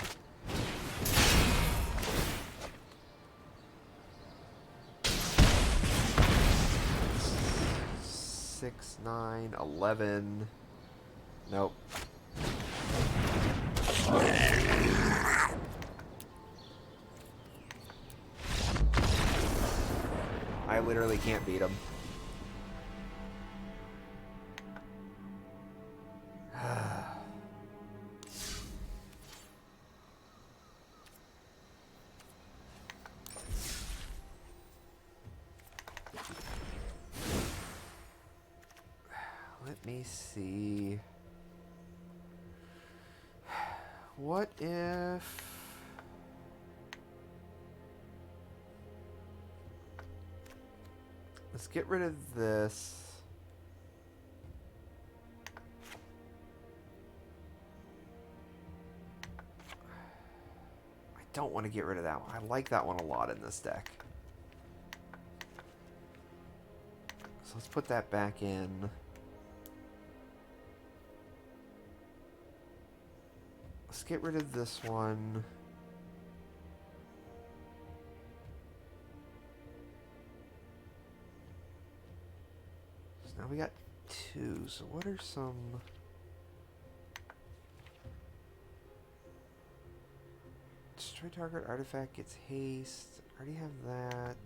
Six, 9, 11. Nope. I literally can't beat him. Let me see. What if... Let's get rid of this. I don't want to get rid of that one. I like that one a lot in this deck. So let's put that back in. Let's get rid of this one. So now we got 2. So what are some... Destroy target artifact gets haste. Already have that.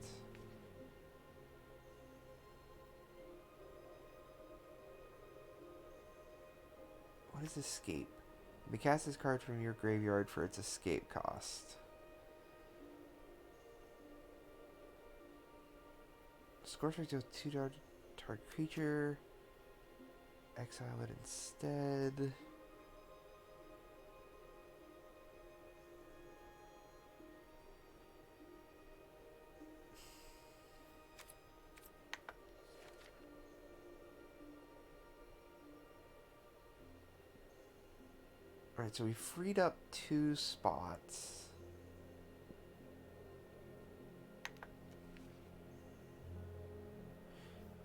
What is escape? You may cast this card from your graveyard for its escape cost. Scorch deals 2 target creature. Exile it instead. Alright, so we freed up 2 spots.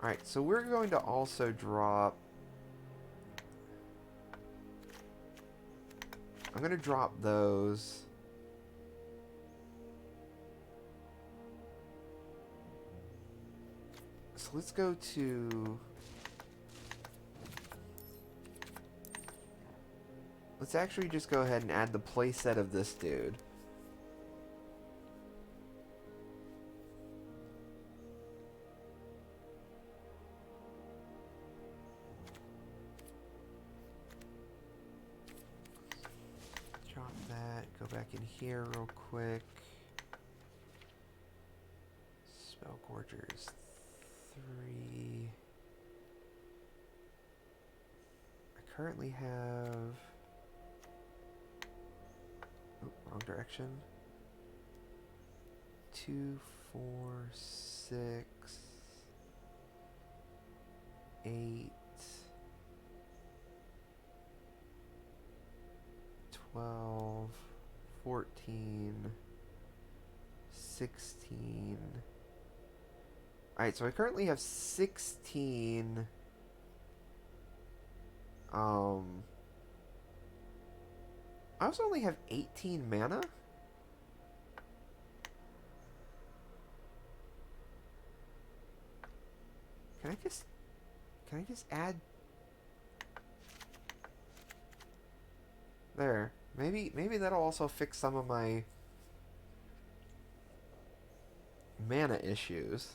Alright, so we're going to also drop... I'm going to drop those. So let's go to... Let's actually just go ahead and add the playset of this dude. Drop that, go back in here real quick. Spell Gorgers 3. I currently have... Oh, wrong direction. 2, 4, 6, 8, 12, 14, 16. Alright, so I currently have 16 I also only have 18 mana? Can I just add... There. Maybe that'll also fix some of my mana issues.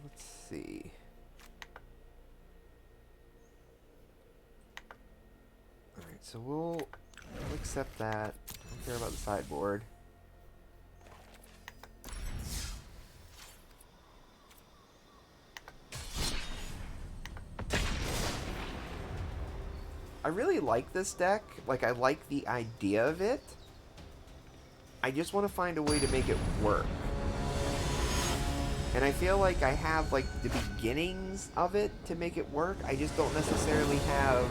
Let's see. Alright, so we'll accept that. Don't care about the sideboard. I really like this deck. Like, I like the idea of it. I just want to find a way to make it work. And I feel like I have, like, the beginnings of it to make it work. I just don't necessarily have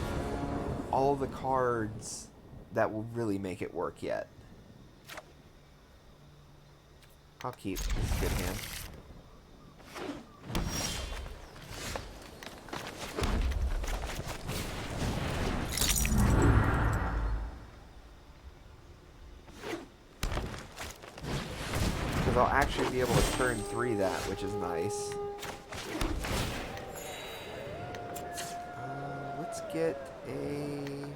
all the cards that will really make it work yet. I'll keep. This is a good hand. Because I'll actually be able to turn 3 that, which is nice. Let's get a...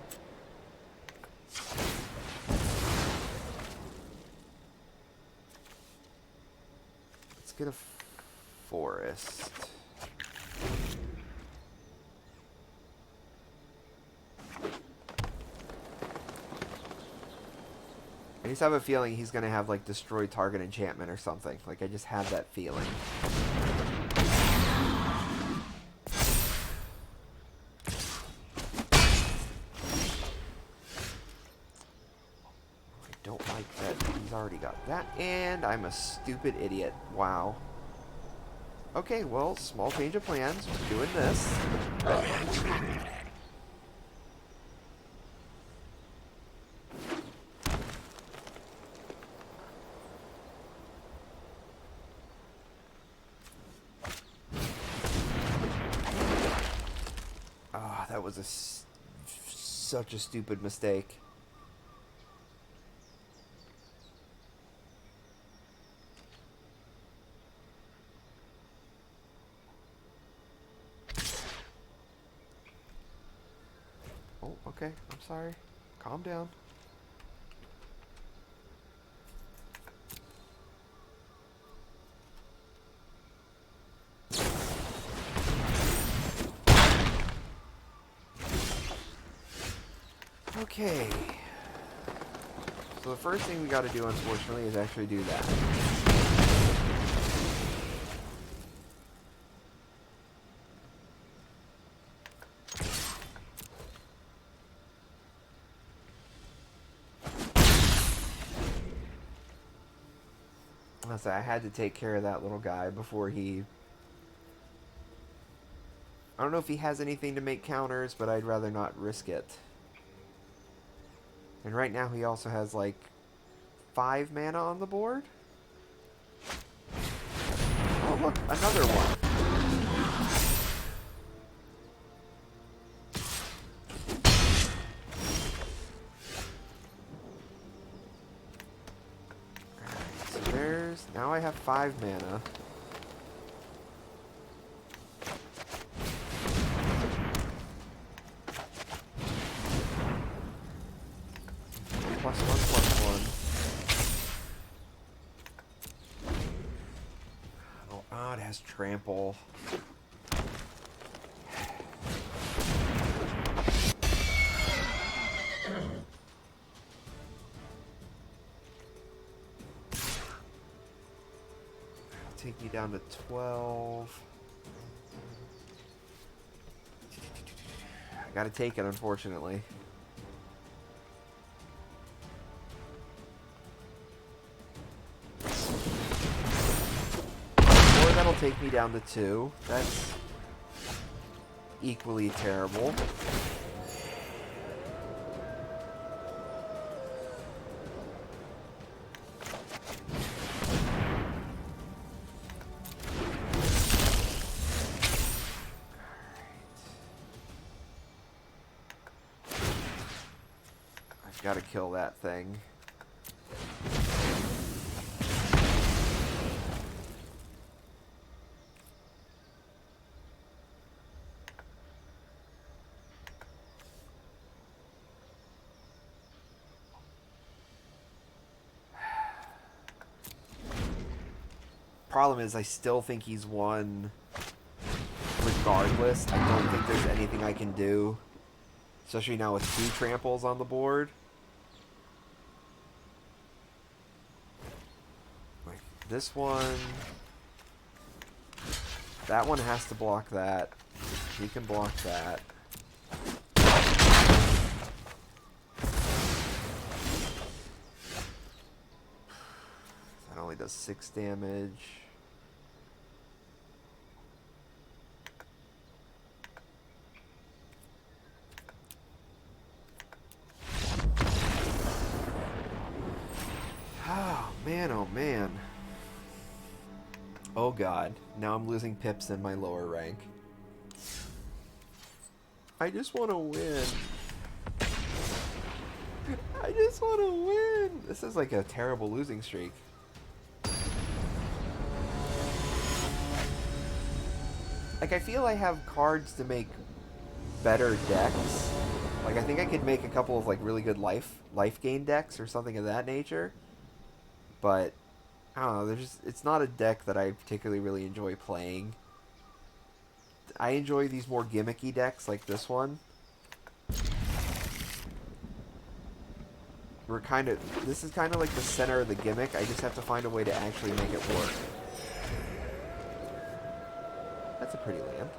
Let's get a forest. I just have a feeling he's gonna have like destroy target enchantment or something. Like I just have that feeling. I don't like that he's already got that, and I'm a stupid idiot. Wow. Okay, well, small change of plans. We're doing this. Ah, that was such a stupid mistake. Oh, okay. I'm sorry. Calm down. Okay. So the first thing we gotta do, unfortunately, is actually do that. So I had to take care of that little guy before he... I don't know if he has anything to make counters, but I'd rather not risk it. And right now he also has like 5 mana on the board. Oh look, another one. Alright, so there's... Now I have 5 mana. +1/+1. Oh, it has trample. Take me down to 12. I gotta take it, unfortunately. Or that'll take me down to 2. That's equally terrible. Gotta kill that thing. Problem is, I still think he's won regardless. I don't think there's anything I can do. Especially now with 2 tramples on the board. This one... That one has to block that. He can block that. That only does 6 damage. Oh, man, oh, man. Oh god, now I'm losing pips in my lower rank. I just want to win. I just want to win. This is like a terrible losing streak. Like, I feel I have cards to make better decks. Like, I think I could make a couple of like really good life gain decks or something of that nature. But I don't know, it's not a deck that I particularly really enjoy playing. I enjoy these more gimmicky decks like this one. we're kind of, this is kind of like the center of the gimmick. I just have to find a way to actually make it work. That's a pretty land.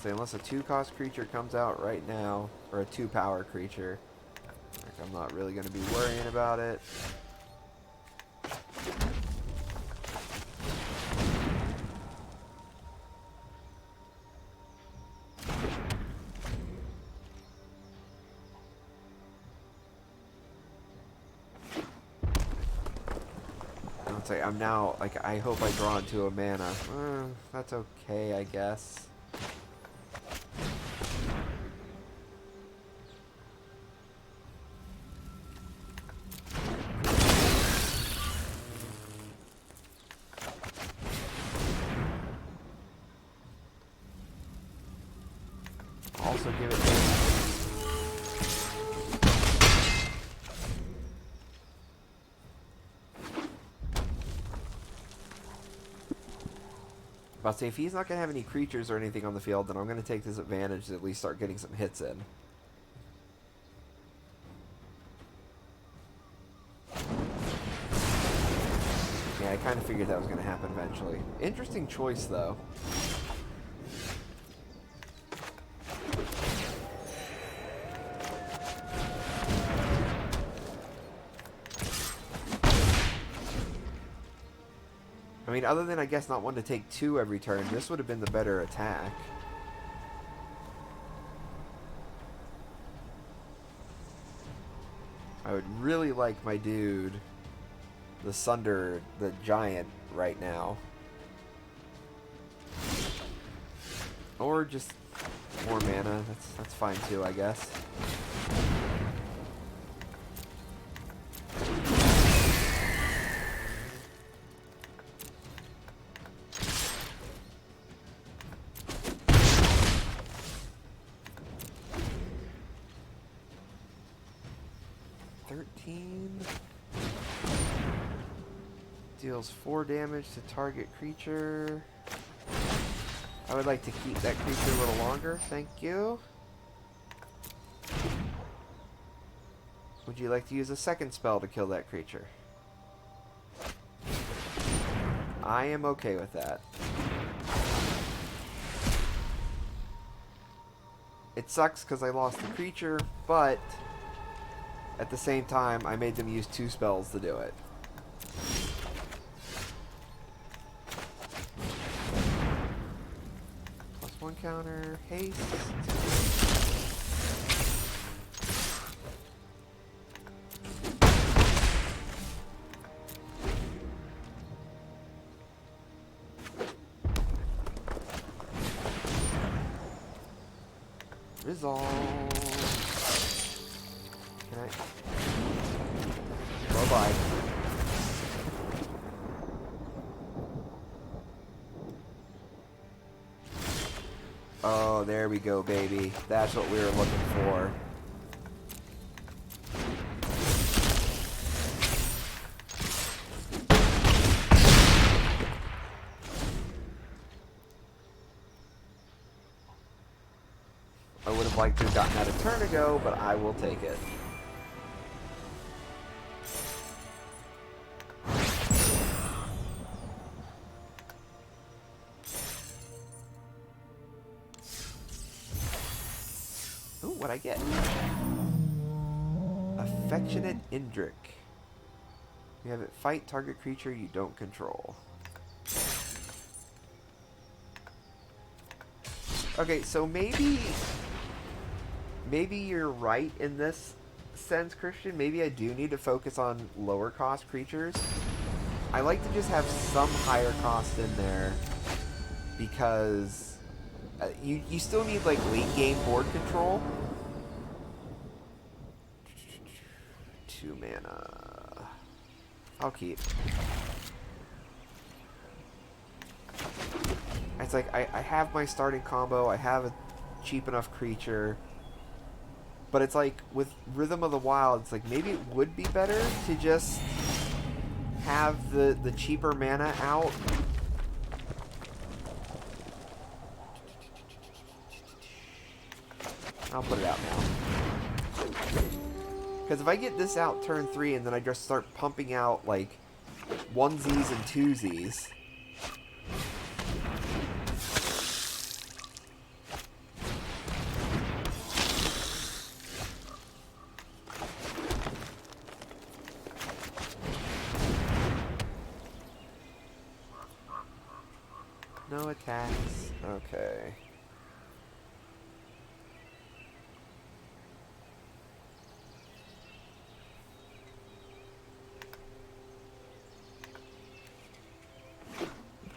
Say, unless a 2-cost creature comes out right now, or a 2-power creature, like, I'm not really going to be worrying about it. I'd say I'm now, like, I hope I draw into a mana. That's okay, I guess. Also give it about to say, if he's not going to have any creatures or anything on the field, then I'm going to take this advantage to at least start getting some hits in. Yeah, I kind of figured that was going to happen eventually. Interesting choice, though. I mean, other than, I guess, not wanting to take 2 every turn, this would have been the better attack. I would really like my dude, the Sunder, the Giant, right now. Or just more mana. That's fine too, I guess. Deals 4 damage to target creature. I would like to keep that creature a little longer, thank you. Would you like to use a second spell to kill that creature? I am okay with that. It sucks because I lost the creature, but at the same time, I made them use 2 spells to do it. +1 counter, haste. Resolve. Can I? Bye-bye. Oh, there we go, baby. That's what we were looking for. I would have liked to have gotten that a turn ago, but I will take it. Ooh, what'd I get? Affectionate Indrik. You have it fight target creature you don't control. Okay, so maybe you're right in this sense, Christian. Maybe I do need to focus on lower cost creatures. I like to just have some higher cost in there because you still need like late game board control. 2 mana. I'll keep. It's like I have my starting combo. I have a cheap enough creature. But it's like, with Rhythm of the Wild, it's like, maybe it would be better to just have the cheaper mana out. I'll put it out now. Because if I get this out turn 3 and then I just start pumping out, like, onesies and twosies... No attacks. Okay.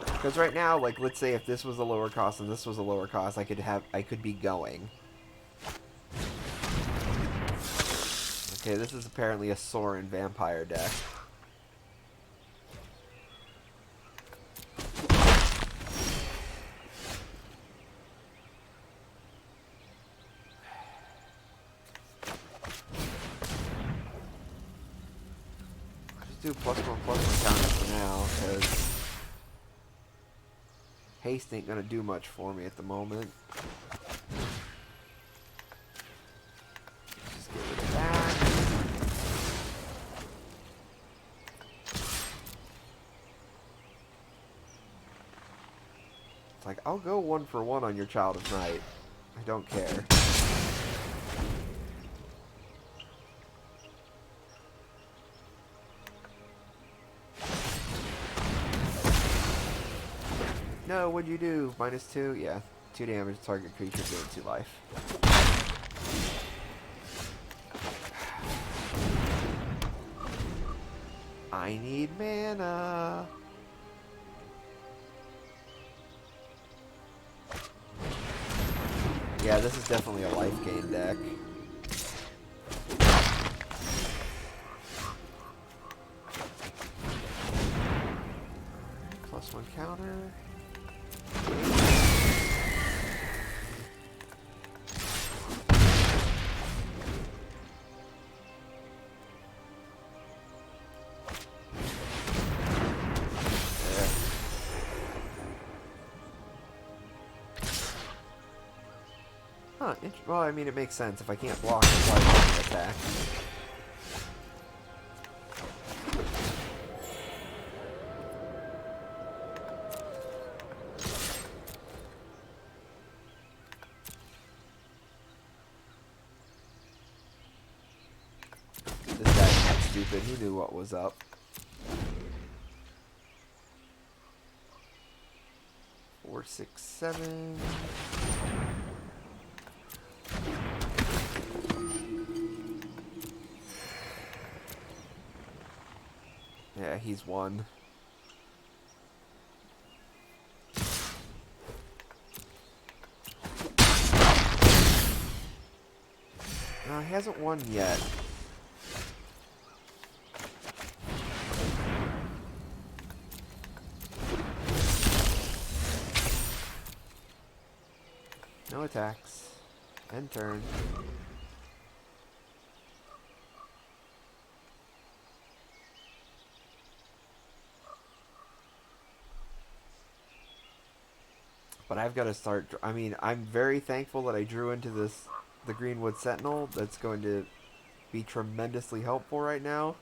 Because right now, like, let's say if this was a lower cost and this was a lower cost, I could be going. Okay, this is apparently a Sorin vampire deck. Do +1/+1 counters for now, because haste ain't gonna do much for me at the moment. Just get rid of that. It's like, I'll go 1-for-1 on your Child of Night. I don't care. No, what'd you do? -2? Yeah. 2 damage, target creature, gain 2 life. I need mana. Yeah, this is definitely a life gain deck. +1 counter. Huh, well, I mean, it makes sense. If I can't block, it's like an attack. This guy's not stupid. He knew what was up. Four, 6, 7... Yeah, he's one. No, he hasn't won yet. No attacks. End turn. But I've got to start... I mean, I'm very thankful that I drew into the Greenwood Sentinel. That's going to be tremendously helpful right now.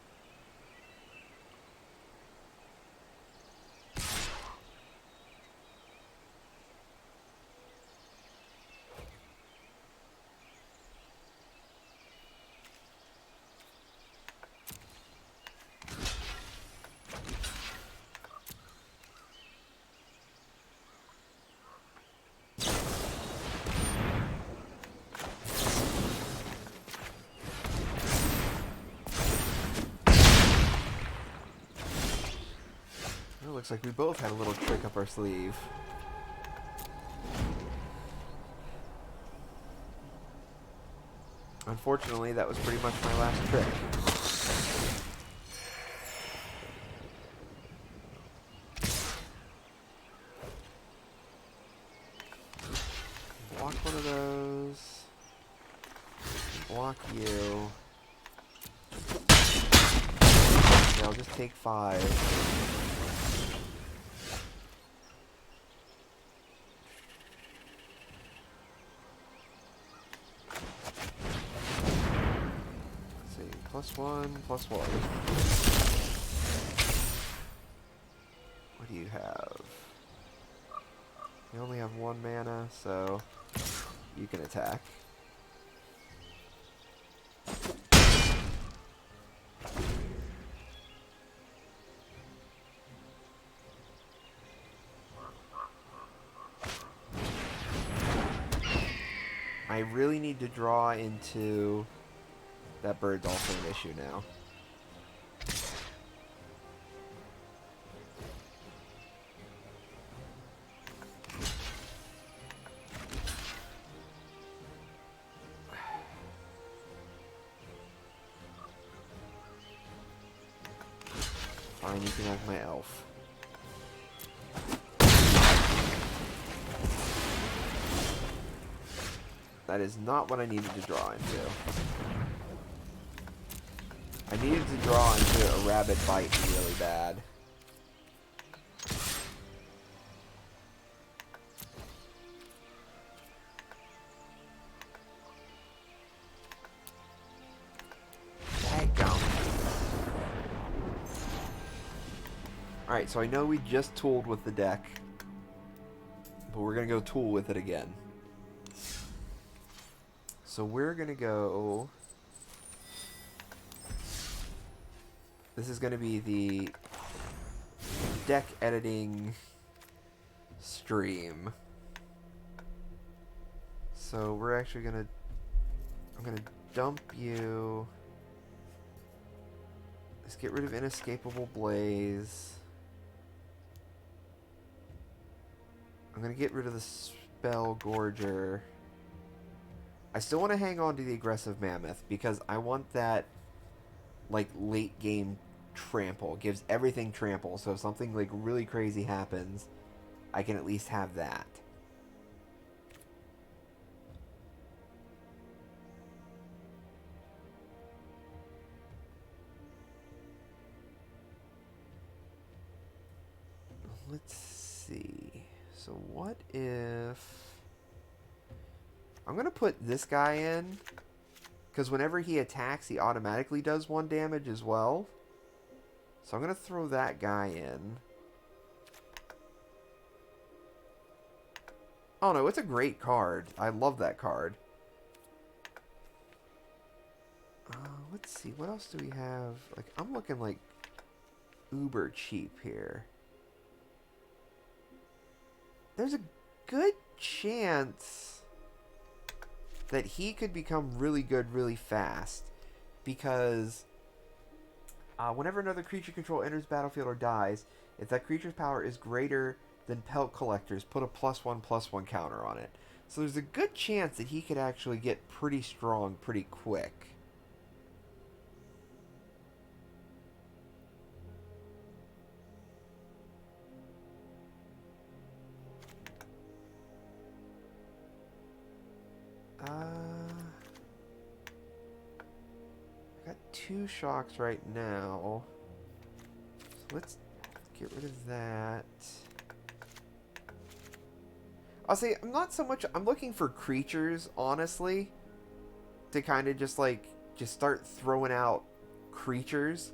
Looks like we both had a little trick up our sleeve. Unfortunately, that was pretty much my last trick. Block one of those. block you. Okay, I'll just take 5. +1, +1. What do you have? You only have 1 mana, so you can attack. I really need to draw into... That bird's also an issue now. Fine, you can have my elf. That is not what I needed to draw into. I needed to draw into a Rabid Bite really bad. Alright, so I know we just tooled with the deck, but we're going to go tool with it again. So we're going to go... This is going to be the deck editing stream. So we're actually going to... I'm going to dump you. Let's get rid of Inescapable Blaze. I'm going to get rid of the Spell Gorger. I still want to hang on to the Aggressive Mammoth because I want that like late game trample. It gives everything trample, so if something like really crazy happens, I can at least have that. Let's see. So what if... I'm going to put this guy in, because whenever he attacks, he automatically does 1 damage as well. So I'm going to throw that guy in. Oh no, it's a great card. I love that card. Let's see, what else do we have? Like, I'm looking like uber cheap here. There's a good chance that he could become really good really fast, because whenever another creature control enters battlefield or dies, if that creature's power is greater than Pelt Collector's, put a +1/+1 counter on it. So there's a good chance that he could actually get pretty strong pretty quick. I got 2 shocks right now. So let's get rid of that. I'll say I'm not so much... I'm looking for creatures, honestly, to kind of just start throwing out creatures.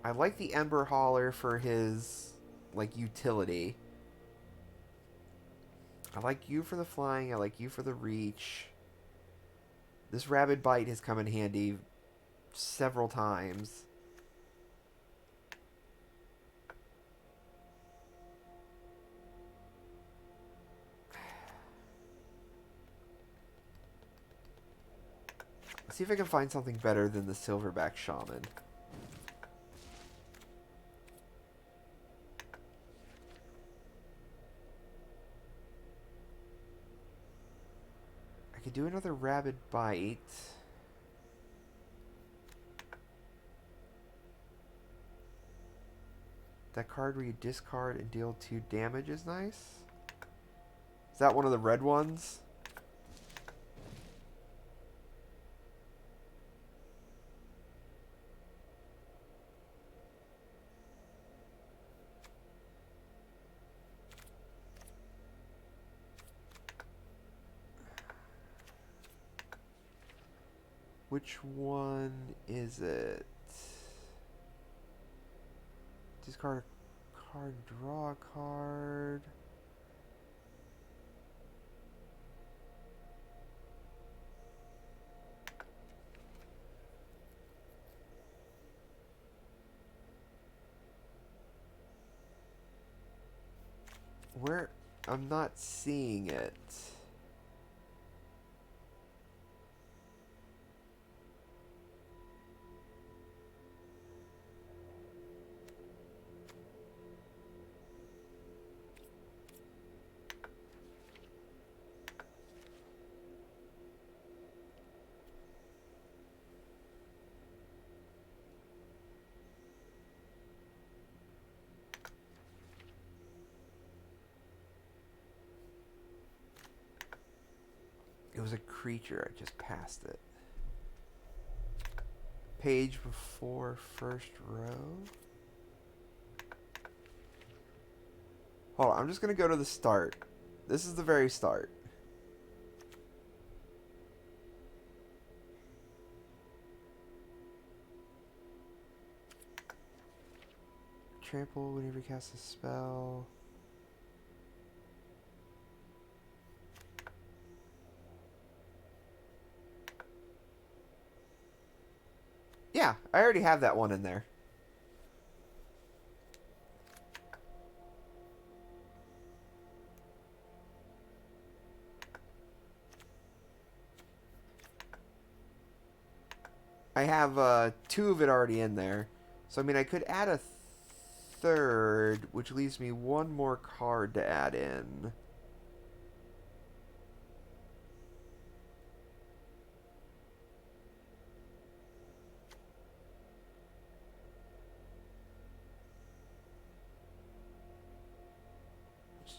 I like the Ember Hauler for his, like, utility. I like you for the flying. I like you for the reach. This Rabid Bite has come in handy several times. Let's see if I can find something better than the Silverback Shaman. I could do another Rabid Bite. That card where you discard and deal 2 damage is nice. Is that one of the red ones? Which one is it? Discard a card, draw a card. Where? I'm not seeing it. It was a creature. I just passed it. Page before first row. Hold on. I'm just going to go to the start. This is the very start. Trample whenever you cast a spell. Yeah, I already have that one in there. I have 2 of it already in there. So, I mean, I could add a third, which leaves me 1 more card to add in.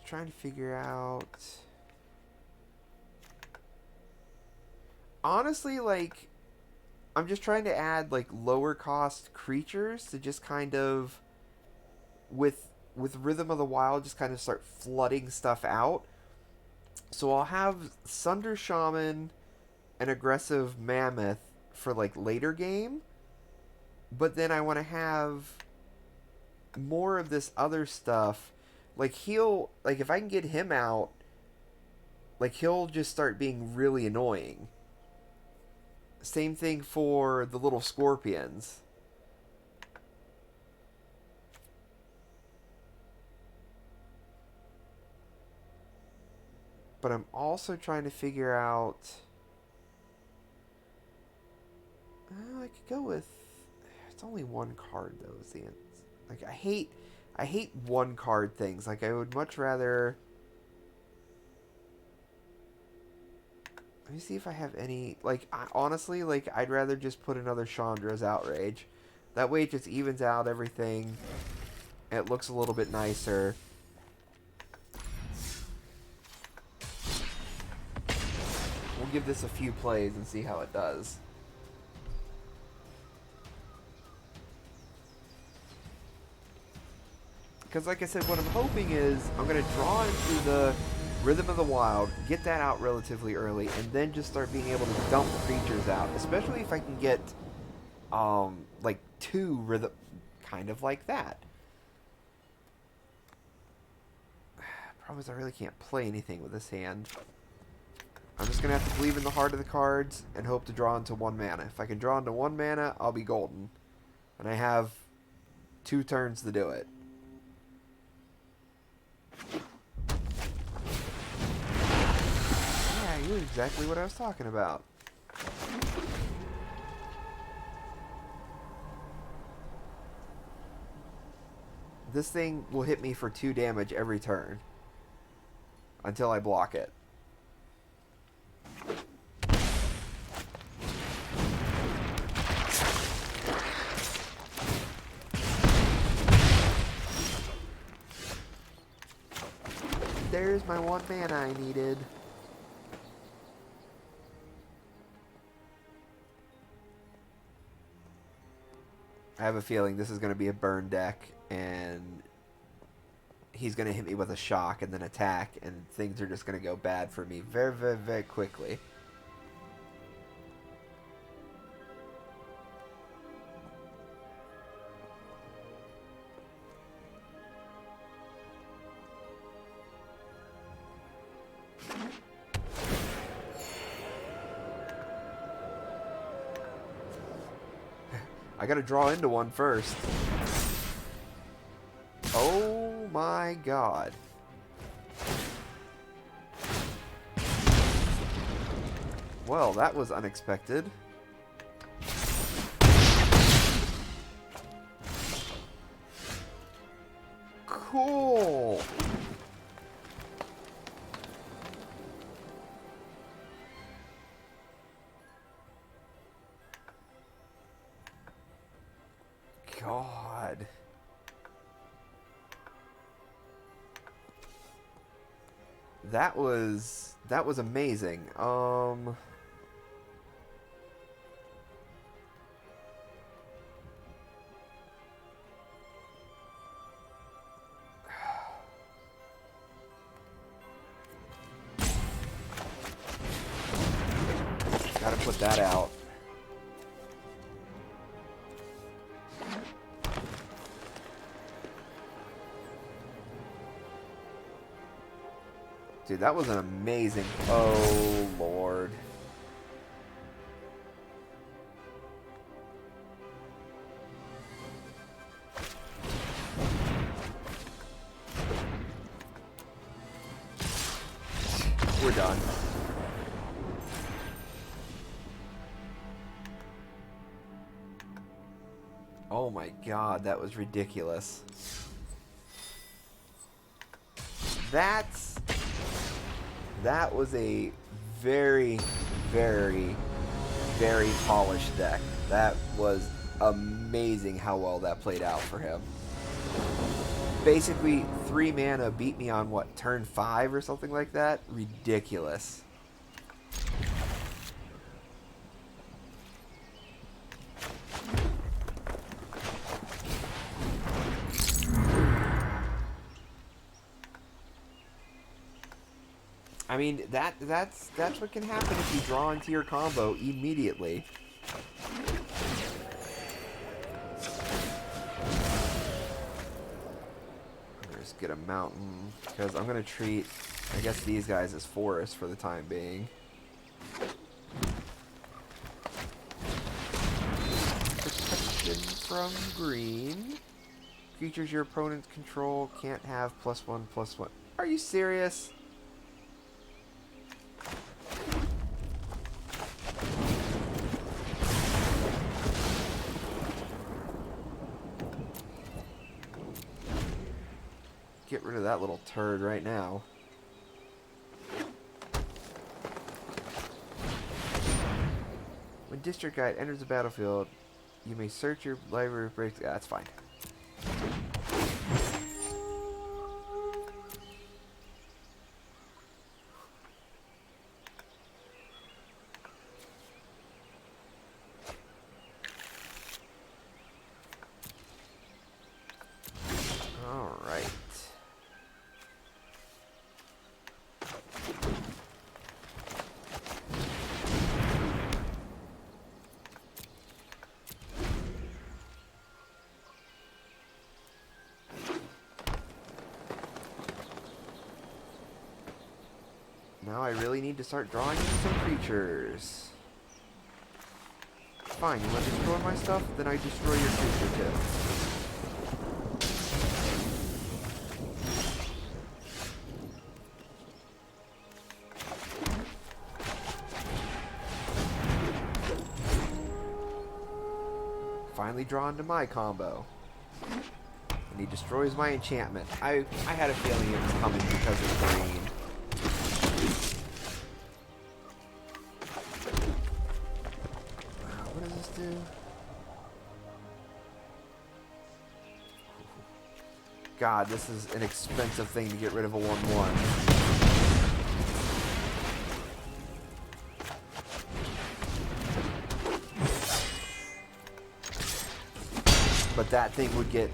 Trying to figure out. Honestly, like, I'm just trying to add like lower cost creatures to just kind of with Rhythm of the Wild just kind of start flooding stuff out. So I'll have Sunder Shaman and Aggressive Mammoth for like later game, but then I want to have more of this other stuff. Like, he'll, like, if I can get him out, like, he'll just start being really annoying. Same thing for the little scorpions. But I'm also trying to figure out. I could go with. It's only 1 card, though. Is the like, I hate 1 card things. Like, I would much rather. Let me see if I have any. Like, honestly, like, I'd rather just put another Chandra's Outrage. That way it just evens out everything. And it looks a little bit nicer. We'll give this a few plays and see how it does. Because like I said, what I'm hoping is I'm going to draw into the Rhythm of the Wild, get that out relatively early, and then just start being able to dump creatures out. Especially if I can get, like 2 rhythm, kind of like that. Problem is I really can't play anything with this hand. I'm just going to have to believe in the heart of the cards and hope to draw into 1 mana. If I can draw into 1 mana, I'll be golden. And I have 2 turns to do it. Yeah, you're exactly what I was talking about. This thing will hit me for 2 damage every turn. Until I block it. There's my 1 mana I needed. I have a feeling this is going to be a burn deck, and he's going to hit me with a shock and then attack, and things are just going to go bad for me very, very, very quickly. I gotta draw into one first. Oh my god. Well, that was unexpected. Cool. God. That was amazing. Gotta put that out. Dude, that was an amazing... Oh, Lord. We're done. Oh my god, that was ridiculous. That was a very, very, very polished deck. That was amazing how well that played out for him. Basically, 3 mana beat me on, what, turn 5 or something like that? Ridiculous. I mean, that's what can happen if you draw into your combo immediately. Just get a mountain, because I'm going to treat, I guess, these guys as forests for the time being. Protection from green. Creatures your opponents control can't have +1/+1. Are you serious? Get rid of that little turd right now. When District Guide enters the battlefield, you may search your library of breaks. Yeah, that's fine. All right. Now I really need to start drawing in some creatures. Fine, you want to destroy my stuff? Then I destroy your creature too. Finally drawn to my combo. And he destroys my enchantment. I had a feeling it was coming because of green. What does this do? God, this is an expensive thing to get rid of a 1/1. But that thing would get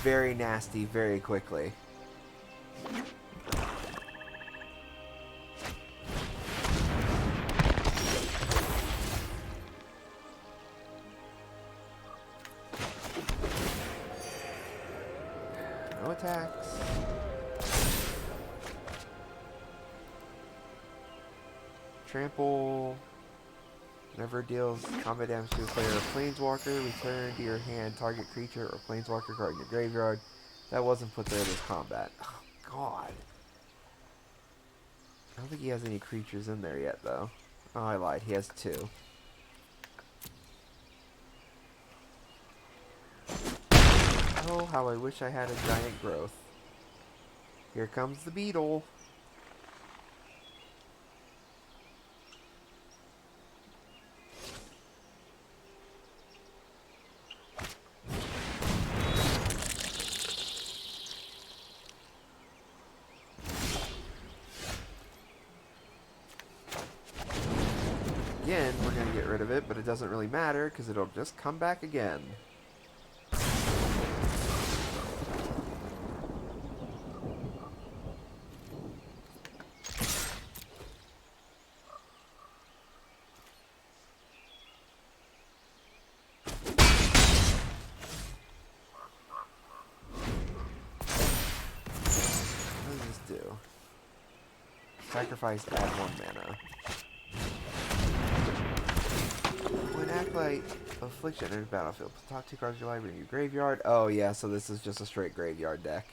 very nasty very quickly. No attacks. Trample. Never deals combat damage to a player or planeswalker. Return to your hand target creature or planeswalker card in your graveyard that wasn't put there this combat. Oh, God. I don't think he has any creatures in there yet, though. Oh, I lied. He has 2. Oh, how I wish I had a giant growth. Here comes the beetle. Again, we're going to get rid of it, but it doesn't really matter because it'll just come back again. What does this do? Sacrifice, add 1 mana. When Acolyte Affliction enters battlefield, put the top 2 cards of your library in your graveyard. Oh yeah, so this is just a straight graveyard deck.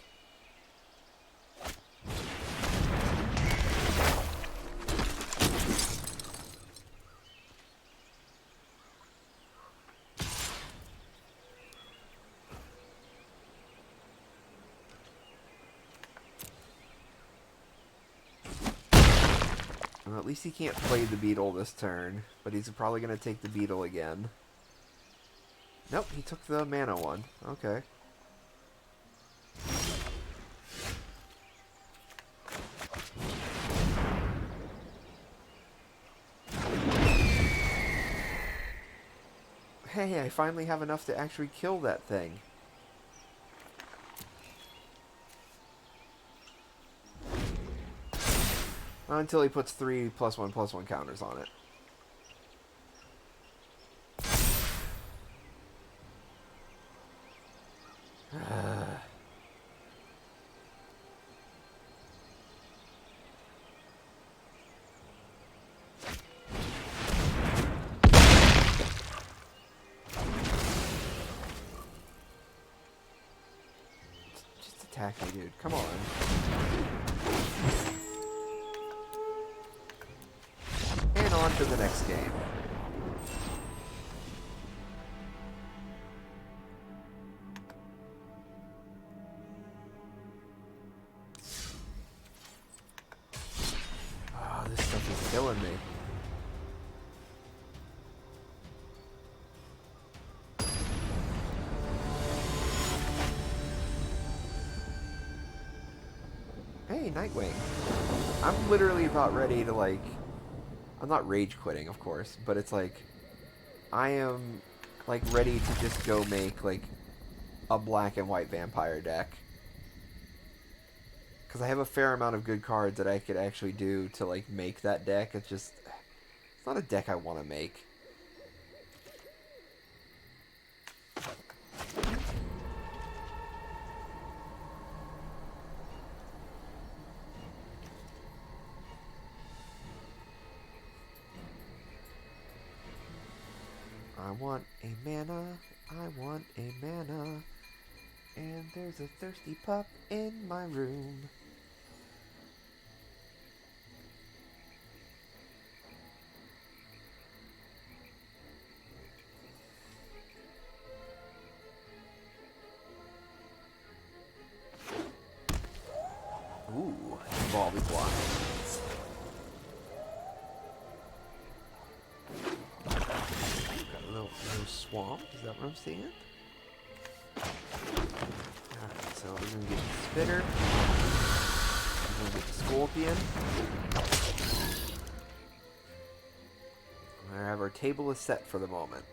Well, at least he can't play the beetle this turn, but he's probably going to take the beetle again. Nope, he took the mana one. Okay. Hey, I finally have enough to actually kill that thing. Until he puts 3 +1/+1 counters on it. Just attack me, dude. Come on. And on to the next game. Oh, this stuff is killing me. Hey, Nightwing. I'm literally about ready to, like... I'm not rage quitting, of course, but it's like... I am, like, ready to just go make, like, a black and white vampire deck. Because I have a fair amount of good cards that I could actually do to, like, make that deck. It's just... It's not a deck I want to make. I want a mana, I want a mana, and there's a thirsty pup in my room. Ooh, Evolving Blinds. Got a little swamp, is that what I'm seeing? Alright, so we're gonna bitter. I'm gonna get the Scorpion. Our table is set for the moment.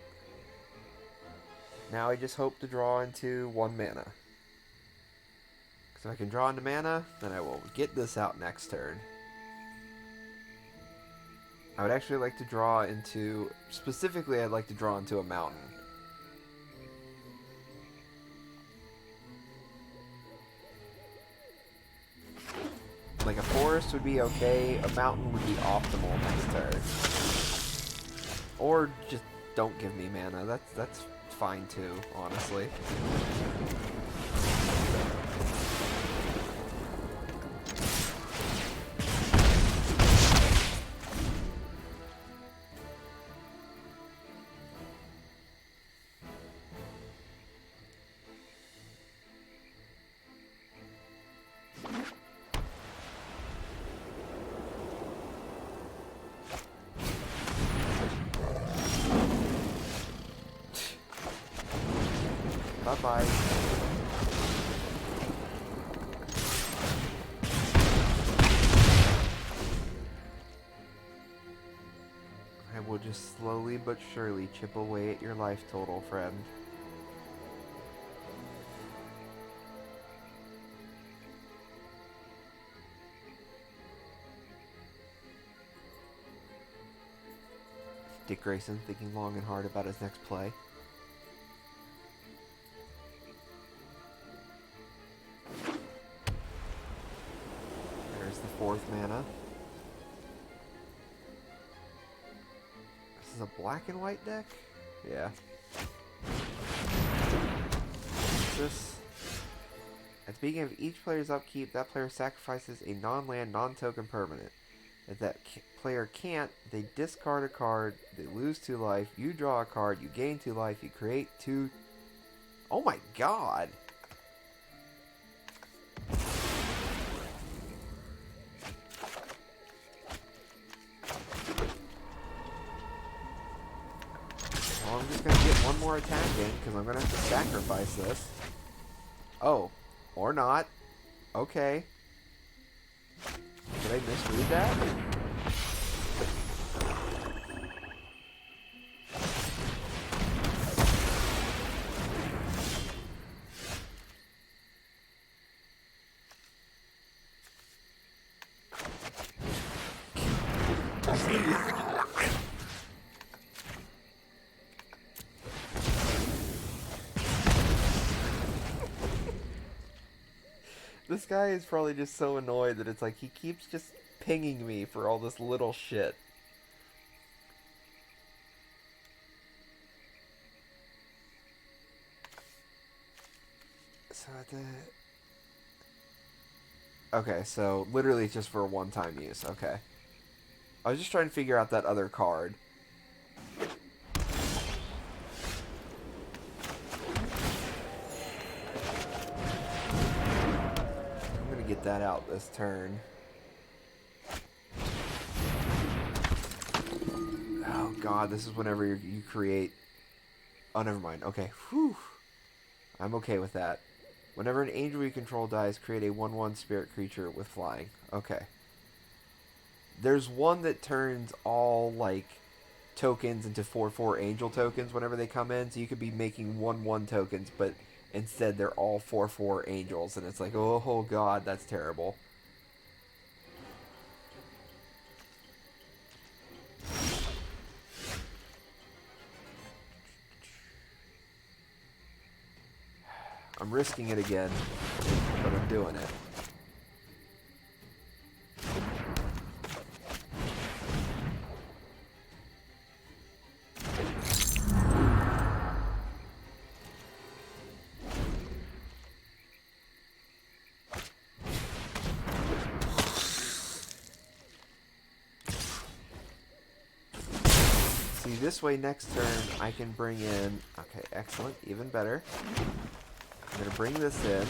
Now I just hope to draw into 1 mana. Because if I can draw into mana, then I will get this out next turn. I would actually like to draw into... Specifically, I'd like to draw into a mountain. Like a forest would be okay, a mountain would be optimal next turn. Or just don't give me mana. That's fine too, honestly. Bye-bye. I will just slowly but surely chip away at your life total, friend. Dick Grayson thinking long and hard about his next play. There's the 4th mana. This is a black and white deck? Yeah. What's this? At the beginning of each player's upkeep, that player sacrifices a non-land, non-token permanent. If that player can't, they discard a card, they lose 2 life, you draw a card, you gain 2 life, you create 2... Oh my god! Well, I'm just gonna get 1 more attack in, because I'm gonna have to sacrifice this. Oh. Or not. Okay. Did I misread that? This guy is probably just so annoyed that it's like he keeps just pinging me for all this little shit. So okay, so literally it's just for a one-time use. Okay. I was just trying to figure out that other card. Get that out this turn. Oh god, this is whenever you create... Oh, never mind. Okay. Whew. I'm okay with that. Whenever an angel you control dies, create a 1/1 spirit creature with flying. Okay. There's one that turns all, like, tokens into 4/4 angel tokens whenever they come in, so you could be making 1/1 tokens, but... Instead, they're all 4/4 angels, and it's like, oh god, that's terrible. I'm risking it again, but I'm doing it. See, this way next turn I can bring in... Okay, excellent. Even better. I'm going to bring this in.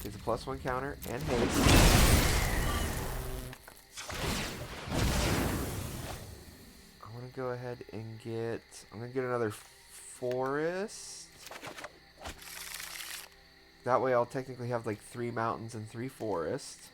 It's a +1 counter and haste. I'm going to go ahead and get... I'm going to get another forest. That way I'll technically have like 3 mountains and 3 forests.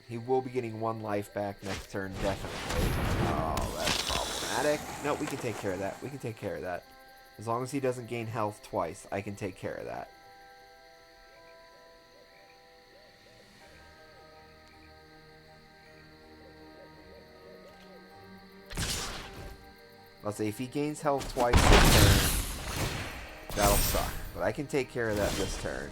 He will be getting 1 life back next turn, definitely. Oh, that's problematic. No, we can take care of that. We can take care of that. As long as he doesn't gain health twice, I can take care of that. Let's say if he gains health twice this turn, that'll suck. But I can take care of that this turn.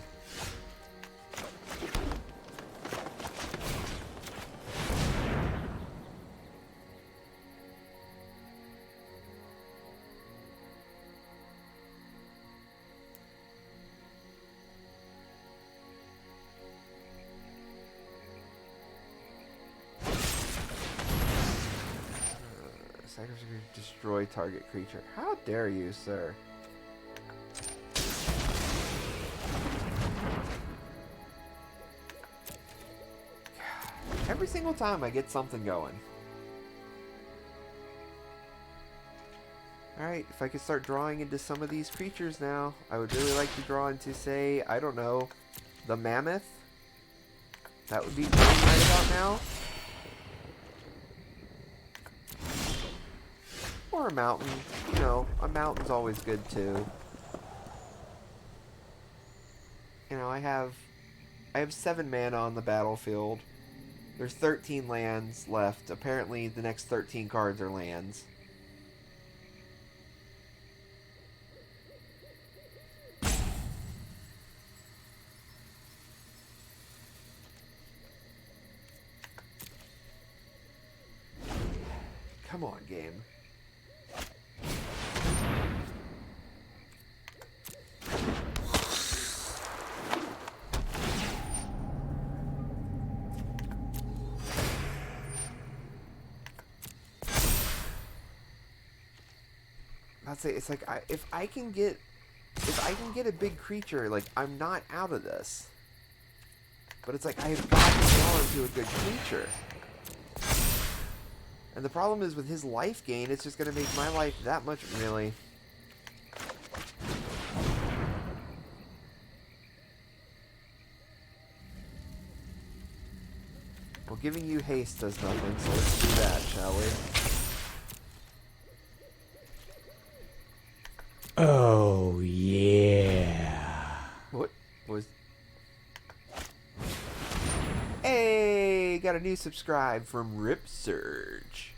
Destroy target creature. How dare you, sir? Every single time I get something going. Alright, if I could start drawing into some of these creatures now, I would really like to draw into, say, I don't know, the mammoth. That would be great right about now. Or a mountain. You know, a mountain's always good too. You know, I have 7 mana on the battlefield. There's 13 lands left. Apparently the next 13 cards are lands. Come on, game. I'd say it's like if I can get a big creature, like I'm not out of this. But it's like I've got to draw into a good creature. And the problem is with his life gain, it's just going to make my life that much really. Well, giving you haste does nothing, so let's do that, shall we? Oh, yeah. What was... Hey, got a new subscribe from Rip Surge.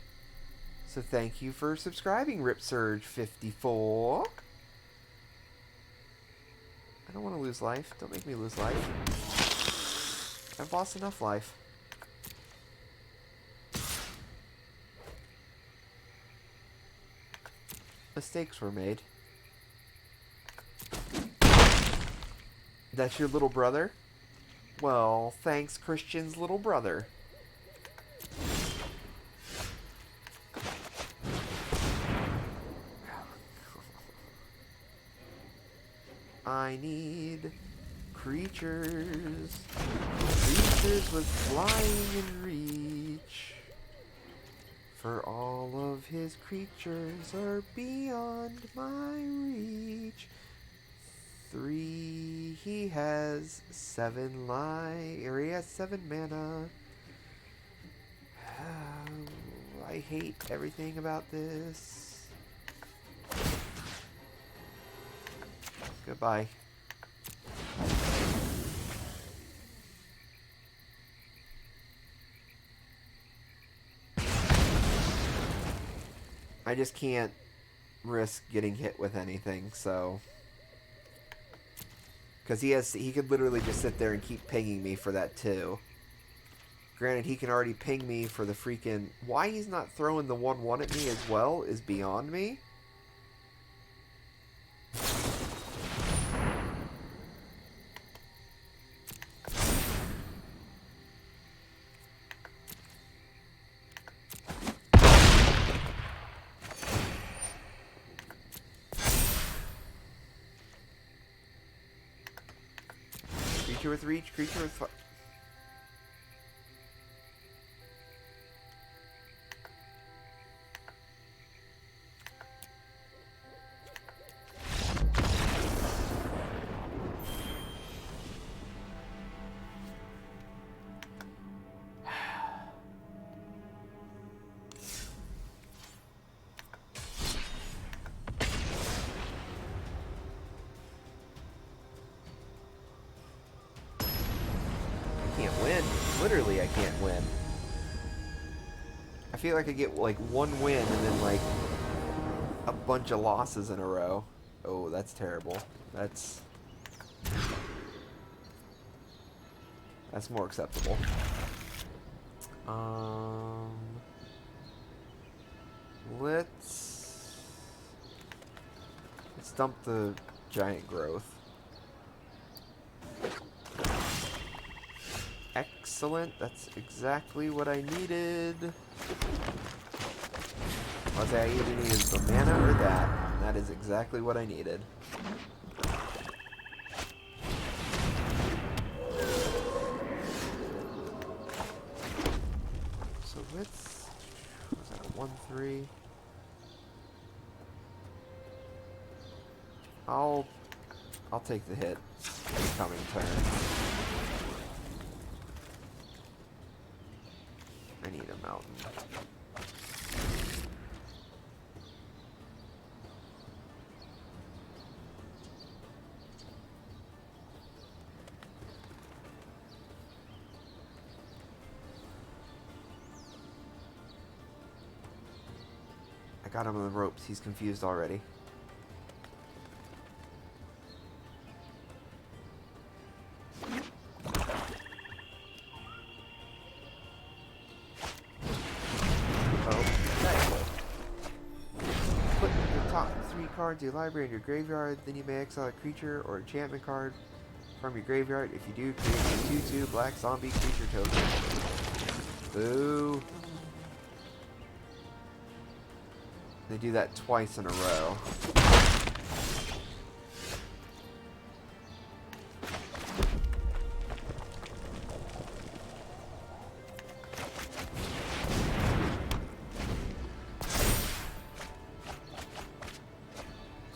So thank you for subscribing, Rip Surge 54. I don't want to lose life. Don't make me lose life. I've lost enough life. Mistakes were made. That's your little brother? Well, thanks, Christian's little brother. I need creatures. Creatures with flying in reach. For all of his creatures are beyond my reach. 3, he has 7 or he has 7 mana. I hate everything about this. Goodbye. I just can't risk getting hit with anything, so... Because he could literally just sit there and keep pinging me for that too. Granted, he can already ping me for the freaking... Why he's not throwing the 1/1 at me as well is beyond me. Creature with reach, creature with... Can't win. Literally, I can't win. I feel like I get like one win and then like a bunch of losses in a row. Oh, that's terrible. That's more acceptable. Let's dump the giant growth. Excellent. That's exactly what I needed. Was I either needed the mana or that? And that is exactly what I needed. So let's... Was that a 1-3? I'll take the hit this coming turn. I need a mountain. I got him on the ropes. He's confused already. Cards your library in your graveyard, then you may exile a creature or enchantment card from your graveyard. If you do, create a 2/2 black zombie creature token. Boo. They do that twice in a row.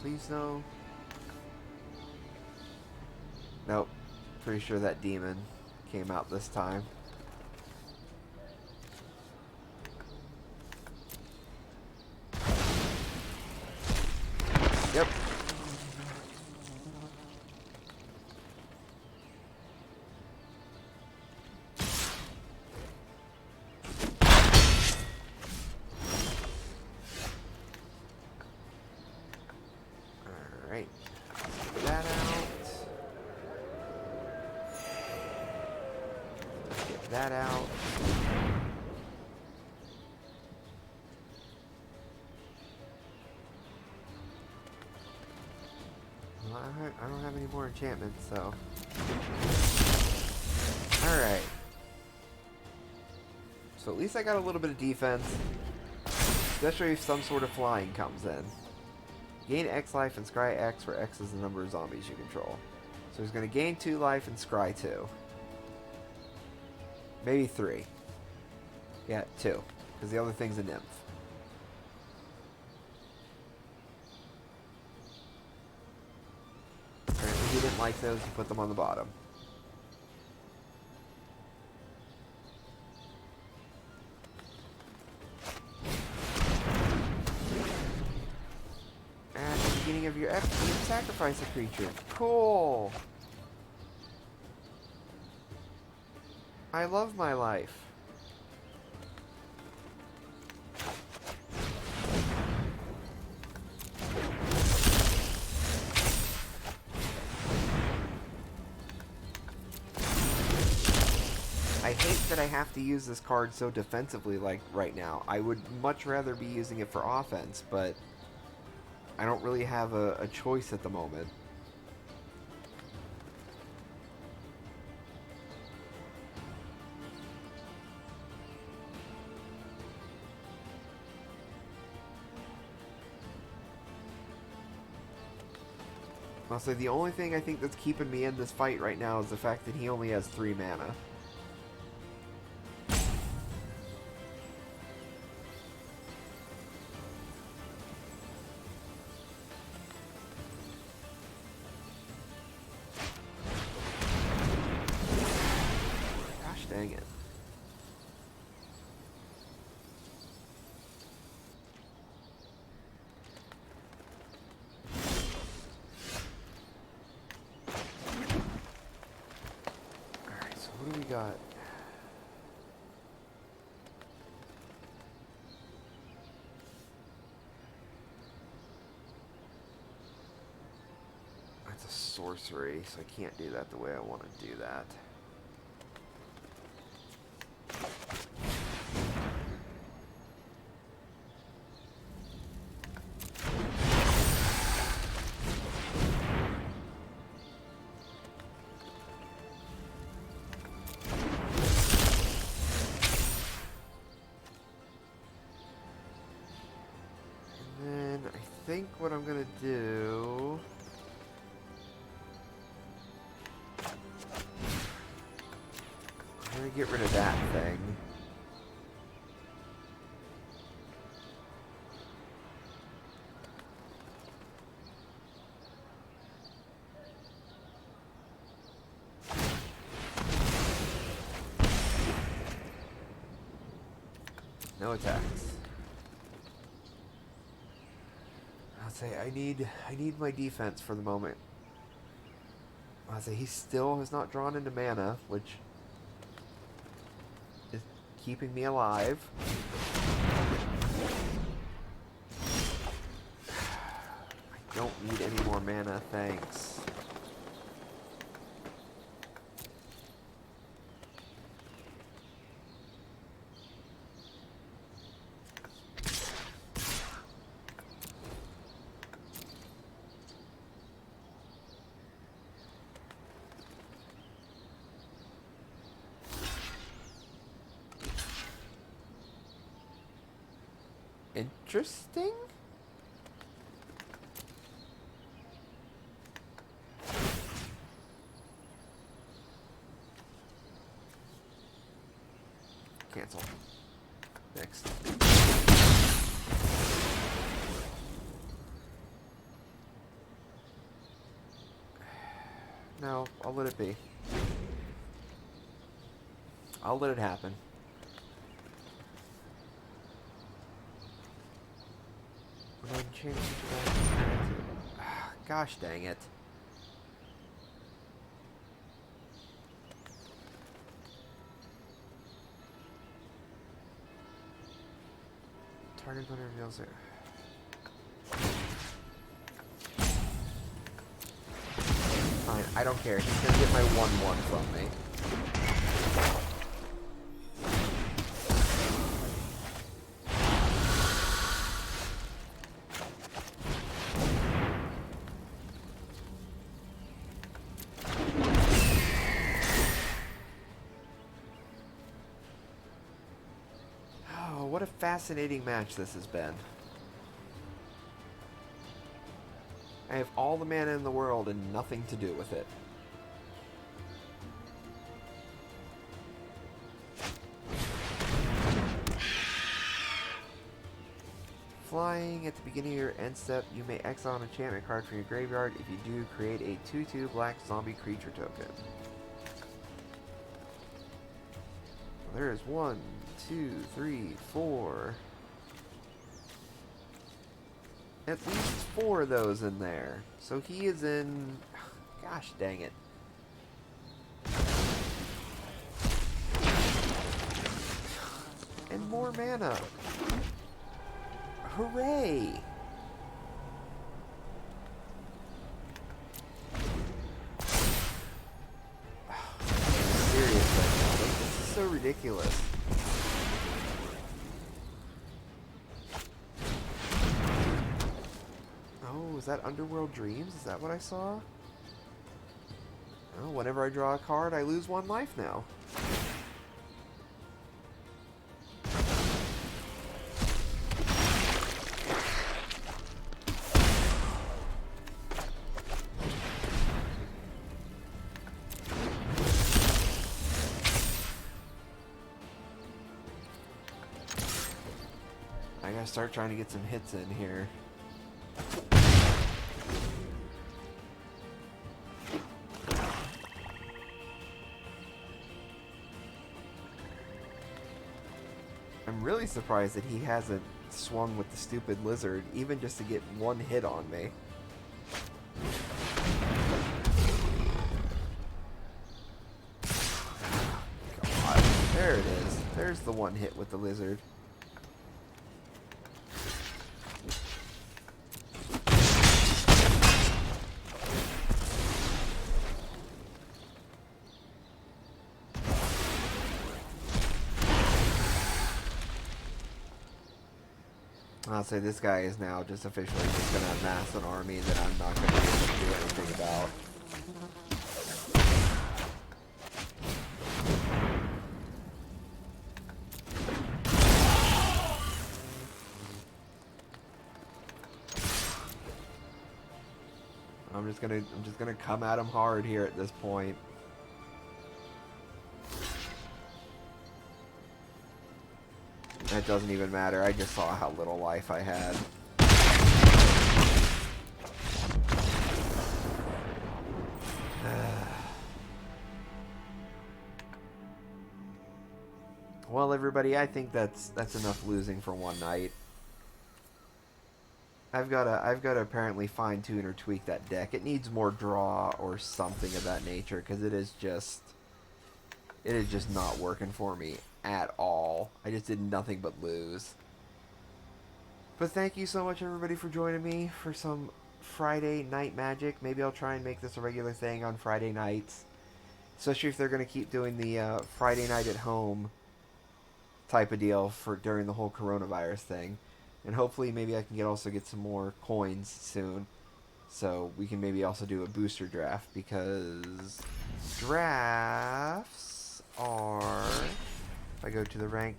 Please no. Nope. Pretty sure that demon came out this time. Yep. Alright. Get that out. Let's get that out. Well, I don't have any more enchantments, so. Alright. So at least I got a little bit of defense. Especially if some sort of flying comes in. Gain X life and scry X, where X is the number of zombies you control. So he's going to gain 2 life and scry 2. Maybe 3. Yeah, 2. Because the other thing's a nymph. Apparently he didn't like those, he put them on the bottom. Of your X, you can sacrifice a creature. Cool. I love my life. I hate that I have to use this card so defensively like right now. I would much rather be using it for offense, but I don't really have a choice at the moment. I'll say the only thing I think that's keeping me in this fight right now is the fact that he only has 3 mana. Gosh dang it. Alright, so what do we got? That's a sorcery, so I can't do that the way I want to do that. And then I think what I'm gonna do. I'm gonna get rid of that thing. No attacks. I'll say I need my defense for the moment. I'll say he still has not drawn into mana, which is keeping me alive. I don't need any more mana, thanks. Interesting? Cancel. Next. No, I'll let it be. I'll let it happen. Change gosh dang it. Target when it reveals it. Fine, I don't care. He's gonna get my 1/1 from me. What a fascinating match this has been. I have all the mana in the world and nothing to do with it. Flying at the beginning of your end step, you may exile an enchantment card from your graveyard. If you do, create a 2/2 black zombie creature token. There is 1, 2, 3, 4. At least 4 of those in there. So he is in... Gosh dang it. And more mana. Hooray! Seriously, this is so ridiculous. Oh, is that Underworld Dreams? Is that what I saw? Oh, whenever I draw a card, I lose 1 life now. Gotta start trying to get some hits in here. I'm really surprised that he hasn't swung with the stupid lizard, even just to get one hit on me. God, there it is. There's the one hit with the lizard. I'll say this guy is now just officially just going to amass an army that I'm not going to be able to do anything about. I'm just gonna come at him hard here at this point. That doesn't even matter. I just saw how little life I had. Well, everybody, I think that's enough losing for one night. I've got to apparently fine-tune or tweak that deck. It needs more draw or something of that nature, because it is just not working for me at all. I just did nothing but lose. But thank you so much, everybody, for joining me for some Friday Night Magic. Maybe I'll try and make this a regular thing on Friday nights, especially if they're going to keep doing the Friday night at home type of deal for during the whole coronavirus thing. And hopefully maybe I can also get some more coins soon, so we can maybe also do a booster draft, because drafts are, if I go to the rank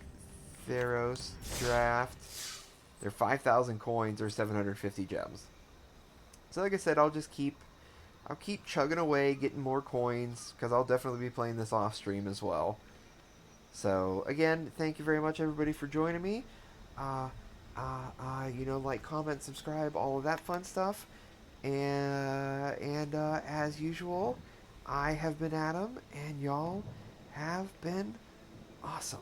Theros draft, they're 5,000 coins or 750 gems. So like I said, I'll keep chugging away, getting more coins, because I'll definitely be playing this off stream as well. So again, thank you very much, everybody, for joining me. You know, like, comment, subscribe, all of that fun stuff. And as usual, I have been Adam, and y'all have been awesome.